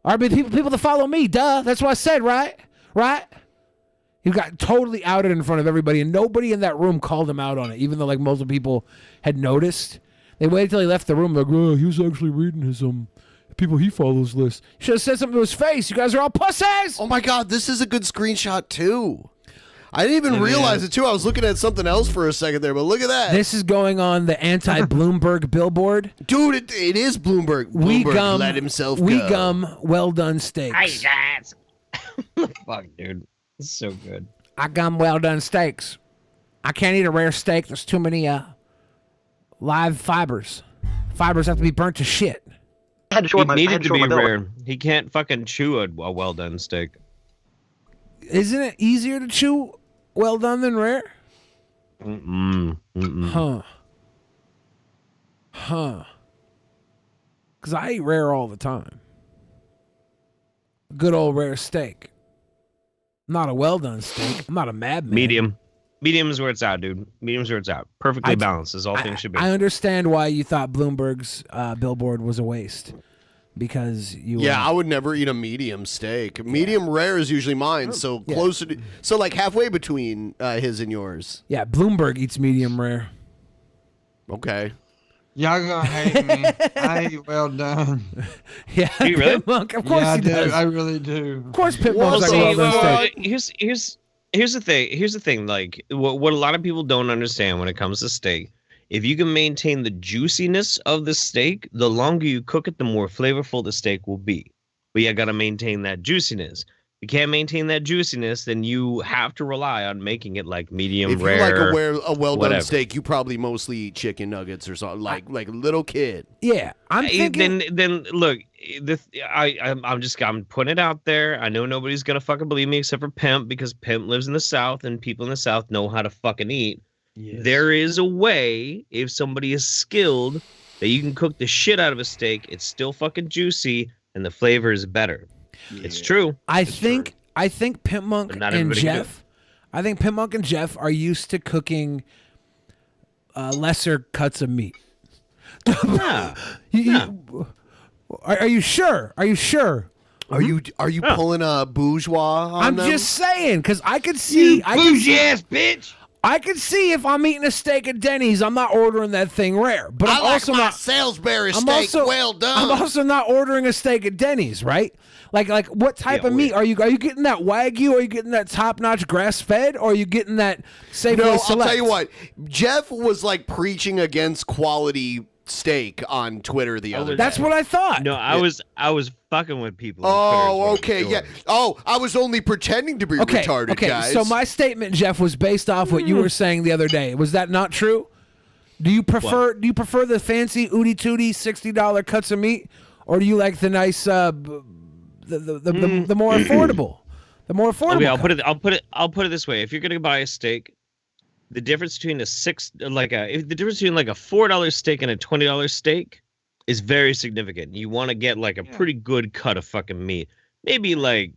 Are the people that follow me. Duh. That's what I said, right? Right? He got totally outed in front of everybody, and nobody in that room called him out on it, even though like multiple people had noticed. They waited till he left the room. Like, oh, he was actually reading his people he follows list. Should have said something to his face. You guys are all pussies. Oh my God, this is a good screenshot too. I didn't even realize it too. I was looking at something else for a second there, but look at that. This is going on the anti-Bloomberg billboard. Dude, it is Bloomberg. Bloomberg let himself go. We gum well done steaks. Hey guys. Fuck, dude. This is so good. I gum well done steaks. I can't eat a rare steak. There's too many live fibers. Fibers have to be burnt to shit. He needed to be rare. He can't fucking chew a well done steak. Isn't it easier to chew well done than rare? Huh. Because I eat rare all the time. Good old rare steak. Not a well done steak. I'm not a madman. Medium. Medium's where it's at, dude. Medium's where it's at. Perfectly balanced, as all things should be. I understand why you thought Bloomberg's billboard was a waste. Because you... Yeah, I would never eat a medium steak. Medium rare is usually mine, so closer to... So like halfway between his and yours. Yeah, Bloomberg eats medium rare. Okay. Y'all gonna hate me. I eat well done. Yeah, do you really? Pimpmunk, of course he does. I really do. Of course Pimpmunk's like well done steak. Here's the thing. Like what a lot of people don't understand when it comes to steak. If you can maintain the juiciness of the steak, the longer you cook it, the more flavorful the steak will be. But you got to maintain that juiciness. If you can't maintain that juiciness, then you have to rely on making it like medium if rare. If you like a well-done whatever. steak, you probably mostly eat chicken nuggets or something, like a little kid. Yeah, I'm thinking... Then look, I'm putting it out there. I know nobody's gonna fucking believe me except for Pimp, because Pimp lives in the South and people in the South know how to fucking eat. Yes. There is a way, if somebody is skilled, that you can cook the shit out of a steak. It's still fucking juicy and the flavor is better. Yeah. It's true. I think Pimpmunk and Jeff. I think Pimpmunk and Jeff are used to cooking lesser cuts of meat. Yeah. Are you sure? Are you sure? Are you pulling a bourgeois on I'm them? just saying, because I could see. Bougie-ass bitch. I could see if I'm eating a steak at Denny's, I'm not ordering that thing rare. But I'm also not Salisbury I'm steak. also- well done. I'm also not ordering a steak at Denny's, right? Like what type of meat are you getting? That Wagyu? Are you getting that top-notch grass-fed? Or are you getting that Safeway No, Select? I'll tell you what. Jeff was like preaching against quality steak on Twitter the other day. That's what I thought. No, I was fucking with people. on Oh, Twitter is what I okay, was yeah. doing. Oh, I was only pretending to be retarded, okay. guys. So my statement, Jeff, was based off what you were saying the other day. Was that not true? Do you prefer the fancy ooty tooty $60 cuts of meat, or do you like the nice the more affordable, the more affordable? Okay, cut? I'll put it this way: if you're gonna buy a steak, the difference between the difference between like a $4 steak and a $20 steak is very significant. You want to get like a pretty good cut of fucking meat. Maybe like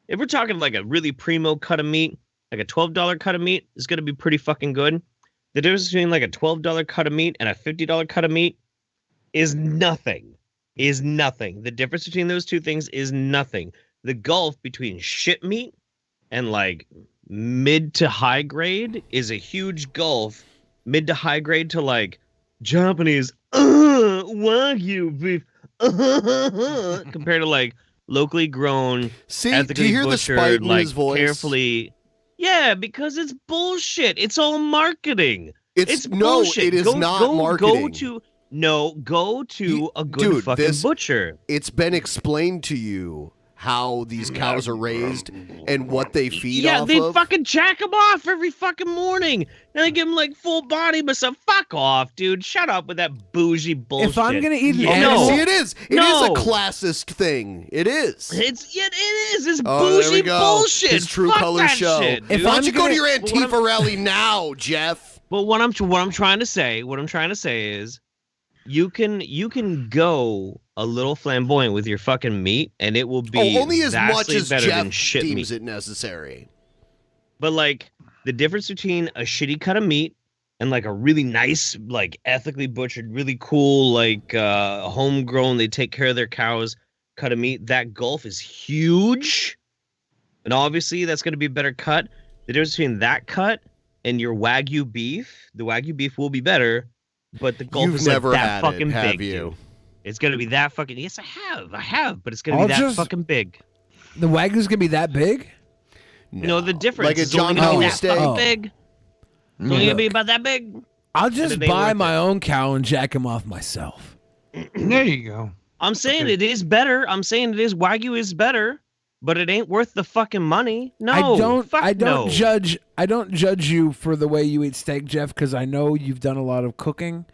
if we're talking like a really primo cut of meat, like a $12 cut of meat is gonna be pretty fucking good. The difference between like a $12 cut of meat and a $50 cut of meat is nothing. Is nothing. The difference between those two things is nothing. The gulf between shit meat and like mid to high grade is a huge gulf. Mid to high grade to like Japanese Wagyu beef compared to like locally grown, See, ethically do you hear the spite butchered, in like his voice? carefully. Yeah, because it's bullshit. It's all marketing. It's no, bullshit. it is not marketing. Go to a good Dude, fucking this- butcher. It's been explained to you how these cows are raised and what they feed Yeah, off they of. fucking jack them off every fucking morning. And they give them like full body massage. Fuck off, dude. Shut up with that bougie bullshit. If I'm gonna eat an Oh, animal, see, it is. It is No. a classist thing. It is. It is. It's Oh, there bougie we go. bullshit. His true Fuck color that show. shit, Why dude. don't you go to your But what Antifa rally now, Jeff? But what I'm trying to say is you can go a little flamboyant with your fucking meat and it will be only as much vastly as better than Jeff shit deems meat. it necessary. But like the difference between a shitty cut of meat and like a really nice, like ethically butchered, really cool, like homegrown, they take care of their cows cut of meat, that gulf is huge. And obviously that's going to be a better cut. The difference between that cut and your Wagyu beef, the Wagyu beef will be better, but the gulf You've is never like that had fucking it, have big. you? Dude. It's going to be that fucking. Yes, I have, but it's going to be that fucking big. The Wagyu's gonna be that big? No, the difference Like a is only John gonna be Howie that steak. fucking big. It's only gonna be about that big. I'll And just it ain't buy worth my own cow and jack him off myself. There you go. I'm saying it is better. I'm saying it is Wagyu is better, but it ain't worth the fucking money. No, I don't no. judge you for the way you eat steak, Jeff, because I know you've done a lot of cooking.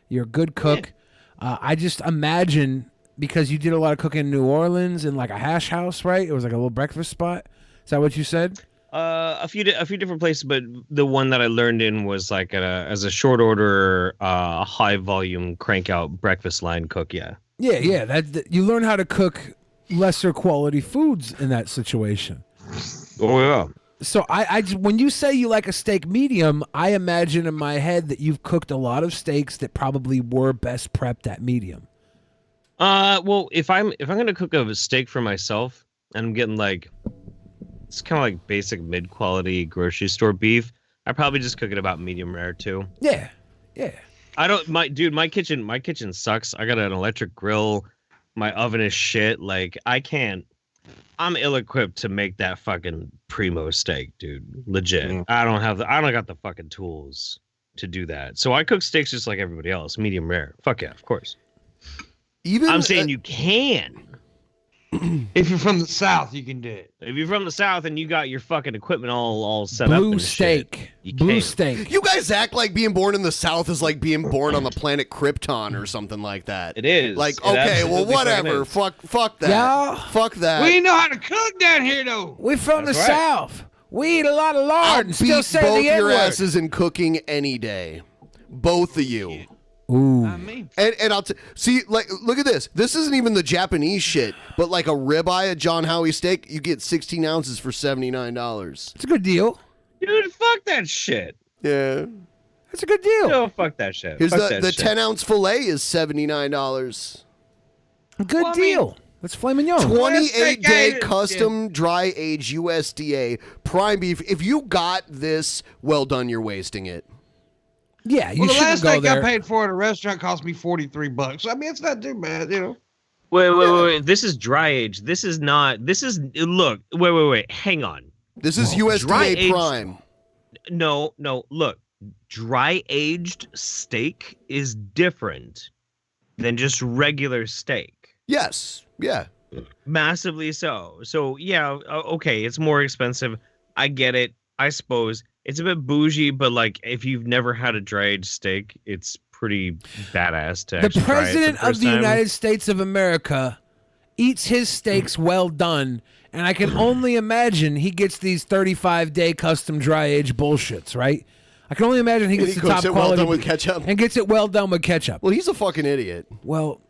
You're a good cook. I just imagine, because you did a lot of cooking in New Orleans in like a hash house, right? It was like a little breakfast spot. Is that what you said? A few different places, but the one that I learned in was like as a short order, high volume crank out breakfast line cook. Yeah. Yeah. That you learn how to cook lesser quality foods in that situation. Oh yeah. So when you say you like a steak medium, I imagine in my head that you've cooked a lot of steaks that probably were best prepped at medium. Well, if I'm gonna cook a steak for myself, and I'm getting like, it's kind of like basic mid quality grocery store beef, I probably just cook it about medium rare too. Yeah. My kitchen sucks. I got an electric grill. My oven is shit. Like I'm ill-equipped to make that fucking primo steak, dude. Legit. I don't got the fucking tools to do that. So I cook steaks just like everybody else, medium rare. Fuck yeah, of course. I'm saying you can. If you're from the South, you can do it. If you're from the South and you got your fucking equipment all set up. Blue and steak. Shit, you Blue can. steak. You guys act like being born in the South is like being born on the planet Krypton or something like that. It is. Like, It okay, well, absolutely whatever. fucking Fuck that. Yeah. Fuck that. We know how to cook down here, though. We're from That's the right. South. We eat a lot of lard I'll and still beat say both the your N-word. asses in cooking any day. Both of you. Ooh. And I'll see, like, look at this. This isn't even the Japanese shit, but like a ribeye at John Howie Steak, you get 16 ounces for $79. It's a good deal. Dude, fuck that shit. Yeah. It's a good deal. No, fuck that shit. Here's Fuck the that shit. 10-ounce filet is $79. A good deal. That's filet mignon. 28-day custom dry age USDA prime beef. If you got this, well done. You're wasting it. Yeah, you Well, the shouldn't last go steak there. I paid for at a restaurant cost me $43. I mean, it's not too bad, you know. Wait. This is dry age. This is not. This is look. Wait. Hang on. This is USDA prime. No. Look, dry aged steak is different than just regular steak. Yes. Yeah. Massively so. So yeah. Okay. It's more expensive. I get it. I suppose it's a bit bougie, but like if you've never had a dry aged steak, it's pretty badass to The actually try it president for the of first the time. United States of America eats his steaks well done, and I can only imagine he gets these 35-day custom dry age bullshits, right? I can only imagine he And gets he the cooks top it well quality done with ketchup. and gets it well done with ketchup. Well, he's a fucking idiot. Well,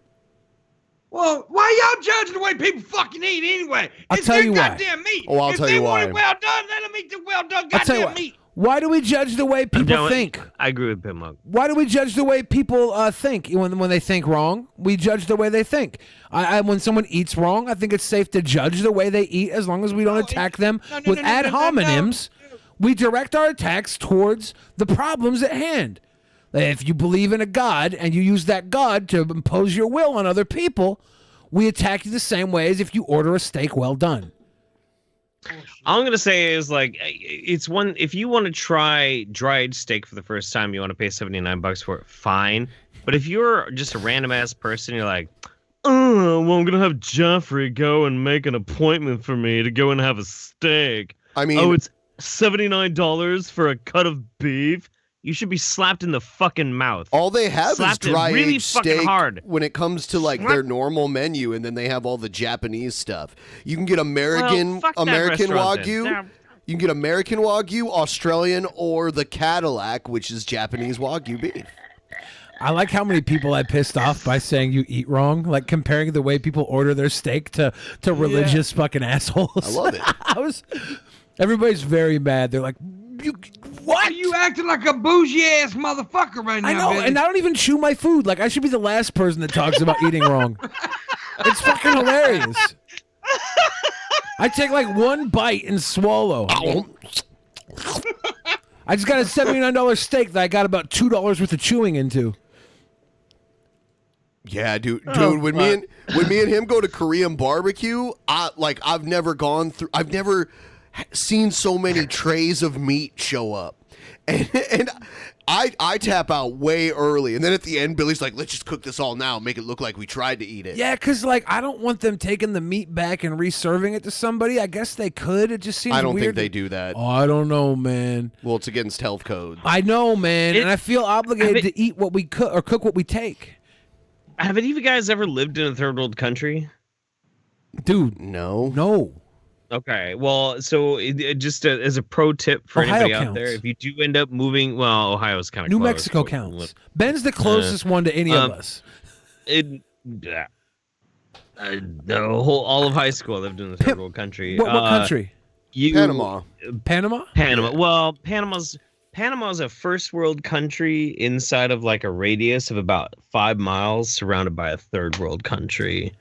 why y'all judging the way people fucking eat anyway? I'll It's tell their you why. goddamn meat. Oh, I'll if tell they you want why. it well done, let them eat the well done I'll tell you goddamn why. meat. Why do we judge the way people think? I agree with Pimpmunk. Why do we judge the way people think when they think wrong? We judge the way they think. When someone eats wrong, I think it's safe to judge the way they eat as long as we don't attack them with ad hominems. We direct our attacks towards the problems at hand. If you believe in a God and you use that God to impose your will on other people, we attack you the same way as if you order a steak well done. All I'm gonna say is like it's one. If you want to try dried steak for the first time, you want to pay $79 for it. Fine, but if you're just a random ass person, you're like, oh, well, I'm gonna have Jeffrey go and make an appointment for me to go and have a steak. I mean, oh, it's $79 for a cut of beef. You should be slapped in the fucking mouth. All they have Slapped is it dry really aged fucking steak hard. when it comes to like their normal menu, and then they have all the Japanese stuff. You can get American fuck that American restaurant then. Wagyu. Nah. You can get American Wagyu, Australian, or the Cadillac, which is Japanese Wagyu beef. I like how many people I pissed off by saying you eat wrong, like comparing the way people order their steak to religious fucking assholes. I love it. Everybody's very mad. They're like, What? You acting like a bougie ass motherfucker right now. I know, Billy. and I don't even chew my food. Like, I should be the last person that talks about eating wrong. It's fucking hilarious. I take like one bite and swallow. I just got a $79 steak that I got about $2 worth of chewing into. Yeah, dude. Oh, when me and him go to Korean barbecue, I've never seen so many trays of meat show up, and I tap out way early, and then at the end, Billy's like, "Let's just cook this all now, make it look like we tried to eat it." Yeah, because like I don't want them taking the meat back and reserving it to somebody. I guess they could. It just seems I don't weird. think they do that. Oh, I don't know, man. Well, it's against health code. I know, man, and I feel obligated to eat what we cook or cook what we take. Have any of you guys ever lived in a third world country? Dude, no. Okay, well, so just as a pro tip for Ohio anybody out counts. there, if you do end up moving, well, Ohio's kind of New close. Mexico counts. Ben's the closest one to any of us. All of high school I lived in the third world country. What country? Panama. Panama? Panama. Well, Panama's a first world country inside of like a radius of about 5 miles, surrounded by a third world country.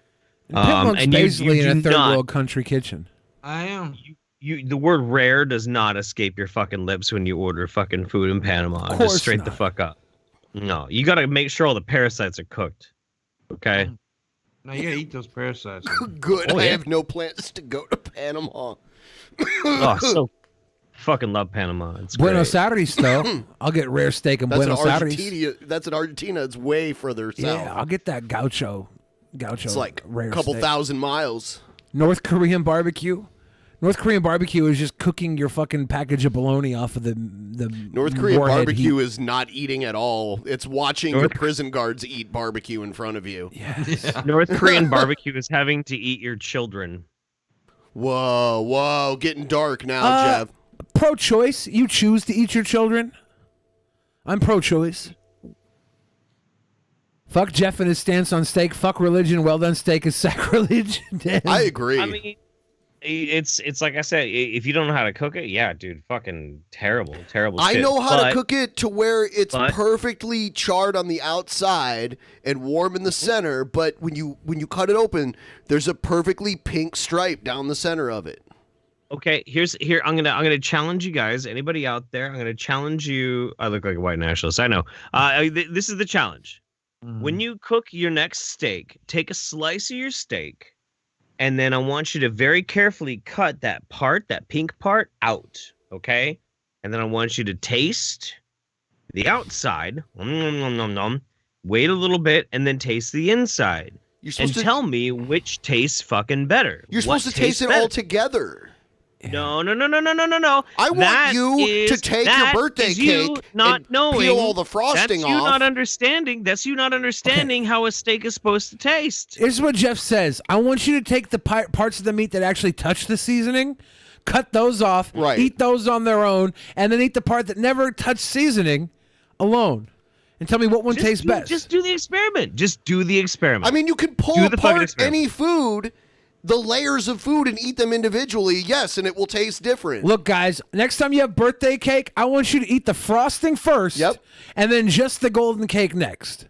Pimpmunk's And basically you in a do third not- world country kitchen. I am. The word rare does not escape your fucking lips when you order fucking food in Panama. Of course Just straight the not. fuck up. No, you got to make sure all the parasites are cooked. Okay. Now you gotta eat those parasites. Good. Oh, I yeah. have no plans to go to Panama. Oh, so fucking love Panama. It's Buenos great. Aires, though. I'll get rare steak in That's Buenos in Aires. Argentina. That's in Argentina. It's way further south. Yeah, I'll get that gaucho. It's like rare a couple steak. thousand miles. North Korean barbecue. North Korean barbecue is just cooking your fucking package of bologna off of the North Korean warhead barbecue heat. is not eating at all. It's watching your prison guards eat barbecue in front of you. North Korean barbecue is having to eat your children. Whoa, getting dark now, Jeff. Pro-choice. You choose to eat your children. I'm pro-choice. Fuck Jeff and his stance on steak. Fuck religion. Well done steak is sacrilege. Damn. I agree. I mean, it's like I said, if you don't know how to cook it, yeah, dude, fucking terrible I shit. know how to cook it to where it's perfectly charred on the outside and warm in the center, but when you cut it open, there's a perfectly pink stripe down the center of it. Okay, here I'm gonna challenge you guys. Anybody out there? I'm gonna challenge you. I look like a white nationalist. I know. This is the challenge. When you cook your next steak, take a slice of your steak, and then I want you to very carefully cut that pink part out. Okay, and then I want you to taste the outside. Wait a little bit, and then taste the inside. And tell me which tastes fucking better. You're supposed to taste it all together. No. I want you to take your birthday cake and peel all the frosting off. That's you not understanding. That's you not understanding how a steak is supposed to taste. Here's what Jeff says. I want you to take the parts of the meat that actually touch the seasoning, cut those off, eat those on their own, and then eat the part that never touched seasoning alone. And tell me what one tastes best. Just do the experiment. Just do the experiment. I mean, you can pull apart any food, the layers of food, and eat them individually, yes, and it will taste different. Look, guys, next time you have birthday cake, I want you to eat the frosting first, and then just the golden cake next.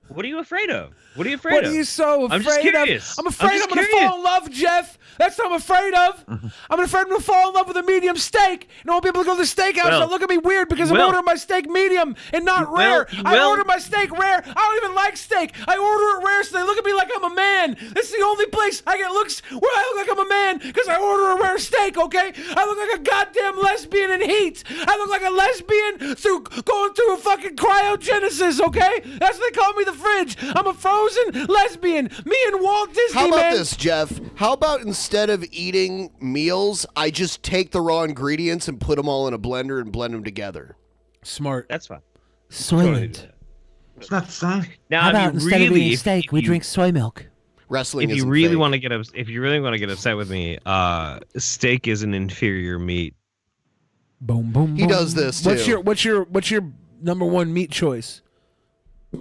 What are you afraid of? What are you afraid of? What are you so afraid I'm just curious. of? I'm afraid I'm going to fall in love, Jeff. That's what I'm afraid of. I'm afraid I'm going to fall in love with a medium steak. And I won't be able to go to the steakhouse and look at me weird because I'm ordering my steak medium and not rare. I order my steak rare. I don't even like steak. I order it rare so they look at me like I'm a man. This is the only place I get looks where I look like I'm a man because I order a rare steak, okay? I look like a goddamn lesbian in heat. I look like a lesbian going through a fucking cryogenesis, okay? That's what they call me, the fridge. I'm a frozen lesbian. Me and Walt Disney, How about this, Jeff? How about instead of eating meals, I just take the raw ingredients and put them all in a blender and blend them together? Smart. That's fine. Soylent. It's not the same. Now, How about if you instead of really, eating steak, we drink soy milk? Wrestling if you isn't really fake. want to get if you really want to get upset with me, steak is an inferior meat. Boom, boom, boom. He does this too. What's your number one meat choice?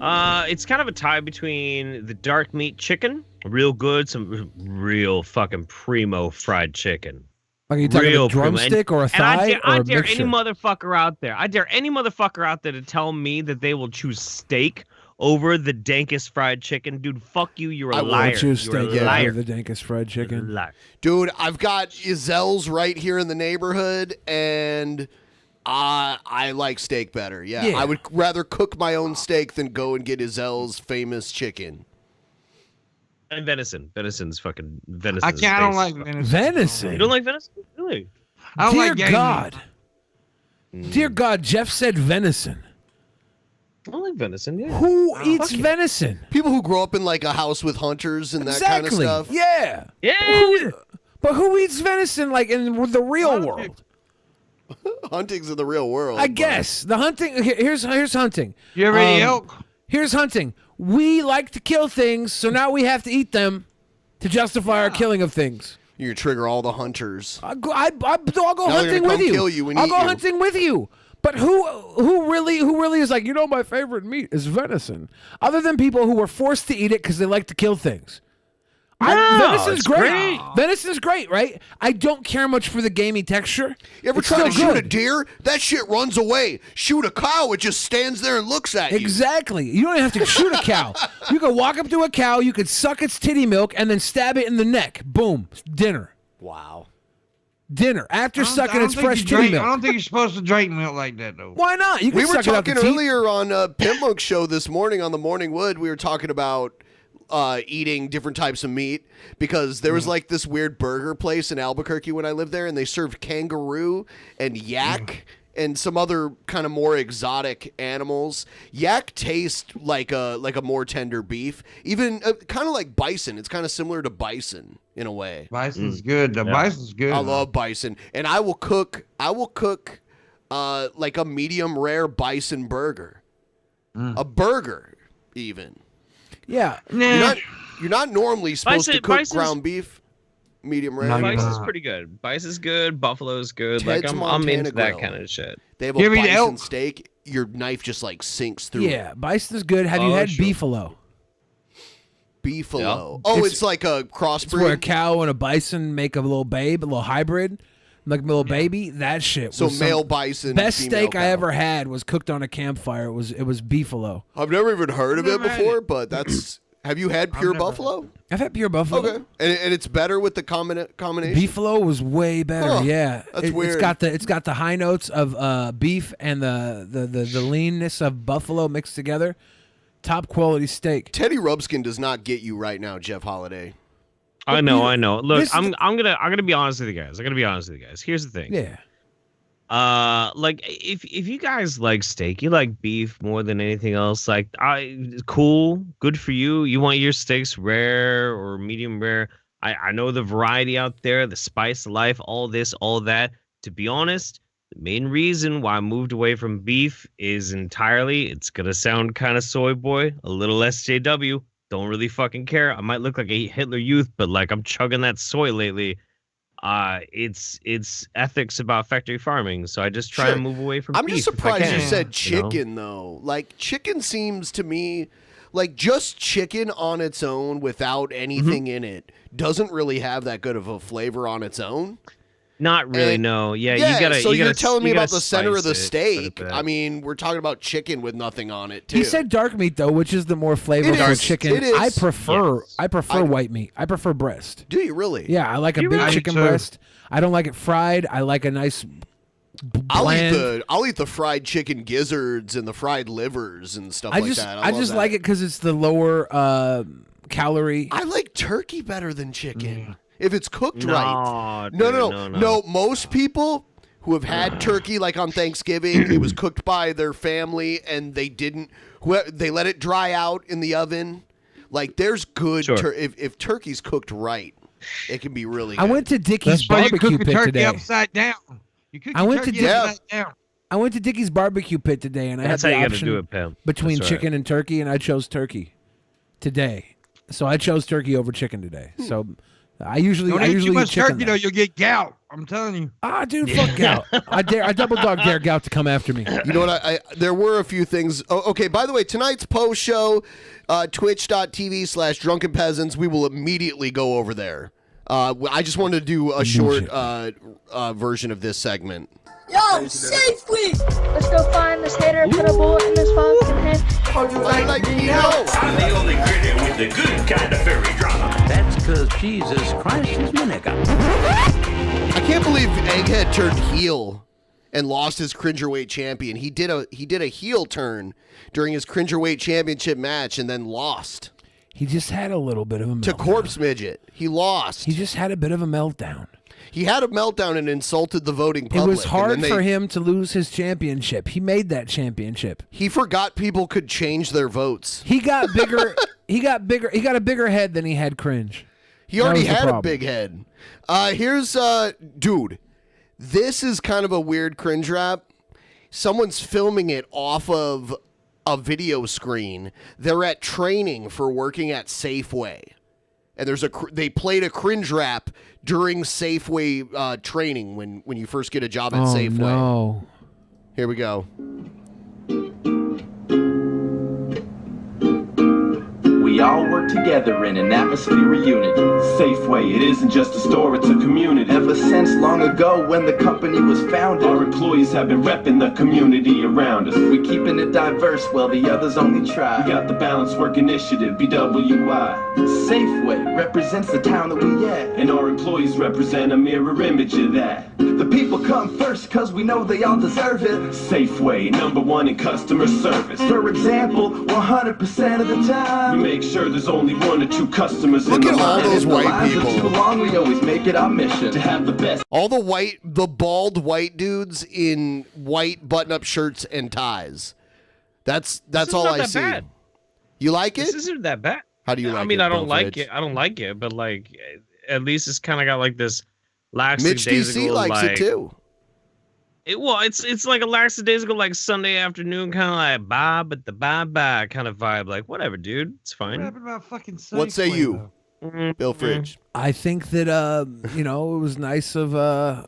It's kind of a tie between the dark meat chicken, real good, some real fucking primo fried chicken. Are you talking a drumstick or a thigh I or a dare mixture? any motherfucker out there. I dare any motherfucker out there to tell me that they will choose steak over the dankest fried chicken. Dude, fuck you. You're a liar. I would choose You're a steak liar. over the dankest fried chicken. Liar. Dude, I've got Izelle's right here in the neighborhood, and I like steak better. Yeah, I would rather cook my own steak than go and get Izelle's famous chicken. And venison. Venison's fucking venison. I don't like venison. Venison? You don't like venison? Really? I don't Dear like game God. Dear God, Jeff said venison. I don't like venison, yeah. Who eats venison? People who grow up in like a house with hunters and that kind of stuff. Yeah. Yeah. But who eats venison like in the real world? Hunting's in the real world. I guess. The hunting here's hunting. You ever eat elk? Here's hunting. We like to kill things, so now we have to eat them to justify our killing of things. You trigger all the hunters. I'll go hunting gonna with come you. kill you and I'll eat go you. hunting with you. But who really is like, my favorite meat is venison? Other than people who were forced to eat it because they like to kill things. Venison's great. Venison's great, right? I don't care much for the gamey texture. You ever It's try to still shoot a good. deer? That shit runs away. Shoot a cow, it just stands there and looks at you. Exactly. You don't even have to shoot a cow. You could walk up to a cow, you could suck its titty milk, and then stab it in the neck. Boom. Dinner. Wow. Dinner. After sucking its fresh titty I milk. don't think you're supposed to drink milk like that, though. Why not? You can We were suck it out the talking teeth. earlier on Pimpmunk show this morning on the Morning Wood. We were talking about eating different types of meat because there was like this weird burger place in Albuquerque when I lived there, and they served kangaroo and yak and some other kind of more exotic animals. Yak tastes like a more tender beef, even kind of like bison. It's kind of similar to bison in a way. Bison's good. Bison's good. I love bison, and I will cook like a medium rare bison burger, a burger even. Yeah. You're not normally supposed to cook Bison's- ground beef medium rare. Bison's pretty good. Bison's good. Buffalo's good. Ted's I'm Montana into that Grill. kind of shit. They have You a ever eat bison elk? steak. Your knife just like sinks through. Yeah, bison's good. Have you Oh, had sure. beefalo? Beefalo. Oh, it's like a It's where a crossbreed. cow and a bison make a little babe, a little hybrid, like a little baby. That shit. So was male bison, Best female steak I cow. ever had was cooked on a campfire. It was beefalo. I've never even heard of it before, but that's. Have you had pure buffalo? I've had pure buffalo. Okay, and it's better with the combination. Beefalo was way better. Huh, Yeah, that's weird. It's got the high notes of beef and the leanness of buffalo mixed together. Top quality steak. Teddy Rubskin does not get you right now, Jeff Holiday. I know. Look, I'm gonna be honest with you guys. Here's the thing. Yeah. Like if you guys like steak, you like beef more than anything else, like cool, good for you. You want your steaks rare or medium rare. I know the variety out there, the spice of life, all this, all that. To be honest, the main reason why I moved away from beef is entirely, it's gonna sound kind of soy boy, a little SJW. Don't really fucking care. I might look like a Hitler Youth, but like I'm chugging that soy lately. It's ethics about factory farming, so I just try to move away from I'm beef just if I surprised you can, said know? chicken though. Like chicken seems to me like just chicken on its own without anything in it doesn't really have that good of a flavor on its own. Not really, And- no. Yeah, yeah, you gotta. so you you're gotta, telling me you about gotta the center of the spice it steak. quite a bit. I mean, we're talking about chicken with nothing on it too. He said dark meat though, which is the more flavorful is. chicken. It is. I prefer white meat. I prefer breast. Do you really? Yeah, I like a You big really? chicken I do too. breast. I don't like it fried. I like a nice bland. I'll eat the fried chicken gizzards and the fried livers and stuff I like just that. I love just that. like it because it's the lower calorie. I like turkey better than chicken if it's cooked No, right. dude, No. Most people who have had turkey like on Thanksgiving, it was cooked by their family and they didn't. They let it dry out in the oven. Like there's good if turkey's cooked right, it can be really. I good. went to Dickie's That's why you barbecue cook the pit turkey today. upside down. You cook I your went to turkey Dick- upside down. I went to Dickie's barbecue pit today, and I That's had the how you gotta option do it, Pam. between That's right. chicken and turkey, and I chose turkey today. So I chose turkey over chicken today. So I usually Don't I eat usually too eat much chicken. turkey though, you'll get gout. I'm telling you. Dude, fuck gout. I double dog dare gout to come after me. You know what? I there were a few things. Oh, okay, by the way, tonight's post show, twitch.tv/Drunken Peasants. We will immediately go over there. I just wanted to do a short version of this segment. Yo, safely! Let's go find this hater and put a bullet in his fucking head. How'd you like me know? I'm the only critter with the good kind of fairy drama. That's because Jesus Christ is my nigga. I can't believe Egghead turned heel and lost his Cringerweight champion. He did a heel turn during his Cringerweight championship match and then lost. He just had a little bit of a meltdown. To Corpse Midget. He lost. He just had a bit of a meltdown. He had a meltdown and insulted the voting public. It was and hard then for him to lose his championship. He made that championship. He forgot people could change their votes. He got bigger. He got a bigger head than he had cringe. He already That was the had a problem. big head. Here's dude. This is kind of a weird cringe rap. Someone's filming it off of a video screen. They're at training for working at Safeway. And they played a cringe rap during Safeway training when you first get a job at Safeway. No. Here we go. We all work together in an atmosphere of unity. Safeway, it isn't just a store, it's a community. Ever since long ago when the company was founded, our employees have been repping the community around us. We're keeping it diverse while the others only try. We got the Balanced Work Initiative, BWI. Safeway represents the town that we at, and our employees represent a mirror image of that. The people come first cause we know they all deserve it. Safeway, #1 in customer service. For example, 100% of the time, we make sure there's only 1 or 2 customers in the line. all those And if the white lines are people. too long, we always make it our mission to have the best. All the bald white dudes in white button-up shirts and ties. That's all not I that see. bad. You like it? This isn't that bad. How do you like it? I mean, I don't Bill like Fitch? it. I don't like it, but like, at least it's kind of got like this Mitch lackadaisical. DC likes like, it too. It's like a lackadaisical, like Sunday afternoon kind of like bye, but the bye kind of vibe. Like whatever, dude, it's fine. What happened about fucking Safeway? What say you? though? Bill Fridge. I think that it was nice of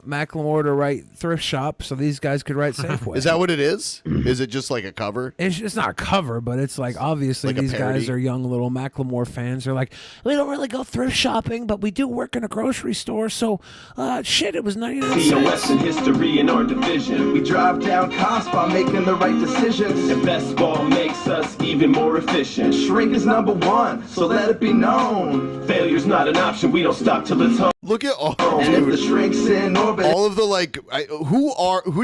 Macklemore to write Thrift Shop so these guys could write Safeway. Is that what it is? Is it just like a cover? It's not a cover, but it's like obviously Like a these guys parody? are young little Macklemore fans. They're like, we don't really go thrift shopping, but we do work in a grocery store. So, it was 99 POS cents. in history in our division. We drive down costs by making the right decisions. And best of all makes us even more efficient. Shrink is number one, so let it be known. Failure's not an option, we don't stop till it's home. Look at all, And if the shrink's in orbit, all of the who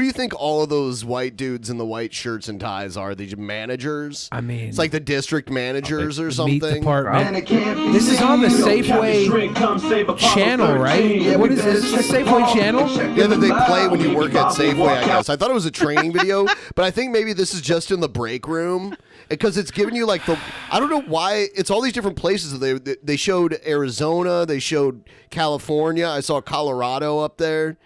do you think all of those white dudes in the white shirts and ties are? These managers? I mean, it's like the district managers or meat something. department. This is on the Safeway channel, right? Yeah, What is this? Is this the Safeway channel? Yeah, that they play when you work at Safeway, I guess. I thought it was a training video, but I think maybe this is just in the break room because it's giving you like I don't know why, it's all these different places. They showed Arizona, they showed California, I saw Colorado up there,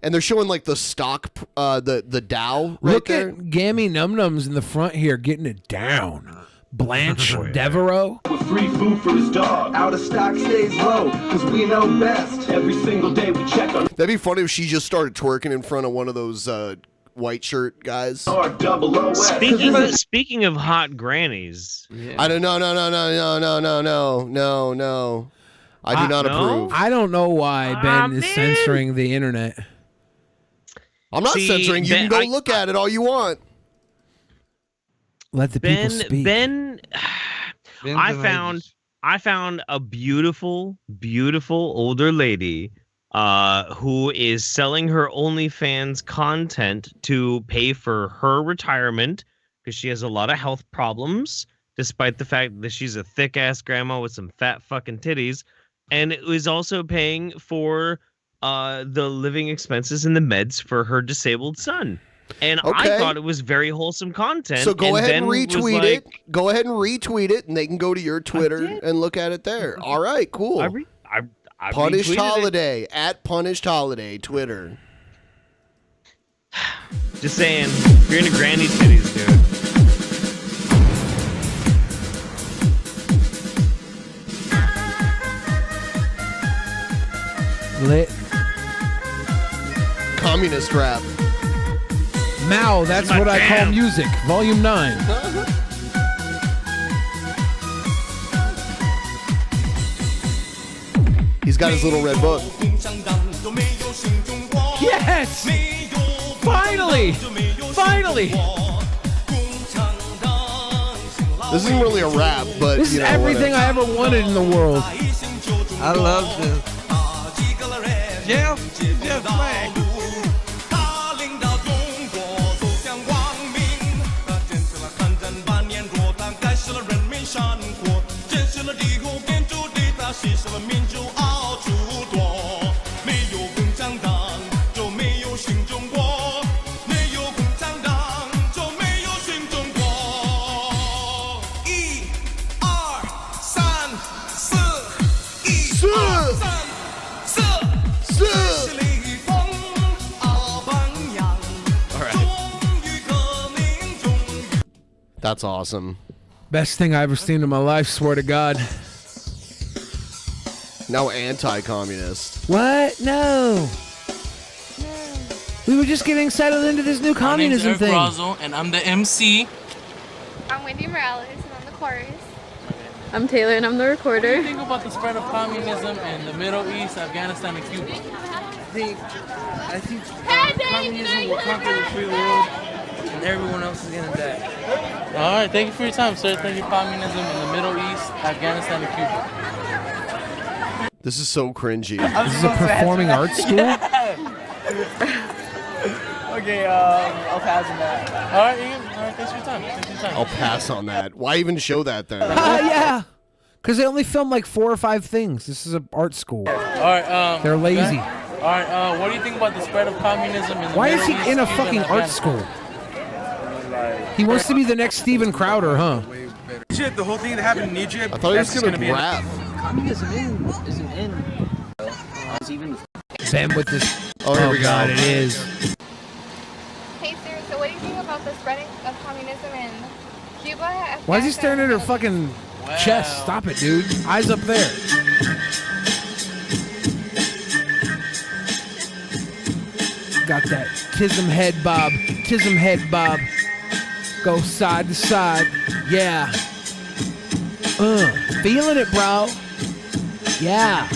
and they're showing like the stock, the Dow right Look there. at Gammy Num Nums in the front here getting it down. Blanche Devereaux. with free food for his dog. Out of stock stays low, cause we know best. Every single day we check on That'd be funny if she just started twerking in front of one of those white shirt guys. our double OS. Speaking of hot grannies, I don't know, no. I do not approve. I don't know why Ben is censoring the internet. I'm not censoring. You can go look at it all you want. Let the people speak. I found a beautiful older lady who is selling her OnlyFans content to pay for her retirement because she has a lot of health problems, despite the fact that she's a thick ass grandma with some fat fucking titties, and it was also paying for the living expenses and the meds for her disabled son. And Okay. I thought it was very wholesome content. So go ahead and Ben was retweet like, it. Go ahead and retweet it, and they can go to your Twitter and look at it there. All right, cool. I Punished retweeted it. Holiday at Punished Holiday Twitter. Just saying, if you're into granny titties, dude. Lit. Communist rap. Mao, that's My what I call jam. music. Volume 9. He's got his little red book. Yes! Finally! Finally! This isn't really a rap, but This is you know, everything I ever wanted in the world. I love this. Jeff Flag. That's awesome. Best thing I ever seen in my life, swear to God. Now anti-communist. What? No. We were just getting settled into this new communism My name's Eric thing. Brazel, and I'm the MC. I'm Wendy Morales, and I'm the chorus. I'm Taylor, and I'm the recorder. What do you think about the spread of communism in the Middle East, Afghanistan, and Cuba? I think communism will conquer the free world, and everyone else is gonna die. All right, thank you for your time, sir. Thank you, communism in the Middle East, Afghanistan, and Cuba. This is so cringy. This is a performing arts school? Okay, I'll pass on that. All right, Ian. All right, thanks for your time. Thanks for your time. I'll pass on that. Why even show that then? Yeah. Because they only film like 4 or 5 things. This is an art school. All right, They're lazy. All right, what do you think about the spread of communism in the Why Middle is he East, in a Cuba, fucking and art Afghanistan? school? He wants to be the next Steven Crowder, huh? Egypt, the whole thing that happened in Egypt. I thought he was that's gonna be in- rap. Communism isn't in. It's even. Ben with this. Oh, here we go. God, it is. Hey, Sue, so what do you think about the spreading of communism in Cuba? Why is he staring at her fucking chest? Stop it, dude. Eyes up there. Got that tism head bob. Tism head bob. Go side to side. Yeah. Feeling it, bro. Yeah.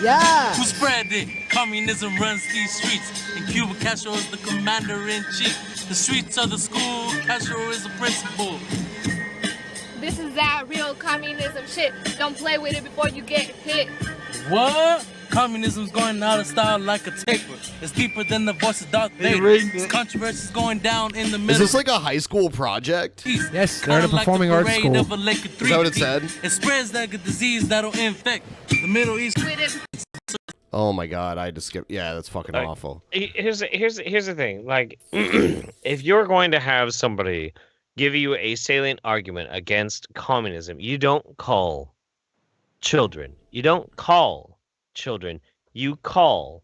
Yeah. Who spread it? Communism runs these streets, and Cuba Castro is the commander-in-chief. The streets are the school, Castro is the principal. This is that real communism shit. Don't play with it before you get hit. What? Communism's going out of style like a taper. It's deeper than the voice of Darth Vader. This controversy's going down in the middle. Is this like a high school project? Yes, they're at a performing arts school. Is that what it said? It spreads like a disease that'll infect the Middle East. Oh my god, I just skipped. Yeah, that's fucking awful. Here's the thing. Like, if you're going to have somebody give you a salient argument against communism, you don't call children. You don't call children. You call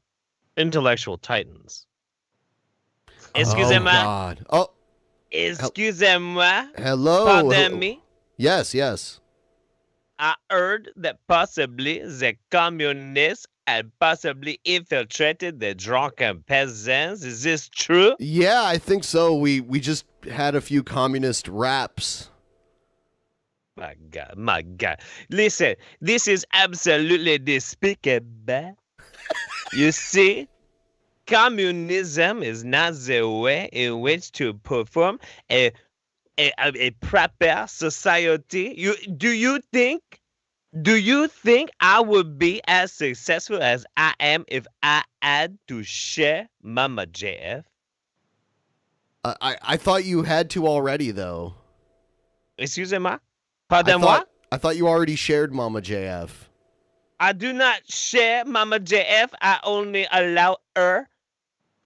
intellectual titans. Excusez-moi. God. Oh. Excusez-moi. Hello. Pardon me. Yes, yes. I heard that possibly the communists had possibly infiltrated the Drunken Peasants. Is this true? Yeah, I think so. We just had a few communist raps. My God. Listen, this is absolutely despicable. You see, communism is not the way in which to perform a proper society. Do you think I would be as successful as I am if I had to share Mama JF? I thought you had to already, though. Excusez-moi? Pardon-moi? I thought you already shared Mama JF. I do not share Mama JF. I only allow her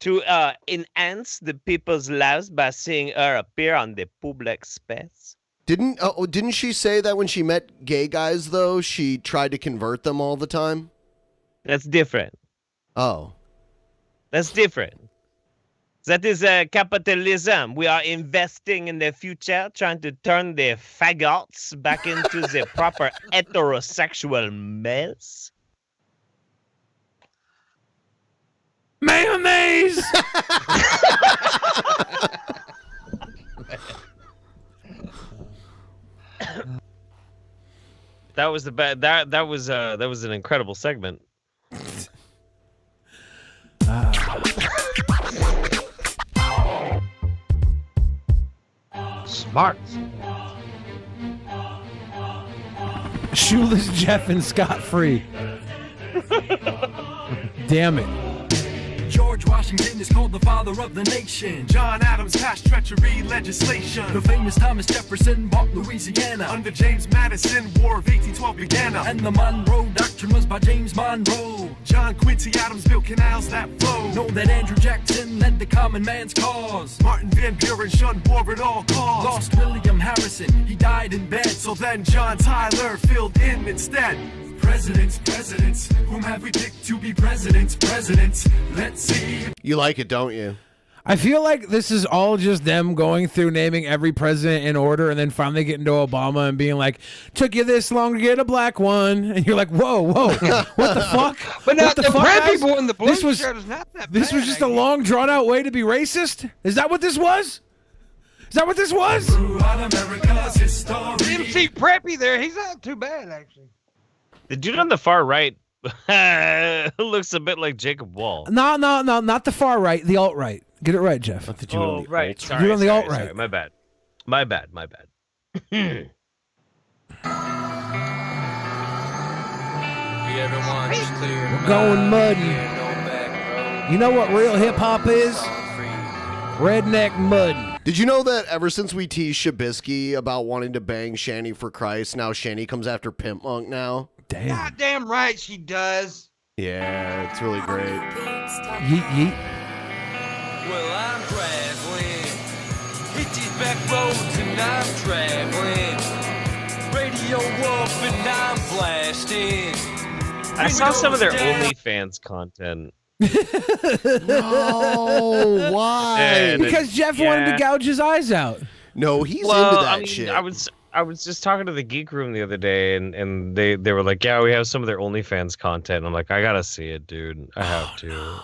to enhance the people's lives by seeing her appear on the public space. Didn't she say that when she met gay guys, though, she tried to convert them all the time? That's different. Oh. That's different. That is capitalism. We are investing in the future, trying to turn the faggots back into the proper heterosexual males. Mayonnaise! That was the bad. That was an incredible segment. Smart. Shoeless Jeff and Scott Free. Damn it. George Washington is called the father of the nation. John Adams passed treachery legislation. The famous Thomas Jefferson bought Louisiana. Under James Madison, War of 1812 began. And the Monroe Doctrine was by James Monroe. John Quincy Adams built canals that flow. Know that Andrew Jackson led the common man's cause. Martin Van Buren shunned war at all costs. Lost William Harrison, he died in bed. So then John Tyler filled in instead. Presidents, whom have we picked to be presidents? Let's see. You like it, don't you? I feel like this is all just them going through naming every president in order and then finally getting to Obama and being like, took you this long to get a black one. And you're like, whoa, what the fuck? But now What the fuck, brown guys? people in the blue This was- shirt is not that This was just a long, drawn-out way to be racist? Is that what this was? Is that what this was? MC Preppy there, he's not too bad, actually. The dude on the far right looks a bit like Jacob Wall. No, not the far right, the alt-right. Get it right, Jeff. Oh, right. Sorry, You're on the sorry, alt-right. sorry. My bad. We're going muddy. You know what real hip-hop is? Redneck muddy. Did you know that ever since we teased Shabisky about wanting to bang Shanny for Christ, now Shanny comes after Pimpmunk now? Damn. Goddamn right she does. Yeah, it's really great. Yeet. Well, I'm traveling. Hit these back roads and I'm traveling. Radio up and I'm blasting. I saw some of their OnlyFans content. No, why? And Because Jeff wanted to gouge his eyes out. No, he's well, into that I mean, shit. I was just talking to the Geek Room the other day, and they were like, yeah, we have some of their OnlyFans content. I'm like, I gotta see it, dude. I have to.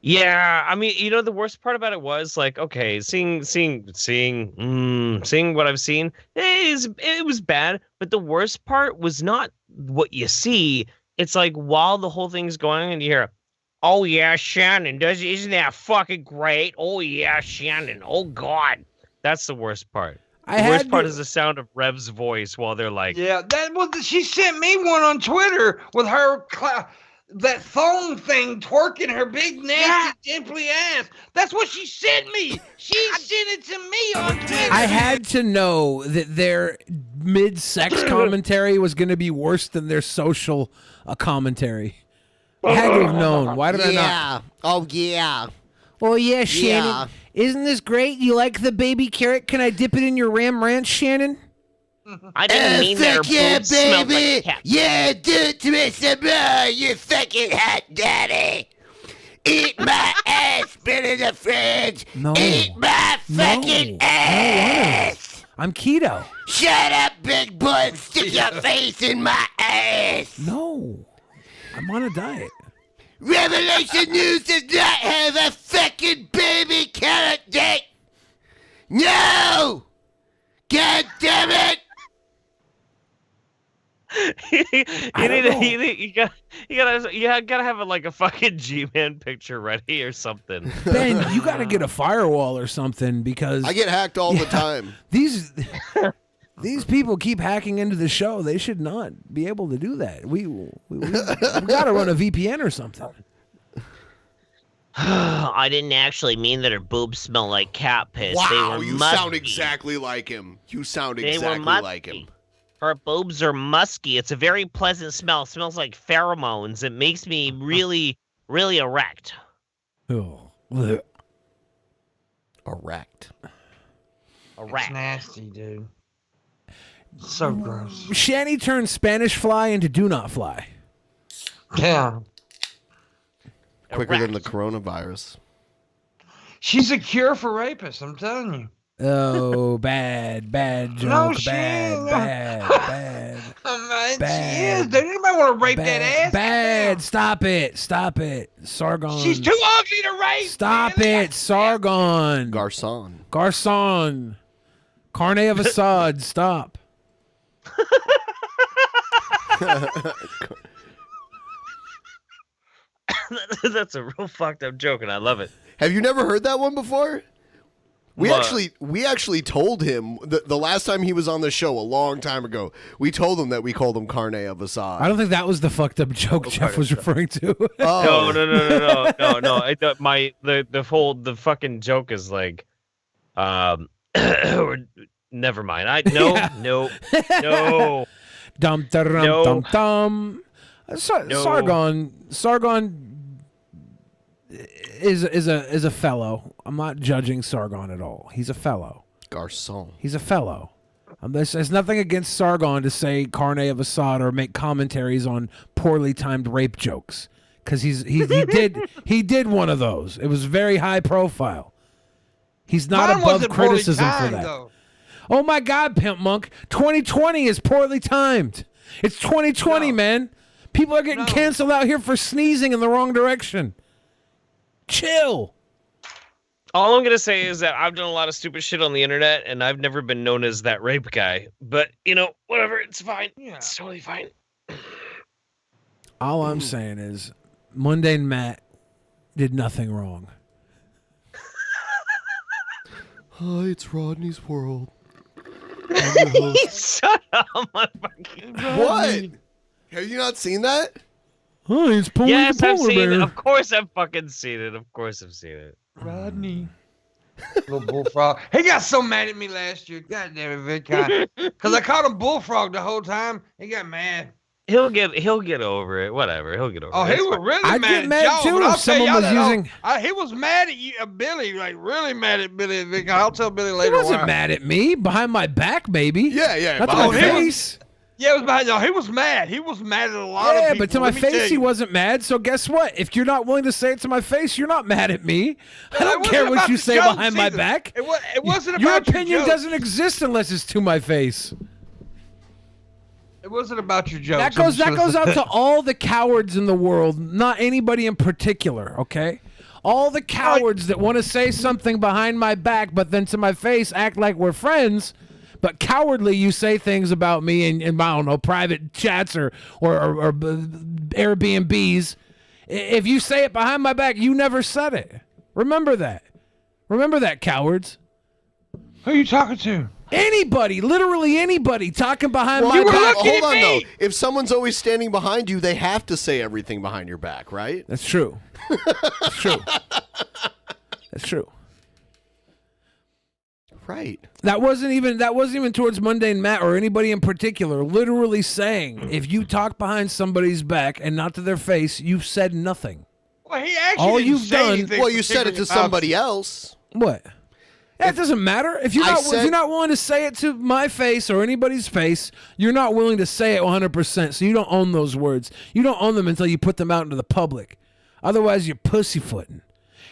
Yeah, I mean, the worst part about it was like, okay, seeing what I've seen, it was bad. But the worst part was not what you see. It's like while the whole thing's going on, and you hear, "Oh yeah, Shannon, isn't that fucking great? Oh yeah, Shannon. Oh God." That's the worst part. The worst part is the sound of Rev's voice while they're like, Yeah, she sent me one on Twitter with her that phone thing twerking her big nasty dimply ass. That's what she sent me. She sent it to me on Twitter. I had to know that their mid-sex commentary was going to be worse than their social commentary. I had to have known. Why did I not? Oh, yeah. Oh, yeah, Shannon. Yeah. Isn't this great? You like the baby carrot? Can I dip it in your Ram Ranch, Shannon? I didn't mean their boobs smelled like cat. Yeah, do it to me some more, you fucking hot daddy. Eat my ass, been in the fridge. No. Eat my fucking ass. I'm keto. Shut up, big boy, and stick your face in my ass. No. I'm on a diet. Revelation News does not have a fucking baby carrot dick. No! God damn it! You gotta have like a fucking G-Man picture ready or something. Ben, you gotta get a firewall or something because I get hacked all the time. These people keep hacking into the show. They should not be able to do that. We gotta run a VPN or something. I didn't actually mean that her boobs smell like cat piss. They Wow, were you musky. sound exactly like him. You sound They were exactly musky. like him. Her boobs are musky. It's a very pleasant smell. It smells like pheromones. It makes me really, really erect. Oh, erect. It's nasty, dude. So gross. Shanny turned Spanish fly into do not fly. Yeah. Quicker than the coronavirus. She's a cure for rapists, I'm telling you. Oh, bad joke. No, she bad, is. bad. She is. Dude, anybody want to rape that ass? Bad. Stop it. Sargon. She's too ugly to rape. Stop it. Sargon. Garcon. Carne of Assad. Stop. That's a real fucked up joke, and I love it. Have you never heard that one before? We What? actually told him the last time he was on the show a long time ago. We told him that we called him Carne of Assad. I don't think that was the fucked up joke Jeff was referring to. Oh. No. The fucking joke is like, never mind. No. Dum dum dum. Sargon is a fellow. I'm not judging Sargon at all. He's a fellow. Garcon. He's a fellow. There's nothing against Sargon to say Carne of Assad or make commentaries on poorly timed rape jokes because he did one of those. It was very high profile. He's not Mine above wasn't poorly criticism for timed, that. though. Oh my God, Pimp Monk! 2020 is poorly timed. It's 2020, man. People are getting canceled out here for sneezing in the wrong direction. Chill. All I'm gonna say is that I've done a lot of stupid shit on the internet, and I've never been known as that rape guy. But whatever, it's fine. Yeah. It's totally fine. All I'm saying is, Mundane Matt did nothing wrong. Hi, it's Rodney's World. Shut up, motherfucker. What? Have you not seen that? Oh, it's pulling Yes, the I've polar seen bear. it. Of course, I've fucking seen it. Of course, I've seen it. Rodney. Little bullfrog. He got so mad at me last year. God damn it, Vic. Because I called him bullfrog the whole time. He got mad. He'll get over it. Whatever. He'll get over Oh, it. he It's was fine. really I'd mad get at mad y'all, too but if I'll tell someone y'all was that using- he was mad at you, Billy, like really mad at Billy and Vic. I'll tell Billy He later. wasn't why. mad at me. Behind my back, maybe. Yeah. Not to Oh, my he was- face. Yeah, it was behind. No, he was mad. He was mad at a lot of Yeah, people. but to my Let me tell face, he you. wasn't mad. So guess what? If you're not willing to say it to my face, you're not mad at me. I don't wasn't care what about you the say jokes behind my either. back. It wasn't Your about opinion jokes. doesn't exist unless it's to my face. It wasn't about your jokes. That goes out to all the cowards in the world, not anybody in particular, okay? All the cowards that want to say something behind my back, but then to my face act like we're friends, but cowardly you say things about me in I don't know, private chats or Airbnbs. If you say it behind my back, you never said it. Remember that. Remember that, cowards. Who are you talking to? Anybody, literally anybody, talking behind my back. Hold on, though. If someone's always standing behind you, they have to say everything behind your back, right? That's true. That's true. That's true. Right. That wasn't even towards Mundane Matt or anybody in particular. Literally saying, if you talk behind somebody's back and not to their face, you've said nothing. Well, he actually All didn't you've say done. anything Well, you said it to about- somebody else. What? That doesn't matter. If you're I not willing to say it to my face or anybody's face, you're not willing to say it 100%. So you don't own those words. You don't own them until you put them out into the public. Otherwise, you're pussyfooting.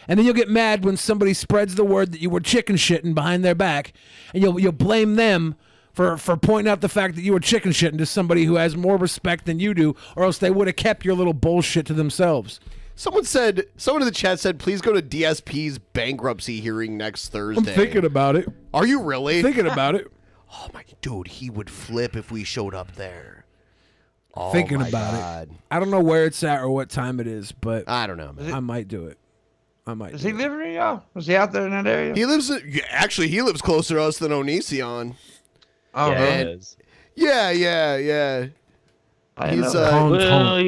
And then you'll get mad when somebody spreads the word that you were chicken shitting behind their back, and you'll blame them for pointing out the fact that you were chicken shitting to somebody who has more respect than you do, or else they would have kept your little bullshit to themselves. Someone in the chat said, please go to DSP's bankruptcy hearing next Thursday. I'm thinking about it. Are you really? Thinking about it. Oh my dude, he would flip if we showed up there. Oh Thinking my about God. it. I don't know where it's at or what time it is, but I don't know, man. I might do it. I might. Does he live near y'all? Was he out there in that area? He lives actually he lives closer to us than Onision. Oh, Yeah, man. it is. Yeah. He's well,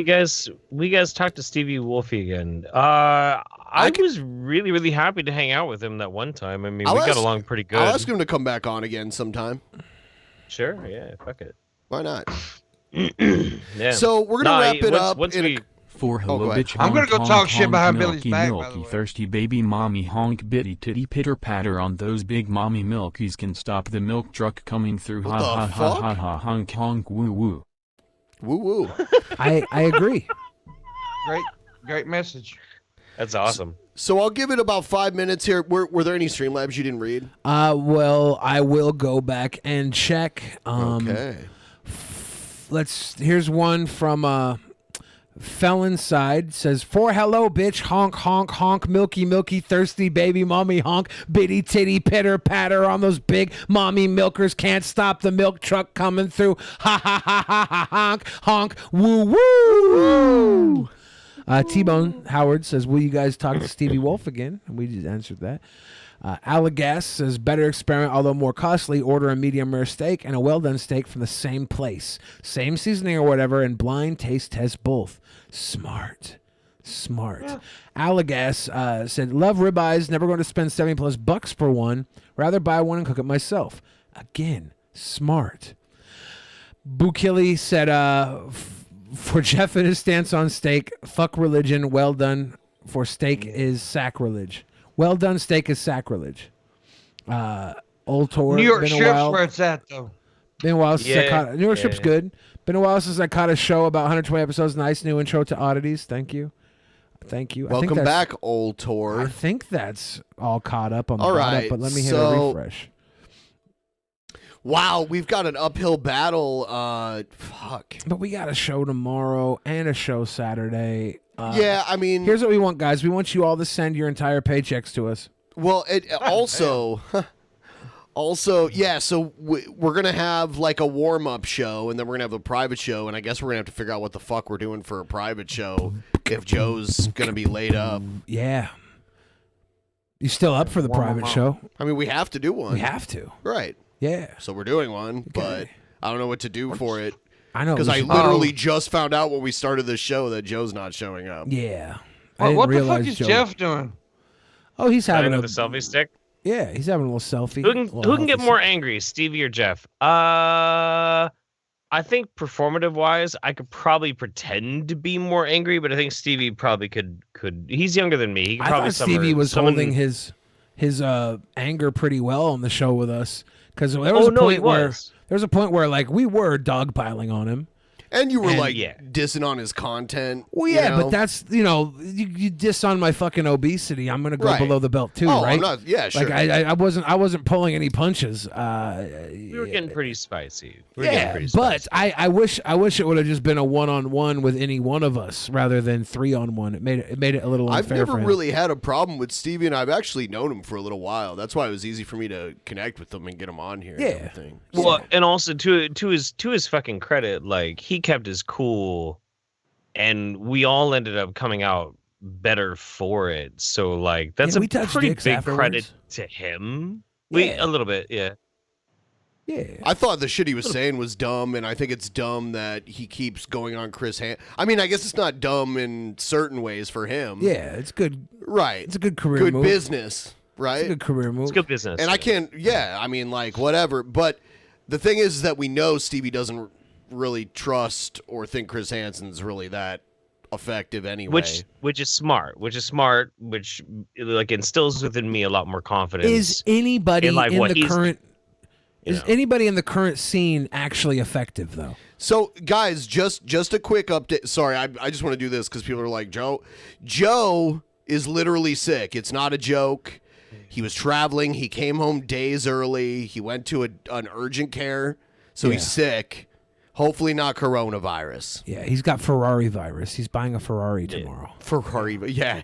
we guys talked to Stevie Wolfie again. I was really really happy to hang out with him that one time. I mean, we got along pretty good. I'll ask him to come back on again sometime. Sure, yeah, fuck it. Why not? Yeah. So we're gonna wrap it up. Once in we, For hello go ahead. bitch I'm gonna honk, go honk, talk shit honk, behind milky, Billy's back, by milky, the way. thirsty baby mommy honk bitty titty pitter patter on those big mommy milkies can stop the milk truck coming through. What Ha the ha ha fuck? ha ha honk honk woo woo. Woo woo. I agree. Great message. That's awesome. So I'll give it about 5 minutes here. Were there any Streamlabs you didn't read? Well, I will go back and check. Okay. Here's one from Felon Side. Says, for hello, bitch, honk, honk, honk, milky, milky, thirsty baby mommy honk, bitty titty pitter patter on those big mommy milkers, can't stop the milk truck coming through, ha ha ha ha ha honk, honk, woo woo. T-Bone Howard says, will you guys talk to Stevie Wolf again? And we just answered that. Allegas says, better experiment, although more costly. Order a medium rare steak and a well-done steak from the same place. Same seasoning or whatever, and blind taste test both. Smart. Yeah. Allegas said, love ribeyes, never going to spend $70+ for one. Rather buy one and cook it myself. Again, smart. Bukili said, for Jeff and his stance on steak, fuck religion, well done for steak is sacrilege. Well done steak is sacrilege. Old Tor. New York been a Strip's while. where it's at, though. Been a while since I caught New York Strip's yeah. good. Been a while since I caught a show about 120 episodes. Nice new intro to Oddities. Thank you. Thank you. Welcome back, Old Tor. I think that's all caught up on the All bottom, right, but let me hit a so- refresh. Wow, we've got an uphill battle. Fuck. But we got a show tomorrow and a show Saturday. Yeah, I mean, here's what we want, guys. We want you all to send your entire paychecks to us. well, it also, yeah. So we're gonna have like a warm up show, and then we're gonna have a private show, and I guess we're gonna have to figure out what the fuck we're doing for a private show if Joe's gonna be laid up. Yeah. You still up for the private show? I mean, we have to do one. We have to. Right. Yeah. So we're doing one, but I don't know what to do for it. I know. Because we I should- literally just found out when we started this show that Joe's not showing up. Yeah. What the fuck is Jeff doing? Oh, he's having the selfie stick. Yeah, he's having a little selfie. Who can get more angry, Stevie or Jeff? I think performative wise, I could probably pretend to be more angry, but I think Stevie probably could. He's younger than me. He could I probably thought Stevie was holding his anger pretty well on the show with us, because there was a point where like we were dogpiling on him. And you were dissing on his content. Well, you yeah, know? but that's you diss on my fucking obesity. I'm gonna go Right. below the belt too, Oh, right? I'm not- yeah, sure. Like I wasn't pulling any punches. We were getting pretty spicy. But I wish it would have just been a 1-on-1 with any one of us rather than 3-on-1. It made it a little unfair. I've never for him. really had a problem with Stevie, and I've actually known him for a little while. That's why it was easy for me to connect with him and get him on here. And everything. Well, and also to his fucking credit, like he kept his cool, and we all ended up coming out better for it. So like that's we a touched pretty dicks big afterwards. credit to him. A little bit, yeah. Yeah. I thought the shit he was saying was dumb, and I think it's dumb that he keeps going on Chris Hansen. I mean, I guess it's not dumb in certain ways for him. Yeah, it's good. Right. It's a good career Good move. business, right? It's a good career move. It's good business. And I can't, I mean, like, whatever. But the thing is that we know Stevie doesn't really trust or think Chris Hansen's really that effective anyway. Which is smart, which like instills within me a lot more confidence. Is anybody in, like, in what the he's- current anybody in the current scene actually effective though? So, guys, just a quick update. Sorry, I just want to do this because people are like, Joe is literally sick. It's not a joke. He was traveling. He came home days early. He went to an urgent care, so he's sick. Hopefully not coronavirus. Yeah, he's got Ferrari virus. He's buying a Ferrari tomorrow. Ferrari,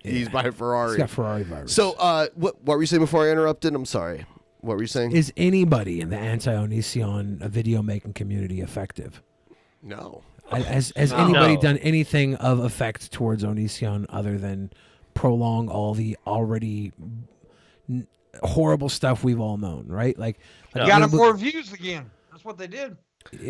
he's buying a Ferrari. He's got Ferrari virus. So, what were you saying before I interrupted? I'm sorry. What were you saying? Is anybody in the anti-Onision video making community effective? No. Has anybody done anything of effect towards Onision other than prolong all the already horrible stuff we've all known, right? Like Got him more views again. That's what they did.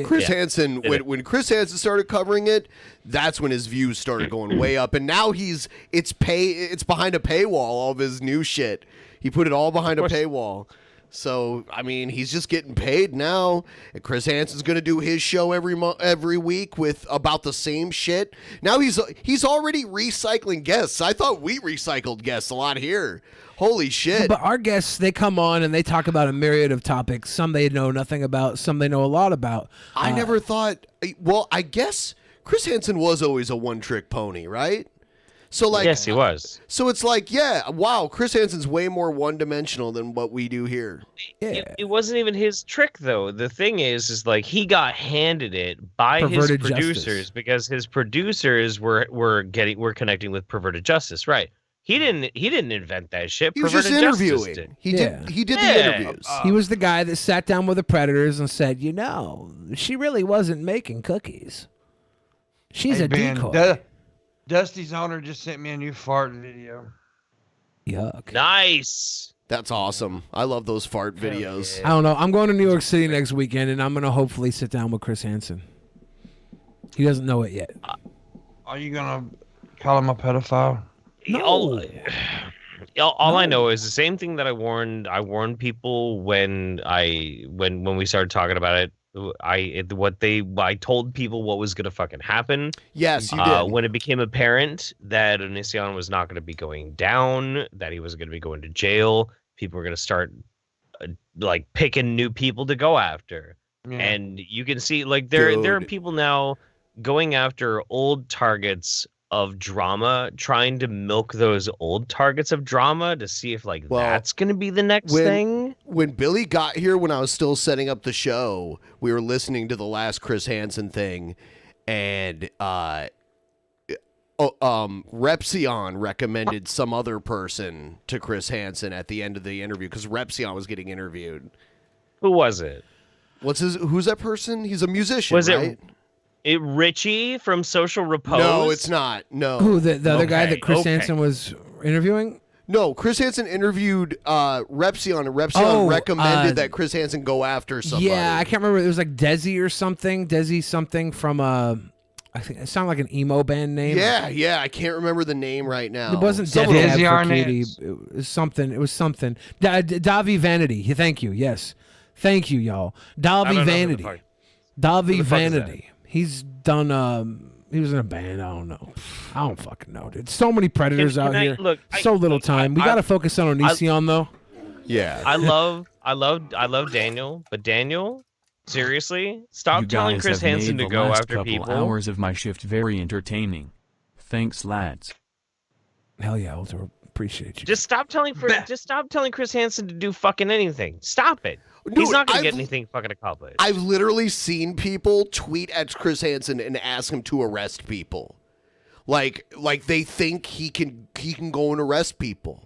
Chris Hansen, when Chris Hansen started covering it, that's when his views started going way up, and now it's behind a paywall. All of his new shit, he put it all behind a paywall. So I mean, he's just getting paid now, and Chris Hansen's going to do his show every week with about the same shit. Now he's already recycling guests. I thought we recycled guests a lot here. Holy shit! But our guests, they come on and they talk about a myriad of topics. Some they know nothing about. Some they know a lot about. I never thought. Well, I guess Chris Hansen was always a one-trick pony, right? So like, yes, he was. So it's like, wow, Chris Hansen's way more one-dimensional than what we do here. Yeah, it wasn't even his trick though. The thing is like he got handed it by Perverted his producers justice. because his producers were connecting with perverted justice, right? He didn't invent that shit. He was just Perverted Justice interviewing. did. He did the interviews. He was the guy that sat down with the Predators and said, she really wasn't making cookies. She's a Ben, decoy. Dusty's owner just sent me a new fart video. Yuck. Nice. That's awesome. I love those fart videos. I don't know. I'm going to New York City next weekend, and I'm going to hopefully sit down with Chris Hansen. He doesn't know it yet. Are you gonna call him a pedophile? All I know is the same thing that I warned people when we started talking about it. I told people what was gonna fucking happen. Yes, you did. When it became apparent that Onision was not gonna be going down, that he was gonna be going to jail, people were gonna start like picking new people to go after. Yeah. And you can see like there are people now going after old targets of drama, trying to milk those old targets of drama to see if that's going to be the next thing. When Billy got here, when I was still setting up the show, we were listening to the last Chris Hansen thing, and Repsion recommended some other person to Chris Hansen at the end of the interview because Repsion was getting interviewed. Who was it? Who's that person? He's a musician, Was right? it Richie from Social Repose? No, it's not. No. Who, the other guy that Chris Hansen was interviewing? No, Chris Hansen interviewed Repsion, and Repsion recommended that Chris Hansen go after somebody. Yeah, I can't remember. It was like Desi or something. Desi something from I think it sounded like an emo band name. Yeah, I can't remember the name right now. It wasn't Desi Arnaz. It was something. It was something. Davi Vanity. Thank you. Yes. Thank you, y'all. Davi Vanity. Davi Vanity. He's done. He was in a band. I don't know. I don't fucking know, dude. So many predators out here. So little time. We got to focus on Onision though. Yeah. I love Daniel, but Daniel, Seriously? Stop You telling guys Chris have Hansen made to the go last after couple people. hours of my shift very entertaining. Thanks, lads. Hell yeah, Ultra. Appreciate you. Just stop telling Chris Hansen to do fucking anything. Stop it. He's Dude, not gonna I've- get anything fucking accomplished. I've literally seen people tweet at Chris Hansen and ask him to arrest people. Like they think he can go and arrest people.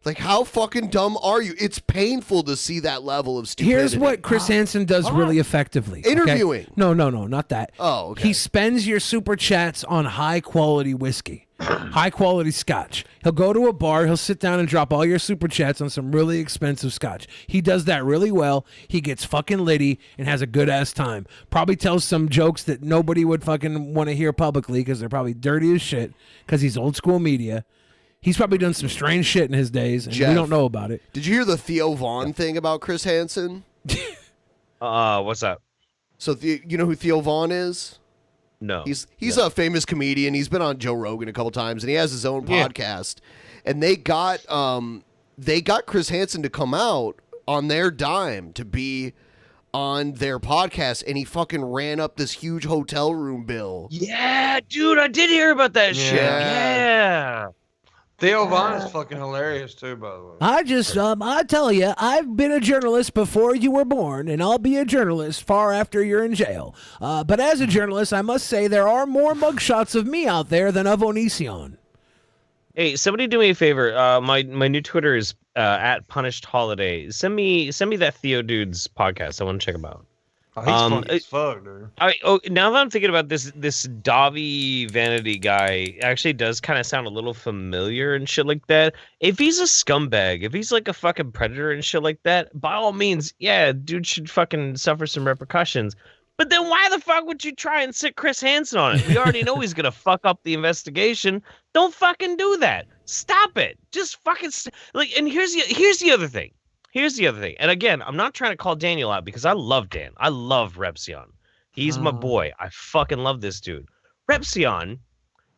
Like, how fucking dumb are you? It's painful to see that level of stupidity. Here's what Chris Hansen does really effectively. okay? Interviewing. No, not that. Oh, okay. He spends your super chats on high quality whiskey, high quality scotch. He'll go to a bar, he'll sit down and drop all your super chats on some really expensive scotch. He does that really well. He gets fucking litty and has a good ass time. Probably tells some jokes that nobody would fucking want to hear publicly because they're probably dirty as shit because he's old school media. He's probably done some strange shit in his days, and Jeff, we don't know about it. Did you hear the Theo Vaughn thing about Chris Hansen? What's up? So you know who Theo Vaughn is? No. He's a famous comedian. He's been on Joe Rogan a couple times, and he has his own podcast. And they got Chris Hansen to come out on their dime to be on their podcast, and he fucking ran up this huge hotel room bill. Yeah, dude, I did hear about that shit. Yeah. Theo Vaughn is fucking hilarious too, by the way. I tell you, I've been a journalist before you were born, and I'll be a journalist far after you're in jail. But as a journalist, I must say there are more mugshots of me out there than of Onision. Hey, somebody do me a favor. My new Twitter is at Punished Holiday. Send me that Theo dude's podcast. I want to check him out. Oh, he's funny as fuck, dude. Now that I'm thinking about this Davi Vanity guy actually does kind of sound a little familiar and shit like that. If he's a scumbag, if he's like a fucking predator and shit like that, by all means, yeah, dude should fucking suffer some repercussions. But then why the fuck would you try and sit Chris Hansen on it? We already know he's gonna fuck up the investigation. Don't fucking do that. Stop it. Just fucking and here's the other thing. Here's the other thing. And again, I'm not trying to call Daniel out because I love Dan. I love Repsion. He's my boy. I fucking love this dude. Repsion,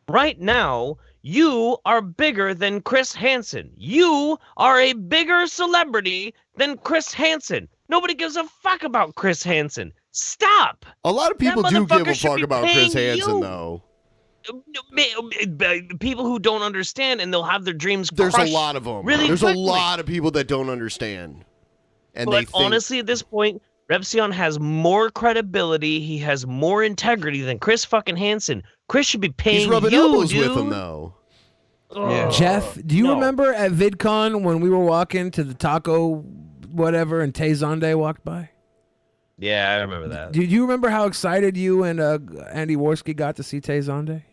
right now, you are bigger than Chris Hansen. You are a bigger celebrity than Chris Hansen. Nobody gives a fuck about Chris Hansen. Stop. A lot of people do give a fuck about Chris Hansen, you. though. People who don't understand, and they'll have their dreams There's a crushed lot of them. really There's quickly. a lot of people that don't understand. And But they think, honestly, at this point, Repsion has more credibility. He has more integrity than Chris fucking Hansen. Chris should be paying he's rubbing you, elbows dude. with him, though. Jeff, do you remember at VidCon when we were walking to the taco whatever and Tay Zonde walked by? Yeah, I remember that. Do you remember how excited you and Andy Worski got to see Tay Zonde?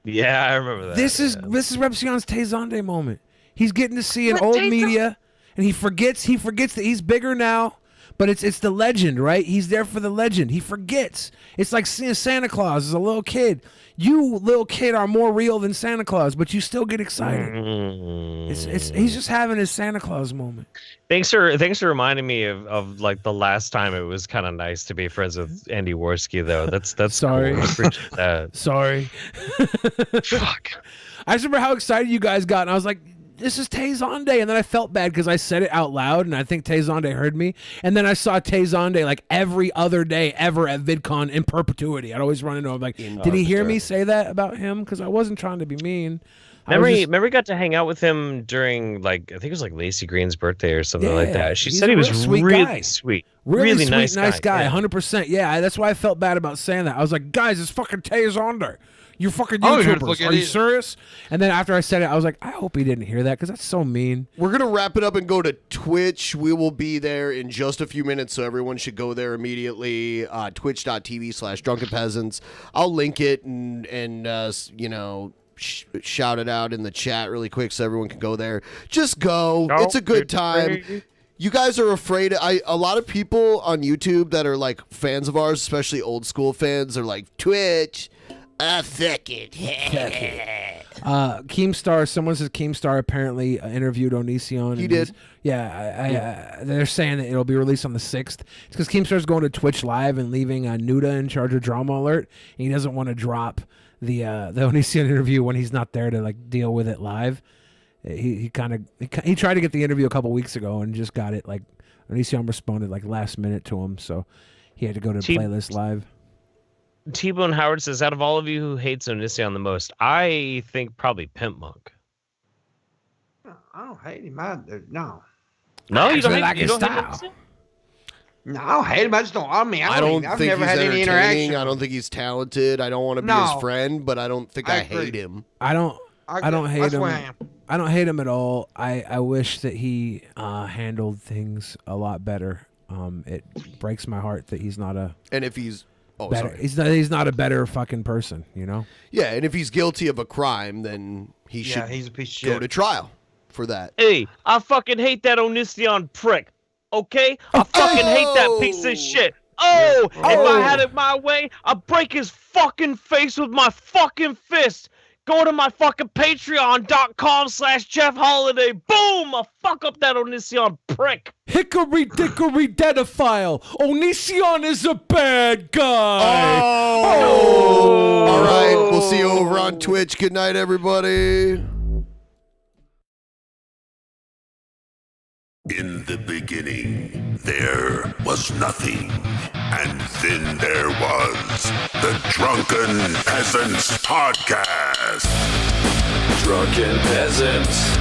Yeah, I remember that. This is Repsion's Tay Zonde moment. He's getting to see an old media, and he forgets that he's bigger now. But it's the legend, right? He's there for the legend. He forgets. It's like seeing Santa Claus as a little kid. You, little kid, are more real than Santa Claus, but you still get excited. He's just having his Santa Claus moment. Thanks for reminding me of like the last time it was kind of nice to be friends with Andy Worski, though. That's Sorry. Cool. I appreciate that. Sorry. Fuck. I just remember how excited you guys got, and I was like, this is Tay Zonde. And then I felt bad because I said it out loud, and I think Tay Zonde heard me. And then I saw Tay Zonde like every other day ever at VidCon in perpetuity. I'd always run into him like, did he hear me say that about him? Because I wasn't trying to be mean. Remember we got to hang out with him during, like, I think it was like Lacey Green's birthday or something like that. She said he was really sweet. Really sweet, nice guy. Yeah. 100%. Yeah, that's why I felt bad about saying that. I was like, guys, it's fucking Tay Zonde. You're fucking YouTubers. Are you serious? And then after I said it, I was like, I hope he didn't hear that because that's so mean. We're going to wrap it up and go to Twitch. We will be there in just a few minutes, so everyone should go there immediately. Twitch.tv/Drunken Peasants. I'll link it and shout it out in the chat really quick so everyone can go there. Just go. It's a good time. You guys are afraid. A lot of people on YouTube that are like fans of ours, especially old school fans, are like, Twitch. Fuck it. Keemstar, someone says Keemstar apparently interviewed Onision. He did. They're saying that it'll be released on the 6th. It's because Keemstar's going to Twitch Live and leaving Nuda in charge of Drama Alert. And he doesn't want to drop the Onision interview when he's not there to like deal with it live. He tried to get the interview a couple weeks ago and just got it like Onision responded like last minute to him, so he had to go to playlist live. T-Bone Howard says, out of all of you who hates Onision the most, I think probably Pimpmunk. I don't hate him. No. No, you don't like hate, his you don't hate style. him? No, I don't hate him. I just don't. I mean, I don't I've think never he's had any entertaining. interaction. I don't think he's talented. I don't want to be No. his friend, but I don't think I hate him. I don't hate that's him. where I am. I don't hate him at all. I wish that he handled things a lot better. It breaks my heart that he's not a. And if he's better, he's not a better fucking person, you know. Yeah, and if he's guilty of a crime, then he should he's a piece of go shit. to trial for that. Hey, I fucking hate that Onision prick. Okay? I fucking hate that piece of shit. Oh, if I had it my way, I'd break his fucking face with my fucking fist. Go to my fucking patreon.com/Jeff Holiday. Boom! I'll fuck up that Onision prick. Hickory dickory dedophile. Onision is a bad guy. All right, we'll see you over on Twitch. Good night, everybody. In the beginning, there was nothing. And then there was the Drunken Peasants Podcast. Drunken Peasants.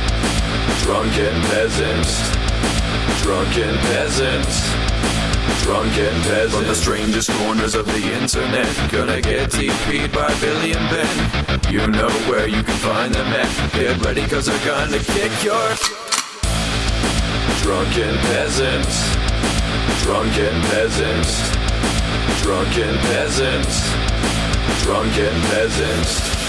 Drunken Peasants. Drunken Peasants. Drunken Peasants. From the strangest corners of the internet, gonna get TP'd by Billy and Ben. You know where you can find them at. Get ready, cause they're gonna kick your... Drunken Peasants. Drunken Peasants. Drunken Peasants. Drunken Peasants.